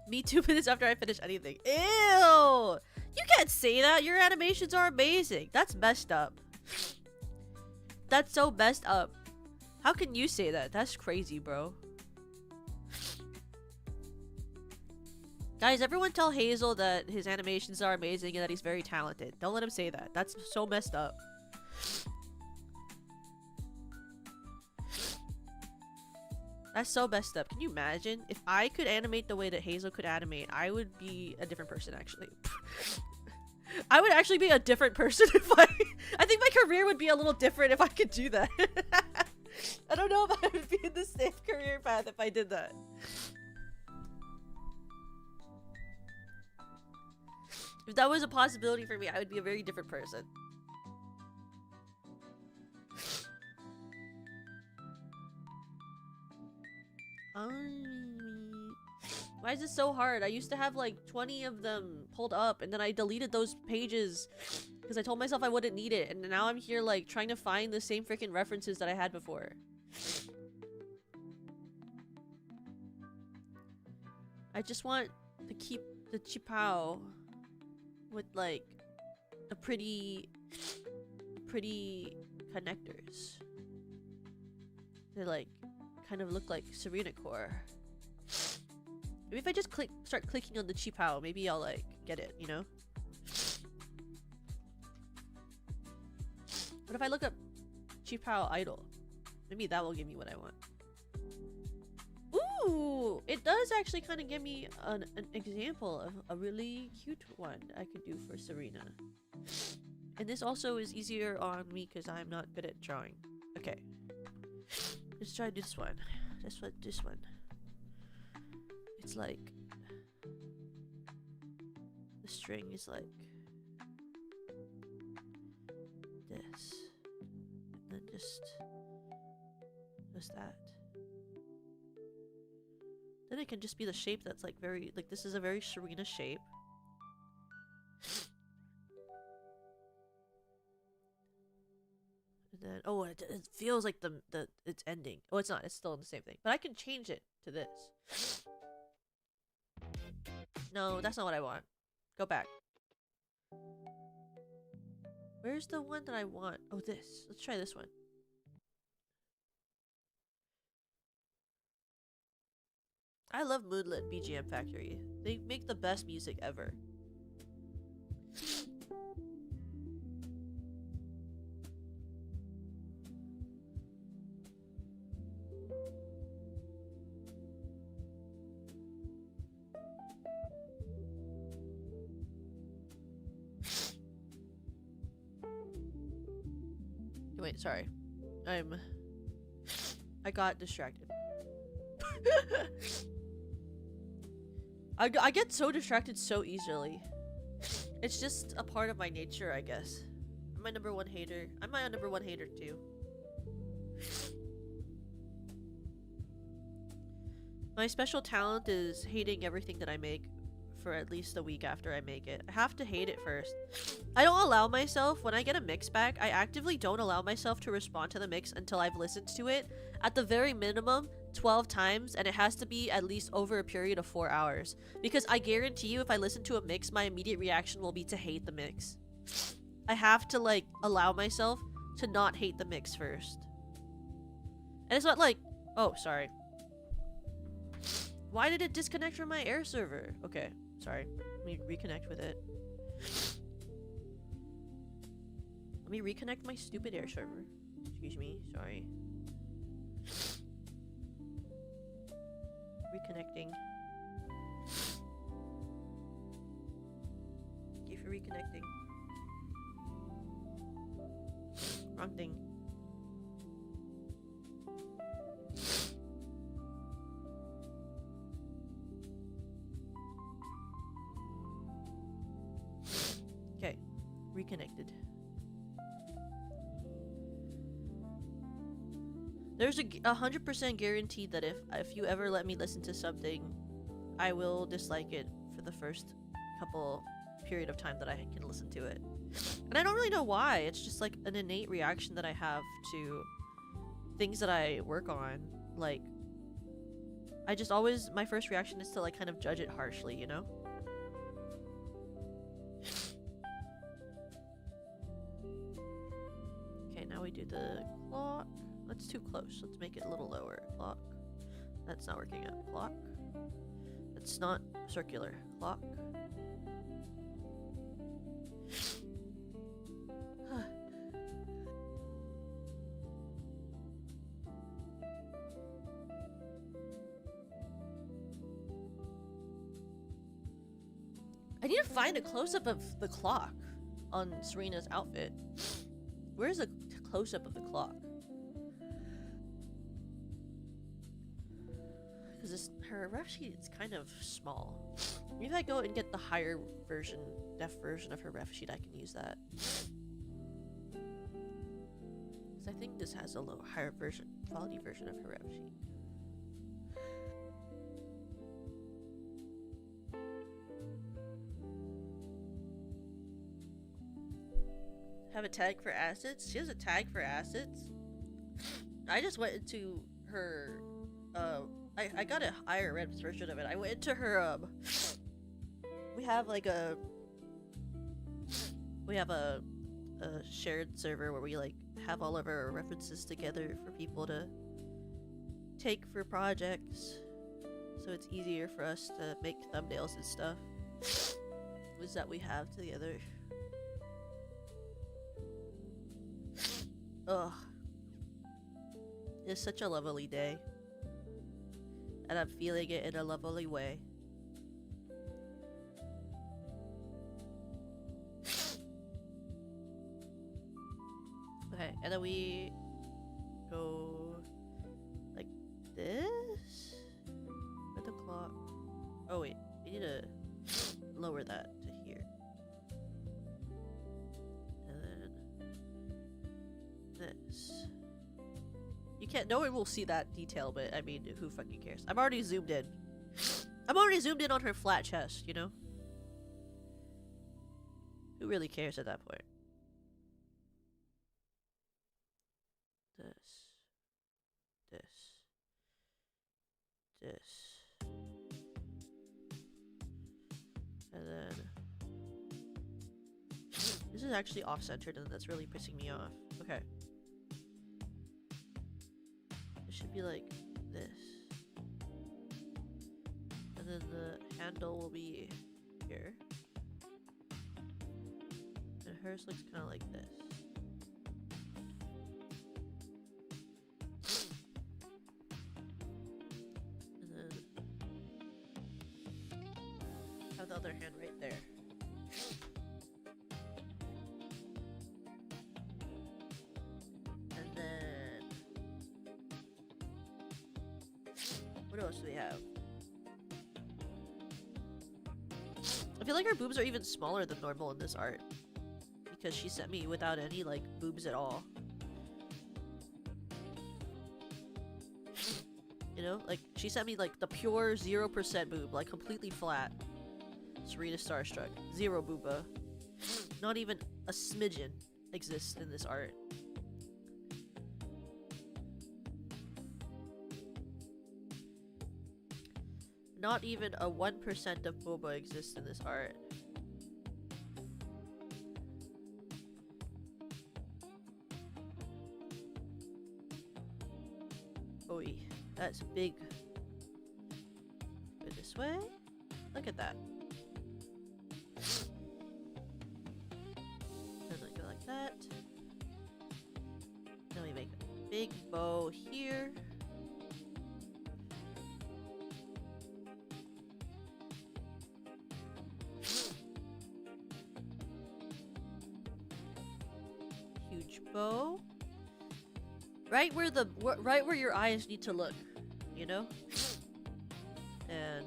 Me 2 minutes after I finish anything. Ew! You can't say that! Your animations are amazing! That's messed up. That's so messed up. How can you say that? That's crazy, bro. Guys, everyone tell Hazel that his animations are amazing and that he's very talented. Don't let him say that. That's so messed up. That's so messed up. Can you imagine? If I could animate the way that Hazel could animate, I would be a different person, actually. I would actually be a different person if I think my career would be a little different if I could do that. I don't know if I would be in the same career path if I did that. If that was a possibility for me, I would be a very different person. Why is this so hard? I used to have like 20 of them pulled up and then I deleted those pages because I told myself I wouldn't need it, and now I'm here like trying to find the same freaking references that I had before. I just want to keep the Qipao with like the pretty connectors. They like kind of look like Serena core. Maybe if I just start clicking on the Qipao, maybe I'll like get it, you know? What if I look up Qipao idol? Maybe that will give me what I want. Ooh, it does actually kind of give me an example of a really cute one I could do for Serena. And this also is easier on me because I'm not good at drawing. Okay. Let's try this one. This one. It's like the string is like this. And then just that. Then it can just be the shape that's like very, like this is a very Serena shape. And then, oh, it feels like it's ending. Oh, it's not. It's still in the same thing. But I can change it to this. No, that's not what I want. Go back. Where's the one that I want? Oh, this. Let's try this one. I love Moonlit BGM Factory. They make the best music ever. Wait, sorry. I got distracted. I get so distracted so easily. It's just a part of my nature, I guess. I'm my number one hater. I'm my number one hater too. My special talent is hating everything that I make for at least a week after I make it. I have to hate it first. I don't allow myself, when I get a mix back, I actively don't allow myself to respond to the mix until I've listened to it at the very minimum 12 times, and it has to be at least over a period of 4 hours. Because I guarantee you, if I listen to a mix, my immediate reaction will be to hate the mix. I have to, like, allow myself to not hate the mix first. And it's not like, oh, sorry. Why did it disconnect from my air server? Okay, sorry. Let me reconnect with it. Let me reconnect my stupid air server. Excuse me, sorry. Reconnecting. Thank you for reconnecting. Wrong thing. Okay, reconnected. There's a 100% guarantee that if you ever let me listen to something, I will dislike it for the first couple period of time that I can listen to it. And I don't really know why. It's just like an innate reaction that I have to things that I work on. Like, I just always, my first reaction is to like kind of judge it harshly, you know? Okay, now we do the clock. That's too close. Let's make it a little lower. Clock. That's not working out. Clock. That's not circular. Clock. I need to find a close-up of the clock on Serena's outfit. Where's a close-up of the clock? Because her ref sheet is kind of small. Maybe if I go and get the higher version, def version of her ref sheet, I can use that. Because I think this has a low, higher version, quality version of her ref sheet. Have a tag for assets? She has a tag for assets? I just went into her, I got a higher red version of it. I went into her, we have a shared server where we like have all of our references together for people to take for projects, so it's easier for us to make thumbnails and stuff. Was that we have together. Ugh. It's such a lovely day. And I'm feeling it in a lovely way. and then we go like this with the clock. Oh wait, we need to lower that to here. And then this. You can't, no one will see that detail, but I mean, who fucking cares? I'm already zoomed in. I'm already zoomed in on her flat chest, you know? Who really cares at that point? This. And then this is actually off-centered and that's really pissing me off. Okay. It should be like this. And then the handle will be here. And hers looks kind of like this. And then have the other hand right there. And then what else do we have? I feel like her boobs are even smaller than normal in this art. Because she sent me without any, like, boobs at all. You know? Like, she sent me, like, the pure 0% boob. Like, completely flat. Serena starstruck. Zero booba. Not even a smidgen exists in this art. Not even a 1% of boba exists in this art. Oi, that's big. Go this way. Look at that. And then go like that. Then we make a big bow here. Huge bow. Right where your eyes need to look, you know? And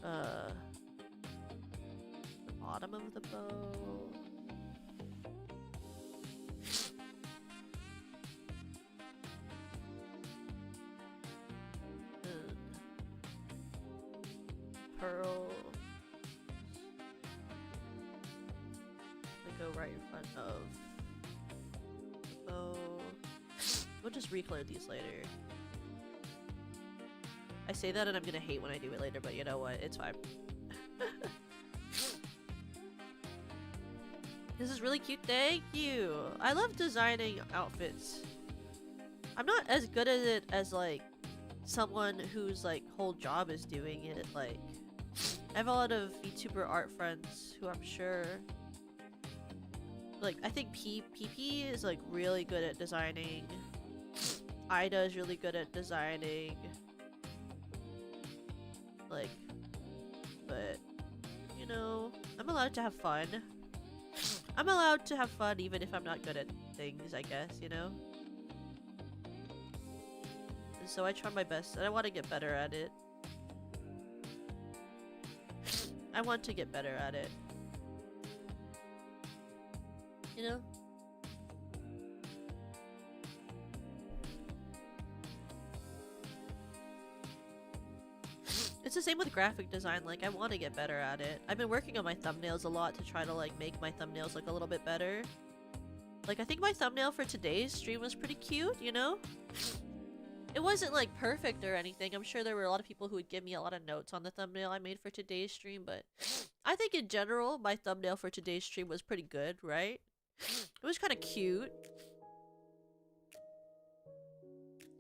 the bottom of the bow. And pearl. They go right in front of the bow. We'll just recolor these later. I say that and I'm gonna hate when I do it later, but you know what? It's fine. This is really cute. Thank you. I love designing outfits. I'm not as good at it as like someone whose like whole job is doing it. Like, I have a lot of VTuber art friends who I'm sure, like, I think PP is like really good at designing. Ida is really good at designing. Like, but you know, I'm allowed to have fun. I'm allowed to have fun even if I'm not good at things, I guess, you know? And so I try my best and I want to get better at it. I want to get better at it. You know? It's the same with graphic design. Like, I want to get better at it. I've been working on my thumbnails a lot to try to like make my thumbnails look a little bit better. Like, I think my thumbnail for today's stream was pretty cute, you know? It wasn't like perfect or anything. I'm sure there were a lot of people who would give me a lot of notes on the thumbnail I made for today's stream, but I think in general my thumbnail for today's stream was pretty good, right? It was kind of cute.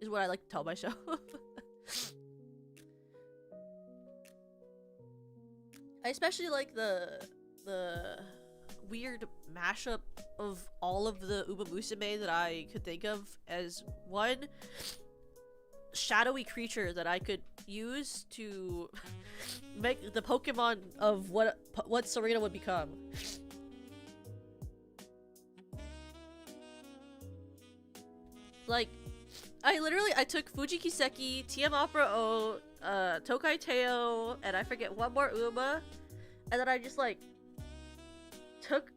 Is what I like to tell myself. I especially like the weird mashup of all of the Umamusume that I could think of as one shadowy creature that I could use to make the Pokemon of what Serena would become. Like, I took Fuji Kiseki, TM Opera O, Tokai Teo, and I forget one more Uma, and then I just like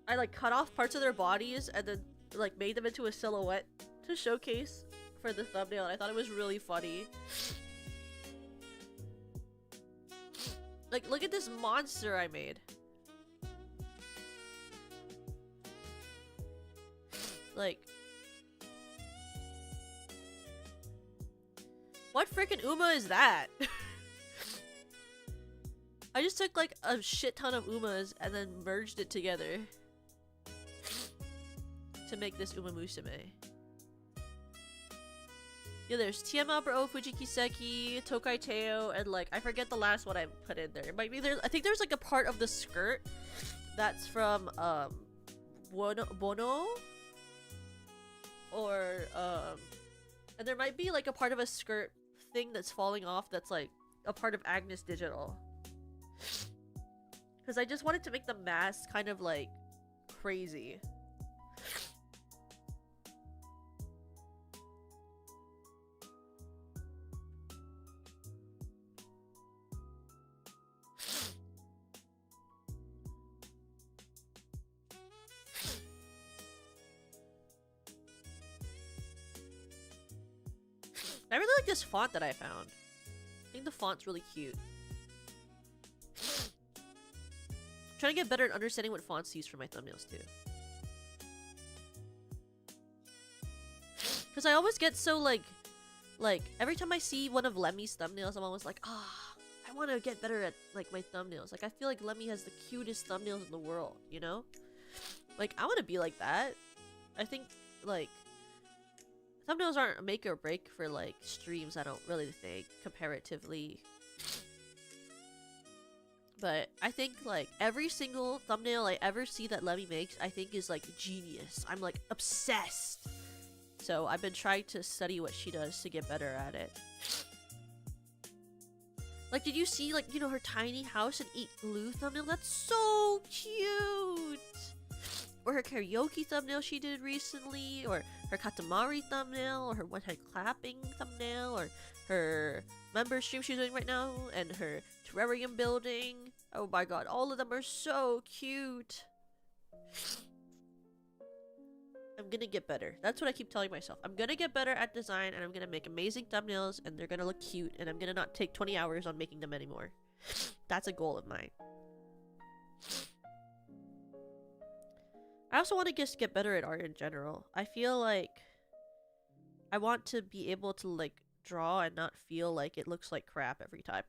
I like cut off parts of their bodies and then like made them into a silhouette to showcase for the thumbnail, and I thought it was really funny. Like, look at this monster I made. Like, what freaking Uma is that? I just took like a shit ton of Umas and then merged it together to make this Umamusume. Yeah, there's Tiamabra O, Fujikiseki, Tokai Teo, and like I forget the last one I put in there. It might be there. I think there's like a part of the skirt that's from Bono, or and there might be like a part of a skirt thing that's falling off that's like a part of Agnes Digital. Because I just wanted to make the mask kind of like crazy. I really like this font that I found. I think the font's really cute. I'm trying to get better at understanding what fonts to use for my thumbnails too. Because I always get so like every time I see one of Lemmy's thumbnails, I'm always like, I want to get better at like my thumbnails. Like I feel like Lemmy has the cutest thumbnails in the world, you know? Like I want to be like that. I think like thumbnails aren't a make or break for like streams, I don't really think, comparatively. But I think like every single thumbnail I ever see that Lemmy makes, I think is like genius. I'm like obsessed. So I've been trying to study what she does to get better at it. Like, did you see like, you know, her tiny house and eat glue thumbnail? That's so cute! Or her karaoke thumbnail she did recently, or her Katamari thumbnail, or her one-hand clapping thumbnail, or her member stream she's doing right now, and her terrarium building. Oh my god, all of them are so cute. I'm gonna get better. That's what I keep telling myself. I'm gonna get better at design, and I'm gonna make amazing thumbnails, and they're gonna look cute, and I'm gonna not take 20 hours on making them anymore. That's a goal of mine. I also want to just get better at art in general. I feel like I want to be able to like draw and not feel like it looks like crap every time.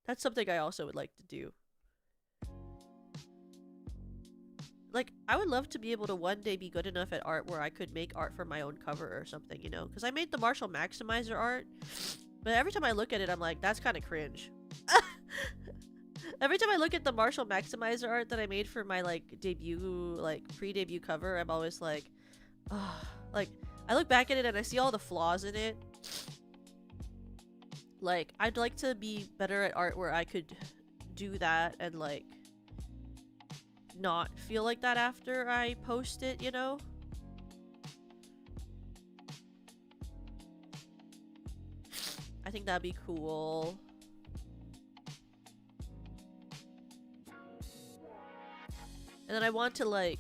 That's something I also would like to do. Like, I would love to be able to one day be good enough at art where I could make art for my own cover or something, you know? Because I made the Marshall Maximizer art, but every time I look at it, I'm like, that's kind of cringe. Every time I look at the Marshall Maximizer art that I made for my, like, debut, like, pre-debut cover, I'm always like, oh, like, I look back at it and I see all the flaws in it. Like, I'd like to be better at art where I could do that and, like, not feel like that after I post it, you know? I think that'd be cool. And then I want to like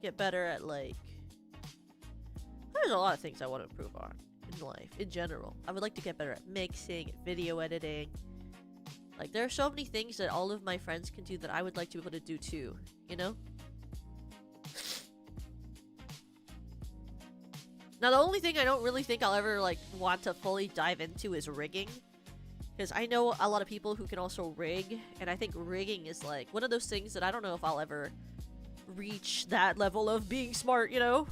get better at like, there's a lot of things I want to improve on in life in general. I would like to get better at mixing, video editing. Like there are so many things that all of my friends can do that I would like to be able to do too, you know? Now the only thing I don't really think I'll ever like want to fully dive into is rigging. Because I know a lot of people who can also rig, and I think rigging is like one of those things that I don't know if I'll ever reach that level of being smart, you know?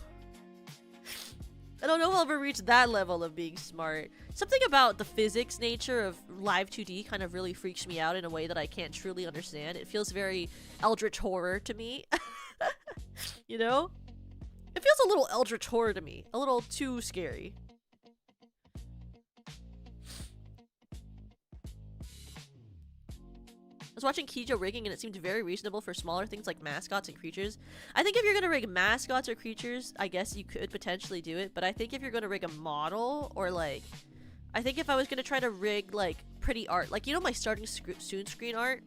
I don't know if I'll ever reach that level of being smart. Something about the physics nature of live 2D kind of really freaks me out in a way that I can't truly understand. It feels very eldritch horror to me. You know? It feels a little eldritch horror to me. A little too scary. was watching Kijo rigging and it seemed very reasonable for smaller things like mascots and creatures. I think if you're gonna rig mascots or creatures, I guess you could potentially do it, but I think if you're gonna rig a model, or like, I think if I was gonna try to rig like pretty art, like, you know, my starting soon screen art,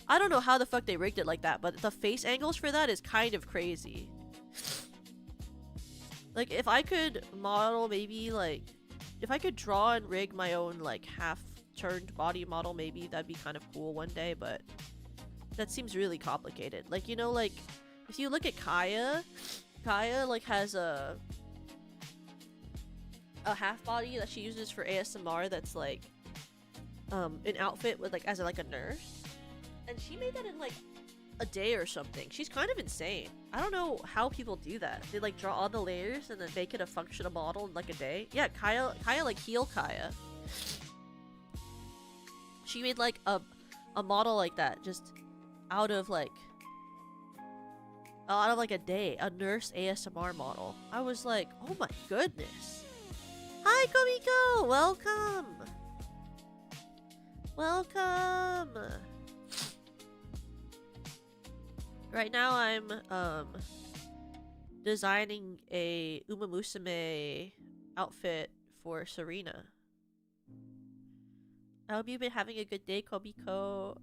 I don't know how the fuck they rigged it like that, but the face angles for that is kind of crazy. Like, if I could model maybe like, if I could draw and rig my own like half-turned body model, maybe that'd be kind of cool one day, but that seems really complicated. Like, you know, like, if you look at Kaya like has a half body that she uses for ASMR that's like an outfit with like as a, like a nurse, and she made that in like a day or something. She's kind of insane. I don't know how people do that. They like draw all the layers and then make it a functional model in like a day. Yeah, Kaya like heal Kaya. She made like a model like that just out of like a day, a nurse ASMR model. I was like, oh my goodness. Hi Komiko, welcome. Welcome. Right now I'm designing a Umamusume outfit for Serena. I hope you've been having a good day, Komiko.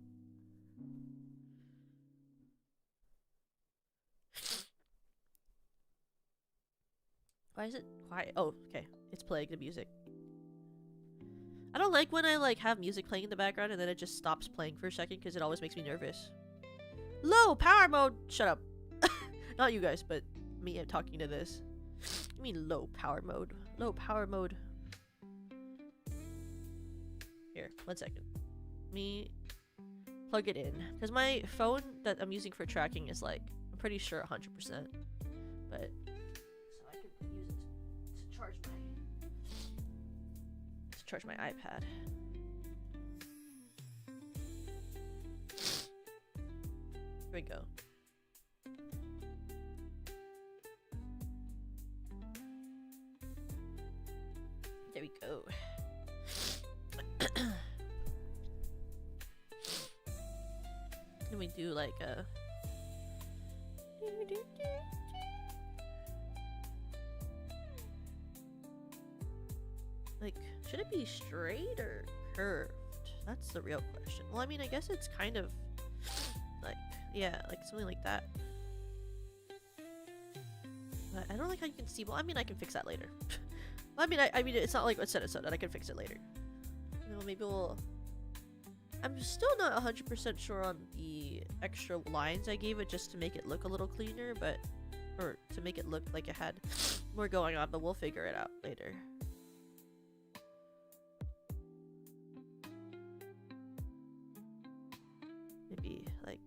Why is it quiet? Oh, okay. It's playing the music. I don't like when I like have music playing in the background and then it just stops playing for a second because it always makes me nervous. Low power mode! Shut up. Not you guys, but me talking to this. I mean low power mode. Low power mode. Here, 1 second. Me plug it in. Because my phone that I'm using for tracking is like, I'm pretty sure 100%. But, so I can use it to charge my iPad. Here we go. There we go. Then we do like a like, should it be straight or curved? That's the real question. Well, I mean, I guess it's kind of like, yeah, like something like that. But I don't like how you can see. Well, I mean, I can fix that later. Well, I mean, it's not like what's said is so that I can fix it later. You know, maybe we'll. I'm still not 100% sure on the extra lines I gave it just to make it look a little cleaner, but or to make it look like it had more going on. But we'll figure it out later. Maybe like.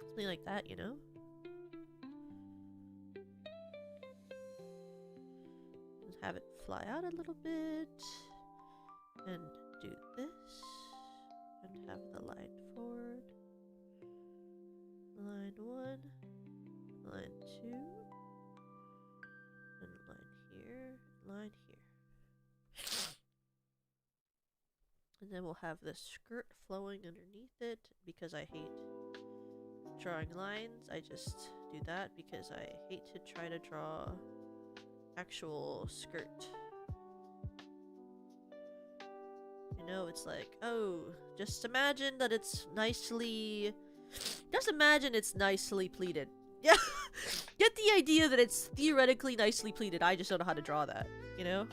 Something like that, you know? And have it fly out a little bit. And do this. And have the line forward. Line 1. Line 2. And line here. Line here. And then we'll have the skirt flowing underneath it because I hate drawing lines. I just do that because I hate to try to draw actual skirt. You know, it's like, oh, just imagine that it's nicely... Just imagine it's nicely pleated. Yeah, get the idea that it's theoretically nicely pleated. I just don't know how to draw that, you know?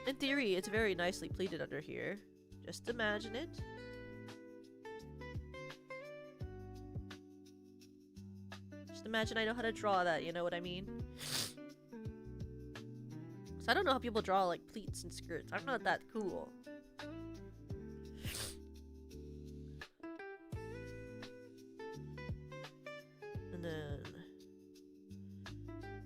In theory, it's very nicely pleated under here. Just imagine it. Just imagine I know how to draw that, you know what I mean? So I don't know how people draw like pleats and skirts. I'm not that cool. And then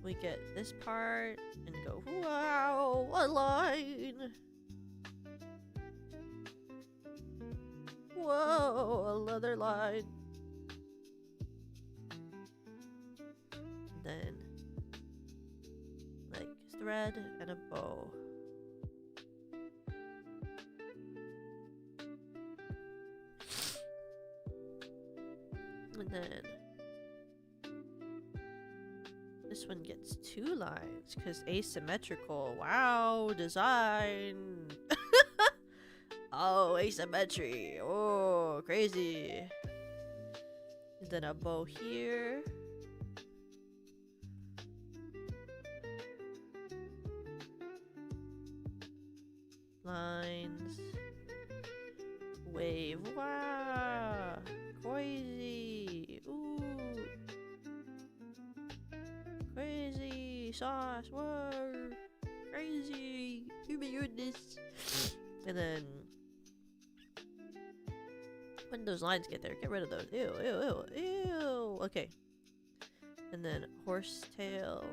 we get this part and go, wow, a line. Whoa, another line. Then like thread and a bow. this one gets 2 lines because asymmetrical. Wow, design. Oh, asymmetry. Oh, crazy. And then a bow here. Lines. Wave. Wow. Crazy. Ooh. Crazy. Sauce. Whoa. Crazy. Oh my goodness. And then when those lines get there, get rid of those. Ew, ew, ew, ew. Okay. And then horsetail.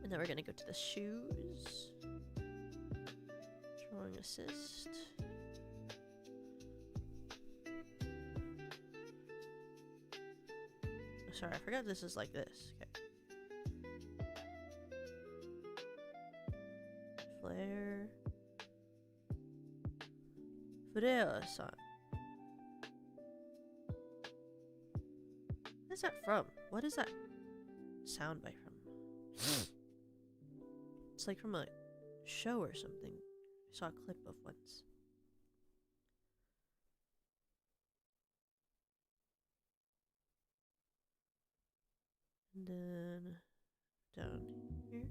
And then we're gonna go to the shoes. Drawing assist. Oh, sorry, I forgot this is like this. Okay. Flare. Flare-san. What is that from? What is that soundbite from? It's like from a show or something. I saw a clip of once. And then down here.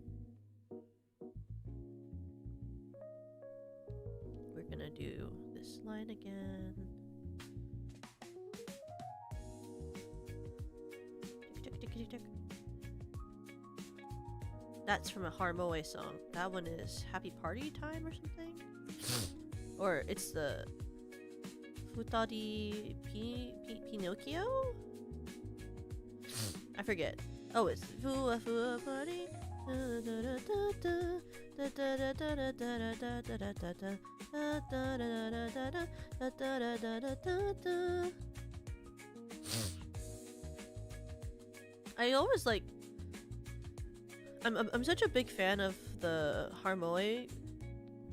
We're gonna do this line again. Tick, tick, tick, tick. That's from a Harmoe song. That one is Happy Party Time or something? Or it's the Futari Pinocchio? I forget. Oh, it's Fua Fua Party. I always like I'm such a big fan of the Harmoe,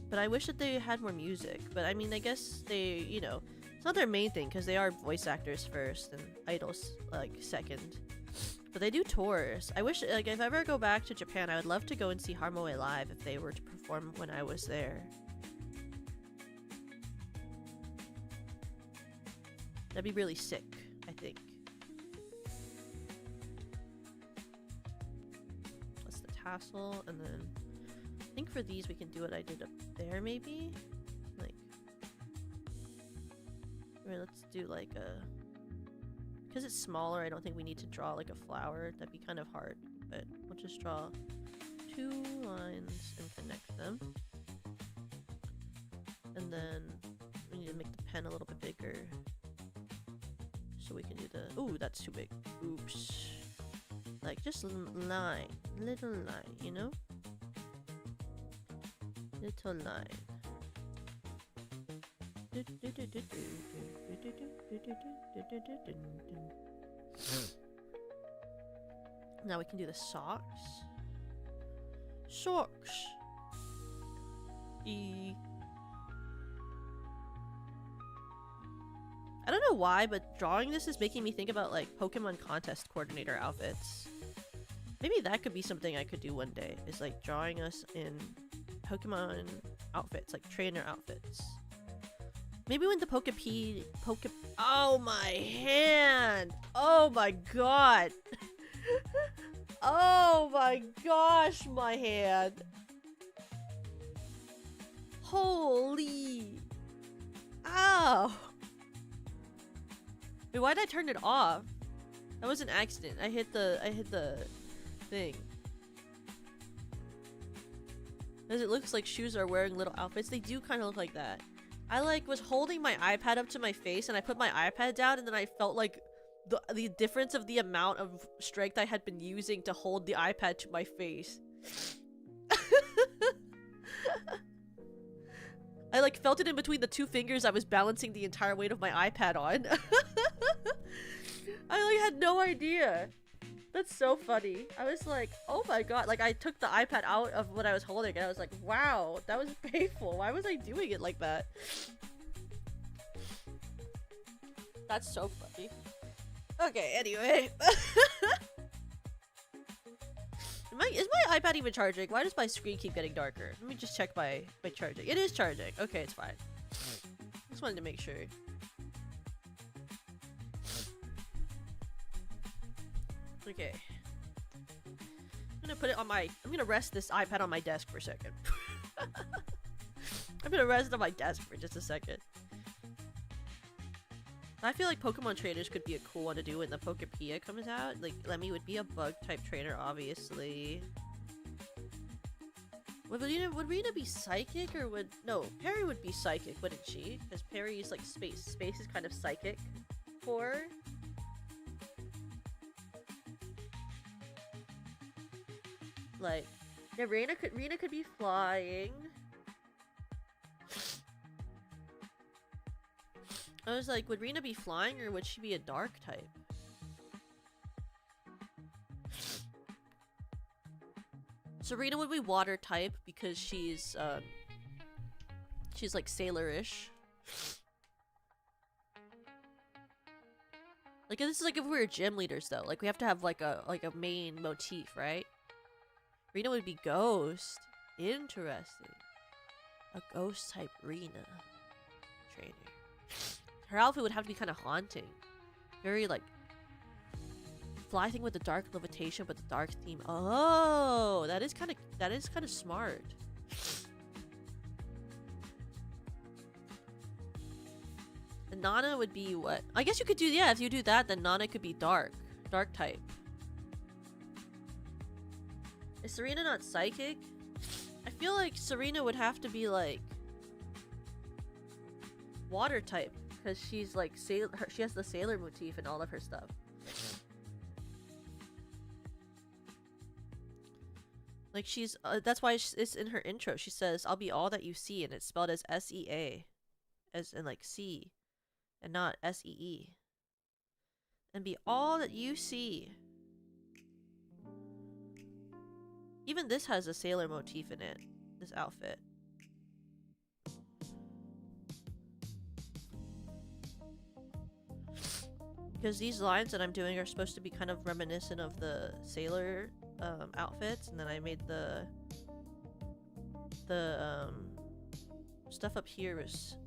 but I wish that they had more music. But I mean, I guess they, you know, it's not their main thing because they are voice actors first and idols like second. But they do tours. I wish, like, if I ever go back to Japan, I would love to go and see Harmoe live if they were to perform when I was there. That'd be really sick, I think. That's the tassel, and then I think for these we can do what I did up there, maybe? Like, or let's do like a... Because it's smaller, I don't think we need to draw like a flower. That'd be kind of hard, but we'll just draw 2 lines and connect them. And then we need to make the pen a little bit bigger. So we can do the... Ooh, that's too big. Oops. Like, just line. Little line, you know? Little line. Now we can do the socks. Socks. I don't know why, but drawing this is making me think about like Pokemon contest coordinator outfits. Maybe that could be something I could do one day, is like drawing us in Pokemon outfits, like trainer outfits. Maybe when the oh my hand! Oh my god! Oh my gosh, my hand! Holy! Ow! Wait, why did I turn it off? That was an accident. I hit the thing. Because it looks like shoes are wearing little outfits. They do kind of look like that. I like was holding my iPad up to my face and I put my iPad down and then I felt like the difference of the amount of strength I had been using to hold the iPad to my face. I like felt it in between the 2 fingers I was balancing the entire weight of my iPad on. I like had no idea. That's so funny. I was like, oh my god. Like, I took the iPad out of what I was holding and I was like, wow, that was painful. Why was I doing it like that? That's so funny. Okay, anyway. Is my iPad even charging? Why does my screen keep getting darker? Let me just check my charging. It is charging. Okay, it's fine. Just wanted to make sure. Okay. I'm gonna put it on my... I'm gonna rest this iPad on my desk for a second. I'm gonna rest it on my desk for just a second. I feel like Pokemon trainers could be a cool one to do when the Pokepedia comes out. Like, Lemmy would be a bug-type trainer, obviously. Would Rena be psychic, or would... No, Perry would be psychic, wouldn't she? Because Perry is like space. Space is kind of psychic for her. Like, yeah, Rena could be flying. I was like, would Rena be flying or would she be a dark type? Serena would be water type because she's like sailor-ish. Like, this is like if we were gym leaders though. Like, we have to have like a main motif, right? Rena would be ghost. Interesting. A ghost type Rena trainer. Her outfit would have to be kind of haunting. Very like fly thing with the dark levitation but the dark theme. Oh, that is kind of smart. And Nana would be what? I guess you could do, yeah, if you do that then Nana could be dark type. Is Serena not psychic? I feel like Serena would have to be like water type because she's like she has the sailor motif in all of her stuff. Like she's that's why it's in her intro. She says, "I'll be all that you see," and it's spelled as S-E-A, as in like C, and not S-E-E. And be all that you see. Even this has a sailor motif in it, this outfit. Because these lines that I'm doing are supposed to be kind of reminiscent of the sailor outfits, and then I made the stuff up here was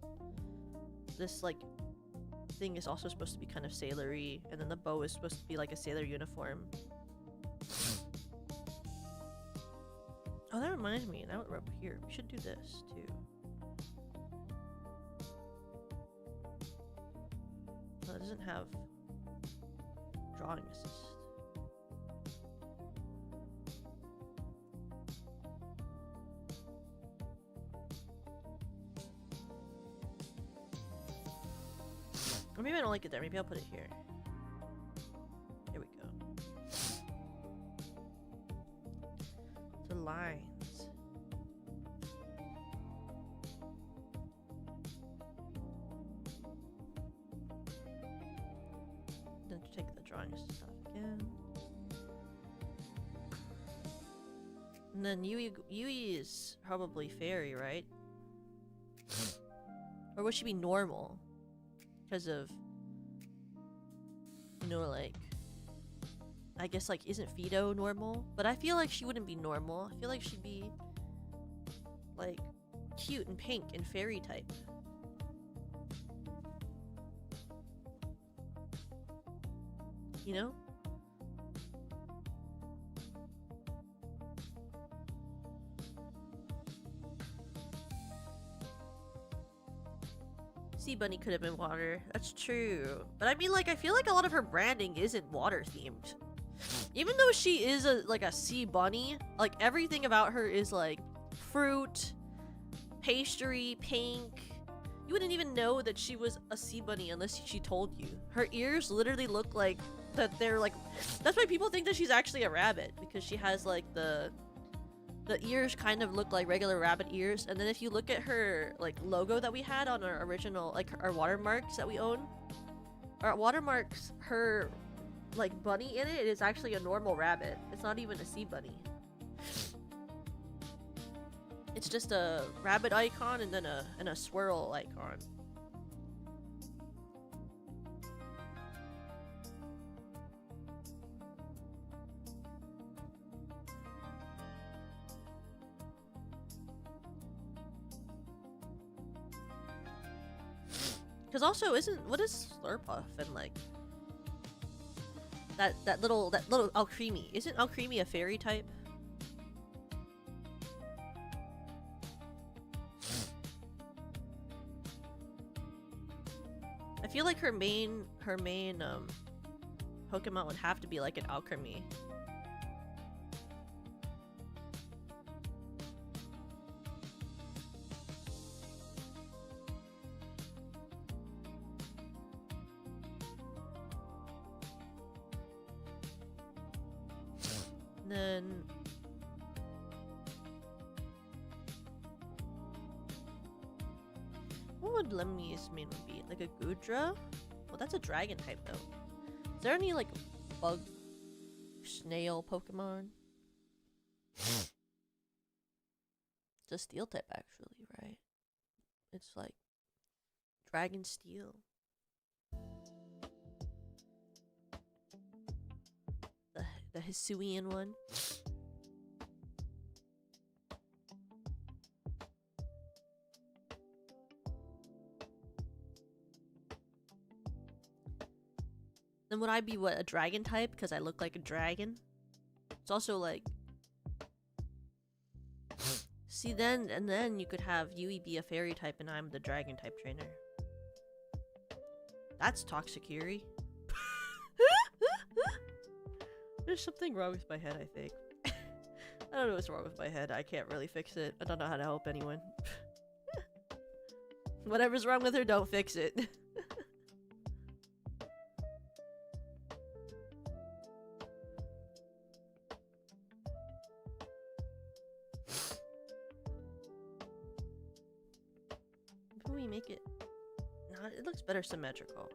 this like thing is also supposed to be kind of sailory, and then the bow is supposed to be like a sailor uniform. Oh, that reminds me, now we're up here. We should do this, too. Oh, it doesn't have drawing assist. Or maybe I don't like it there. Maybe I'll put it here. Here we go. The lines. Then take the drawings stuff again. And then Yui is probably fairy, right? Or would she be normal? Because of, you know, like, I guess, like, isn't Fido normal? But I feel like she wouldn't be normal. I feel like she'd be, like, cute and pink and fairy type. You know? Sea Bunny could have been water. That's true. But I mean, like, I feel like a lot of her branding isn't water themed. Even though she is like a sea bunny, like everything about her is like fruit, pastry, pink. You wouldn't even know that she was a sea bunny unless she told you. Her ears literally look like that they're like, that's why people think that she's actually a rabbit, because she has like the ears kind of look like regular rabbit ears. And then if you look at her like logo that we had on our original, like our watermarks that we own, our watermarks, her like bunny in it. It is actually a normal rabbit. It's not even a sea bunny. It's just a rabbit icon and then a swirl icon. Because also, what is Slurpuff and like that little Alcremie? Isn't Alcremie a fairy type? I feel like her main Pokemon would have to be like an Alcremie. Then what would Lemmy's main one be? Like a Goodra? Well, that's a dragon type though. Is there any like bug snail Pokemon? It's a steel type actually, right? It's like dragon steel. The Hisuian one. Then would I be what, a dragon type because I look like a dragon? It's also like see then you could have Yui be a fairy type and I'm the dragon type trainer. That's Toxicuri. There's something wrong with my head, I think. I don't know what's wrong with my head. I can't really fix it. I don't know how to help anyone. Whatever's wrong with her, don't fix it. Can we make it? No, it looks better symmetrical.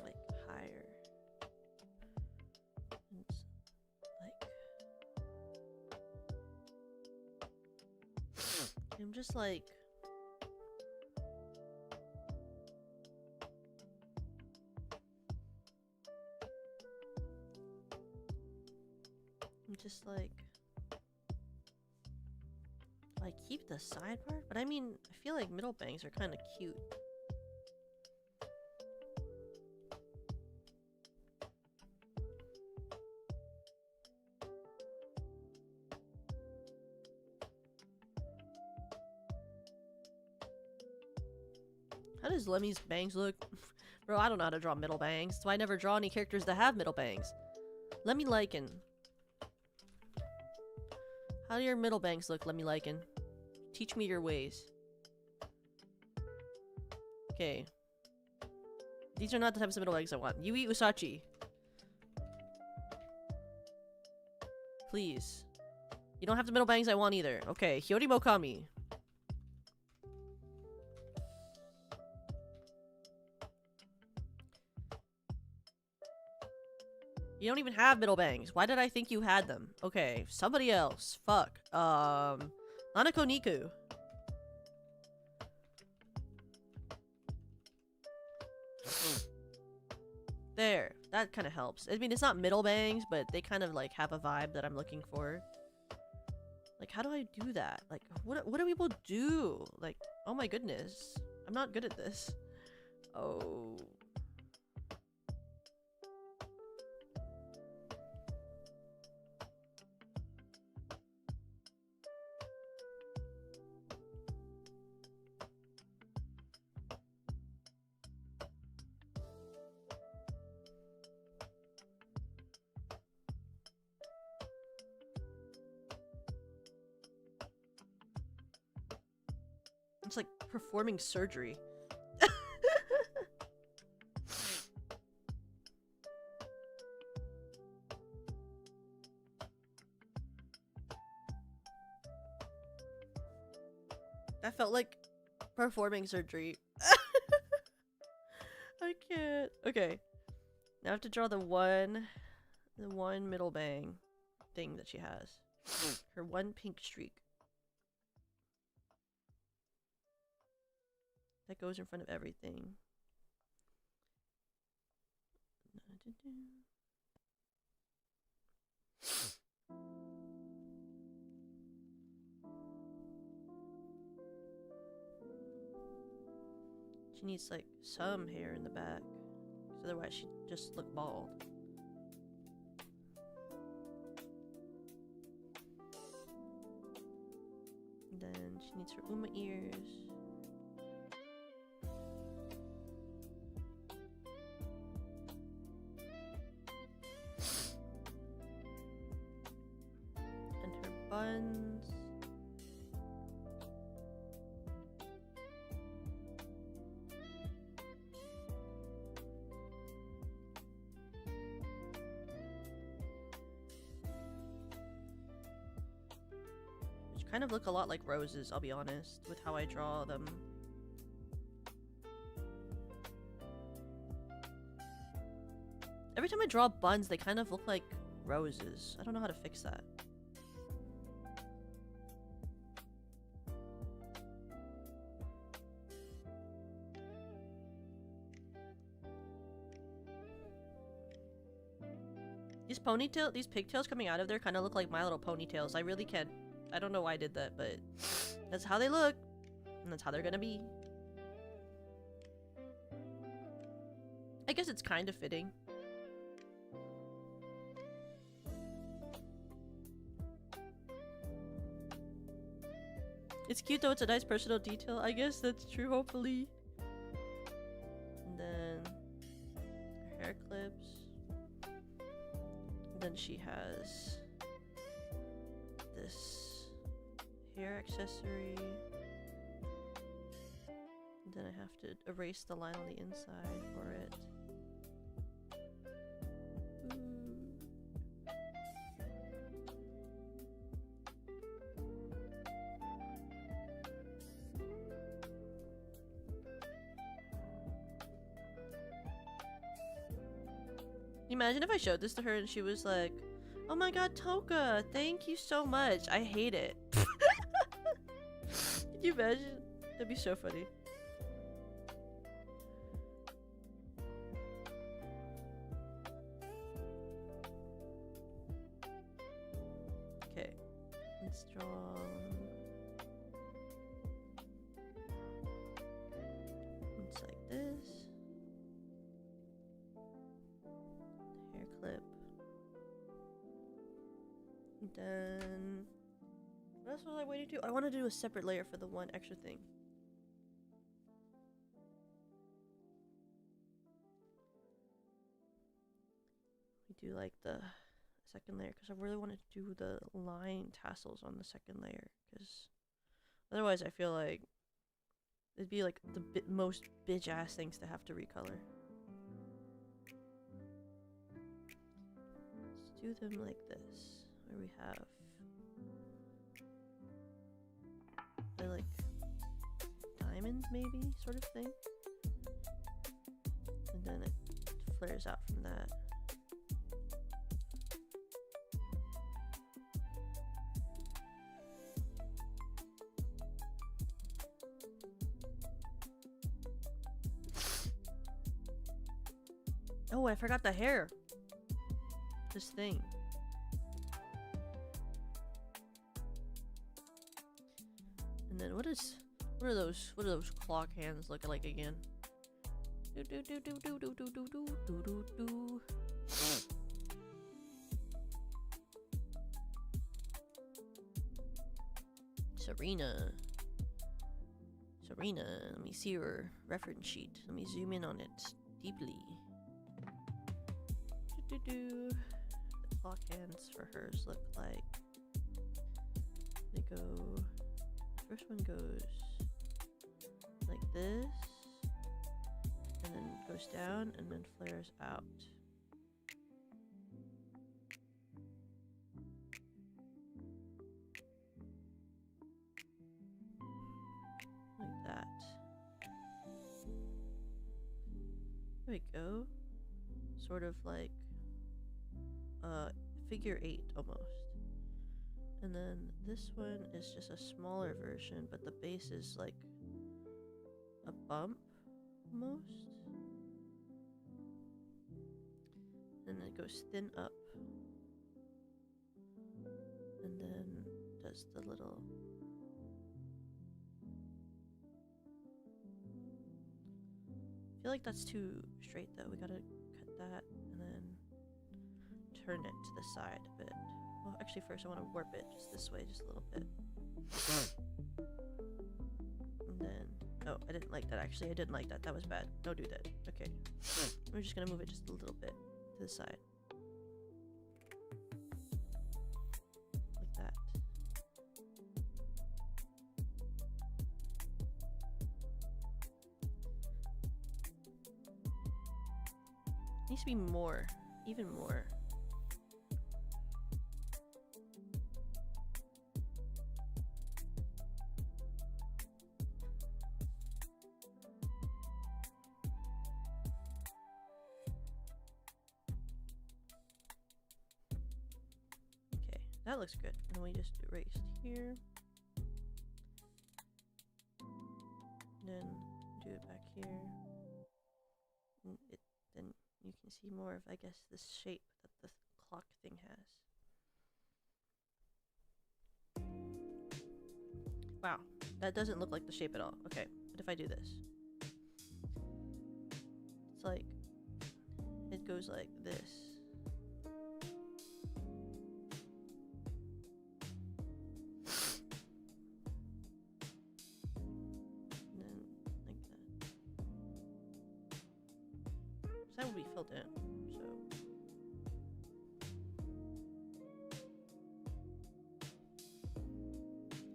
Like higher. It's like I'm just like keep the side part, but I mean, I feel like middle bangs are kind of cute. How does Lemmy's bangs look? Bro, I don't know how to draw middle bangs, so I never draw any characters that have middle bangs. Lemmy Lycan. How do your middle bangs look, Lemmy Lycan? Teach me your ways. Okay. These are not the types of middle bangs I want. Yui Usachi. Please. You don't have the middle bangs I want either. Okay, Hyori Mokami. You don't even have middle bangs. Why did I think you had them? Okay, somebody else. Fuck. Nanako Niku. There. That kind of helps. I mean, it's not middle bangs, but they kind of like have a vibe that I'm looking for. Like, how do I do that? Like, what do people do? Like, oh my goodness. I'm not good at this. Oh. Performing surgery. That felt like performing surgery. I can't. Okay. Now I have to draw the one middle bang thing that she has. Her one pink streak. That goes in front of everything. She needs like some hair in the back, 'cause otherwise she'd just look bald. And then she needs her Uma ears. And her buns. Kind of look a lot like roses, I'll be honest, with how I draw them. Every time I draw buns, they kind of look like roses. I don't know how to fix that. These pigtails coming out of there kind of look like My Little Ponytails. I really can't. I don't know why I did that, but that's how they look, and that's how they're gonna be. I guess it's kind of fitting. It's cute though, it's a nice personal detail. I guess that's true, hopefully. And then her hair clips. And then she has this hair accessory. And then I have to erase the line on the inside for it. Imagine if I showed this to her and she was like, "Oh my god, Toka, thank you so much. I hate it." Can you imagine? That'd be so funny. Okay, let's draw. It's like this. Hair clip. And then what else was I waiting to do? I want to do a separate layer for the one extra thing. We do like the second layer because I really want to do the line tassels on the second layer, because otherwise I feel like it'd be like the most bitch ass things to have to recolor. Let's do them like this, where we have the like diamonds maybe sort of thing, and then it flares out from that. Oh, I forgot the hair. This thing. And then what are those clock hands look like again? Do do do do do do do do do do do do. Serena, let me see her reference sheet. Let me zoom in on it deeply. The clock hands for hers look like they go. The first one goes this, and then goes down, and then flares out. Like that. There we go. Sort of like figure 8 almost. And then this one is just a smaller version, but the base is like a bump almost. And then it goes thin up. And then does the little... I feel like that's too straight though. We gotta cut that and then turn it to the side a bit. Well, actually first I want to warp it just this way, just a little bit. And then... Oh, I didn't like that actually. I didn't like that. That was bad. Don't do that. Okay. We're just gonna move it just a little bit to the side. Like that. Needs to be more. Even more. That looks good. And we just erased here. Then do it back here. And then you can see more of, I guess, this shape that the clock thing has. Wow, that doesn't look like the shape at all. Okay, what if I do this? It's like, it goes like this. That will be filled in, so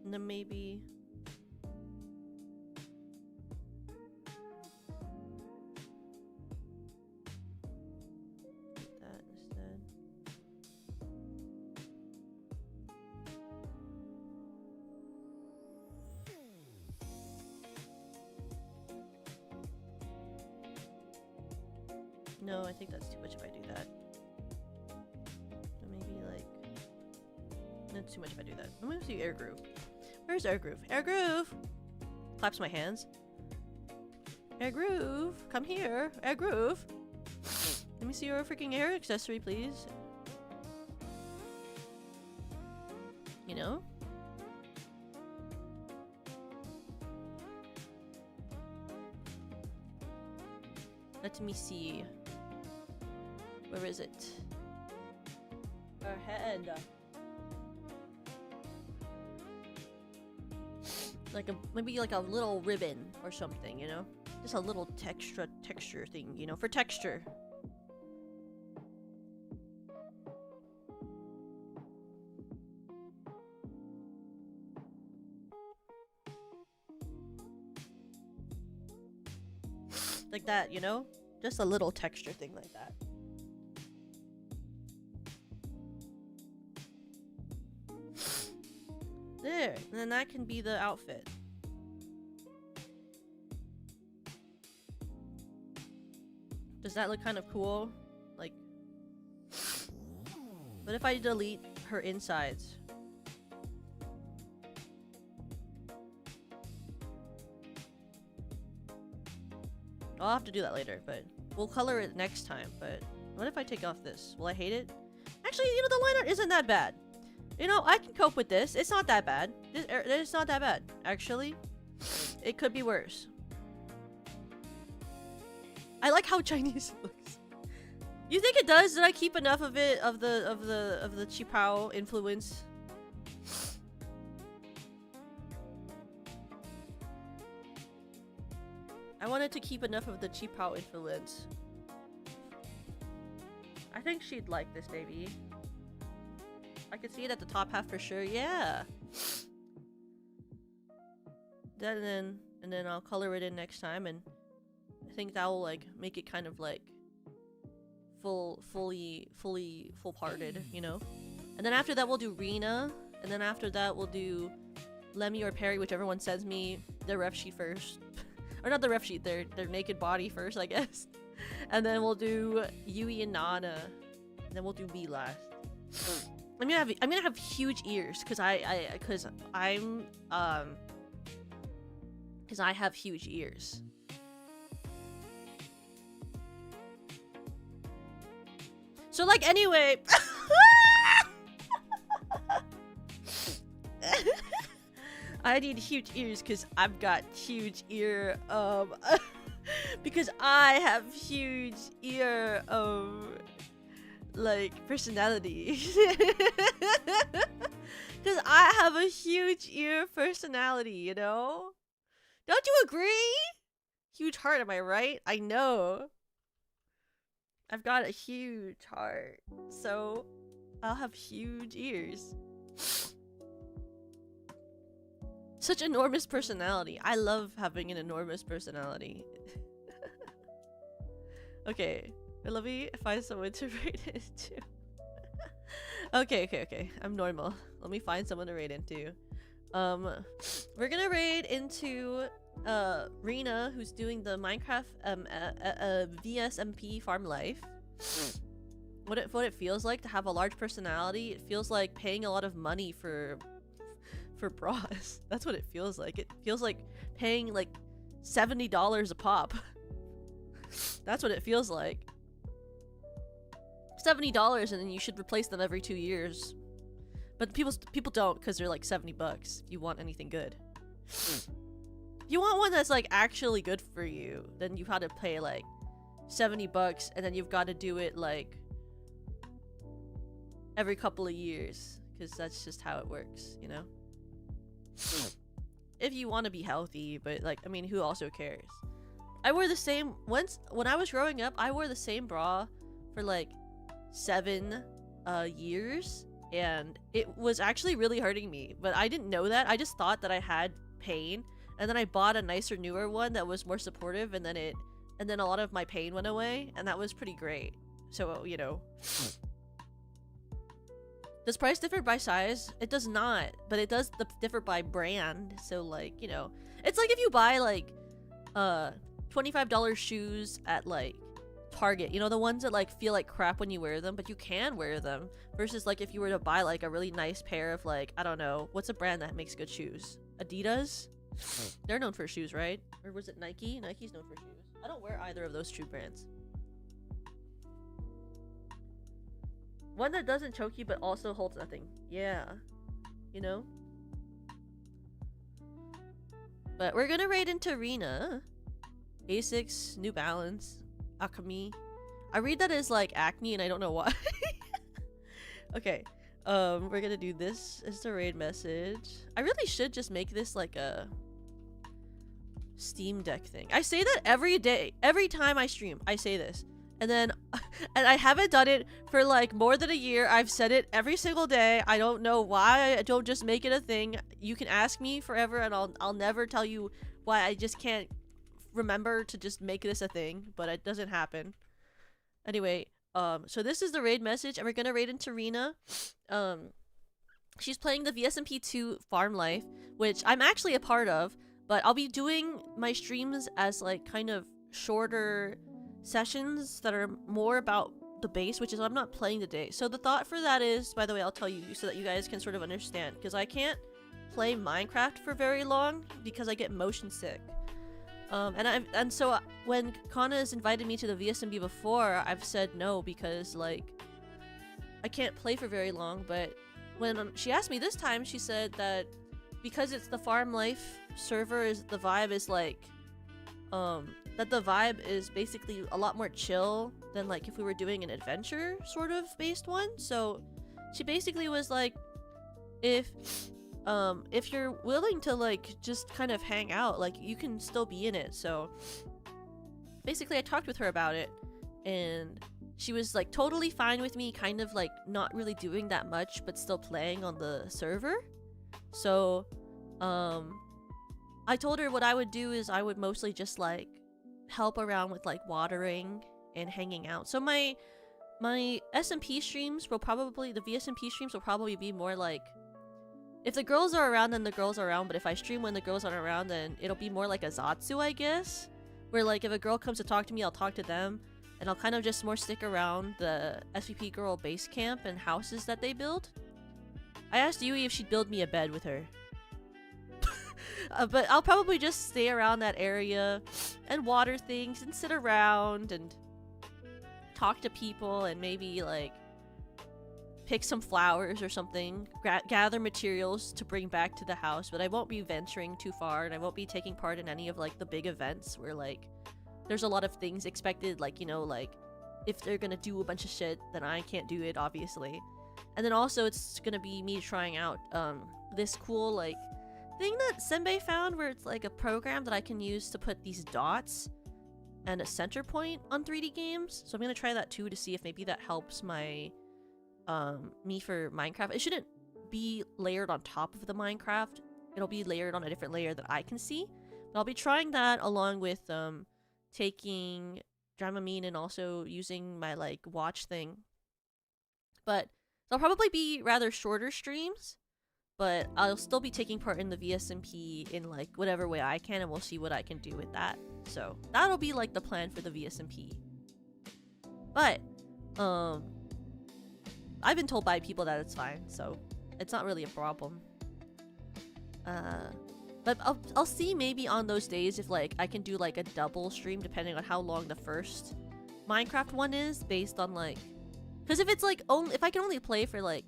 and then maybe that instead. No, I think that's too much if I do that. So maybe like... That's too much if I do that. I'm gonna see Air Groove. Where's Air Groove? Air Groove! Claps my hands. Air Groove! Come here! Air Groove! Let me see your freaking hair accessory, please. You know? Let me see. Where is it? Her head. Like maybe like a little ribbon or something, you know? Just a little texture thing, you know, for texture. Like that, you know? Just a little texture thing like that. There, and then that can be the outfit. Does that look kind of cool? Like, what if I delete her insides? I'll have to do that later, but we'll color it next time. But what if I take off this? Will I hate it? Actually, you know, the line art isn't that bad. You know, I can cope with this. It's not that bad. It's not that bad. Actually, it could be worse. I like how Chinese it looks. You think it does? Did I keep enough of it of the Qipao influence? I wanted to keep enough of the Qipao influence. I think she'd like this, baby. I could see it at the top half for sure. Yeah. And and then I'll color it in next time, and I think that will like make it kind of like full-parted, you know. And then after that we'll do Rena, and then after that we'll do Lemmy or Perry, whichever one sends me their ref sheet first. Or not the ref sheet, their naked body first, I guess. And then we'll do Yui and Nana, and then we'll do me last. I'm gonna have huge ears because I have huge ears. So like anyway, I need huge ears because I've got huge ear because I have huge ear like personality. Because I have a huge ear personality, you know? Don't you agree? Huge heart, am I right? I know. I've got a huge heart, so I'll have huge ears. Such enormous personality. I love having an enormous personality. Okay, let me find someone to rate into. Okay. I'm normal. Let me find someone to raid into. We're gonna raid into Rena, who's doing the Minecraft VSMP farm life. What it feels like to have a large personality. It feels like paying a lot of money for bras. That's what it feels like. It feels like paying like $70 a pop. That's what it feels like. $70, and then you should replace them every 2 years. But people don't, because they're like $70 if you want anything good. If you want one that's like actually good for you, then you've got to pay like $70, and then you've got to do it like every couple of years, because that's just how it works, you know? If you want to be healthy, but like, I mean, who also cares? I wore the same once when I was growing up. I wore the same bra for like 7 years, and it was actually really hurting me, but I didn't know that. I just thought that I had pain, and then I bought a nicer, newer one that was more supportive, and then a lot of my pain went away, and that was pretty great. So, you know. Does price differ by size? It does not, but it does differ by brand. So like, you know, it's like if you buy like $25 shoes at like Target, you know, the ones that like feel like crap when you wear them, but you can wear them, versus like if you were to buy like a really nice pair of like, I don't know, what's a brand that makes good shoes? Adidas? They're known for shoes, right? Or was it Nike? Nike's known for shoes. I don't wear either of those two brands. One that doesn't choke you but also holds nothing. Yeah. You know? But we're gonna raid into Rena. Asics, New Balance, Akami. I read that as like acne and I don't know why. Okay. We're gonna do this as the raid message. I really should just make this like a Steam Deck thing. I say that every day. Every time I stream, I say this. And then, and I haven't done it for like more than a year. I've said it every single day. I don't know why I don't just make it a thing. You can ask me forever and I'll never tell you why. I just can't remember to just make this a thing, but it doesn't happen. Anyway, so this is the raid message, and we're gonna raid into Rena. She's playing the VSMP2 Farm Life, which I'm actually a part of, but I'll be doing my streams as like kind of shorter sessions that are more about the base, which is I'm not playing today. So the thought for that is, by the way, I'll tell you so that you guys can sort of understand, because I can't play Minecraft for very long because I get motion sick. And so when Kana has invited me to the VSMB before, I've said no because like I can't play for very long. But when she asked me this time, she said that because it's the Farm Life server, the vibe is like that the vibe is basically a lot more chill than like if we were doing an adventure sort of based one. So she basically was like, if you're willing to like just kind of hang out, like you can still be in it. So basically I talked with her about it, and she was like totally fine with me kind of like not really doing that much but still playing on the server. So I told her what I would do is I would mostly just like help around with like watering and hanging out. So my SMP streams will probably, the VSMP streams will probably be more like, if the girls are around, then the girls are around, but if I stream when the girls aren't around, then it'll be more like a Zatsu, I guess. Where like if a girl comes to talk to me, I'll talk to them, and I'll kind of just more stick around the SVP girl base camp and houses that they build. I asked Yui if she'd build me a bed with her. But I'll probably just stay around that area and water things and sit around and talk to people and maybe like pick some flowers or something, gather materials to bring back to the house, but I won't be venturing too far, and I won't be taking part in any of like the big events where like there's a lot of things expected, like, you know, like if they're gonna do a bunch of shit, then I can't do it, obviously. And then also it's gonna be me trying out this cool like thing that Senbei found, where it's like a program that I can use to put these dots and a center point on 3D games. So I'm gonna try that too to see if maybe that helps my me for Minecraft. It shouldn't be layered on top of the Minecraft. It'll be layered on a different layer that I can see. But I'll be trying that along with taking Dramamine and also using my like watch thing. But they'll probably be rather shorter streams, but I'll still be taking part in the VSMP in like whatever way I can, and we'll see what I can do with that. So that'll be like the plan for the VSMP. But I've been told by people that it's fine, so it's not really a problem. But I'll see maybe on those days if like I can do like a double stream depending on how long the first Minecraft one is, based on like, because if it's like if I can only play for like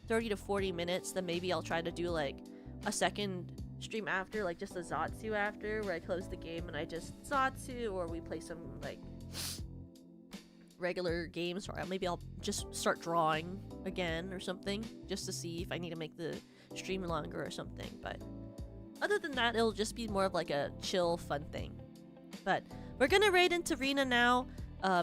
30 to 40 minutes, then maybe I'll try to do like a second stream after, like just a Zatsu after, where I close the game and I just Zatsu, or we play some like regular games, or maybe I'll just start drawing again or something, just to see if I need to make the stream longer or something. But other than that, it'll just be more of like a chill, fun thing. But we're gonna raid into Rena now.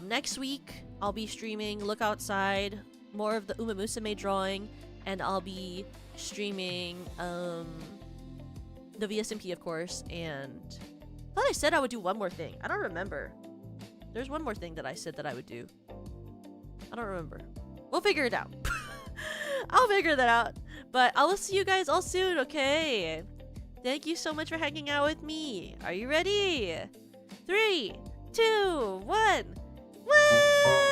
Next week, I'll be streaming Look Outside, more of the Umamusume drawing, and I'll be streaming the VSMP, of course, and I thought I said I would do one more thing. I don't remember. There's one more thing that I said that I would do. I don't remember. We'll figure it out. I'll figure that out. But I will see you guys all soon, okay? Thank you so much for hanging out with me. Are you ready? 3, 2, 1. Woo!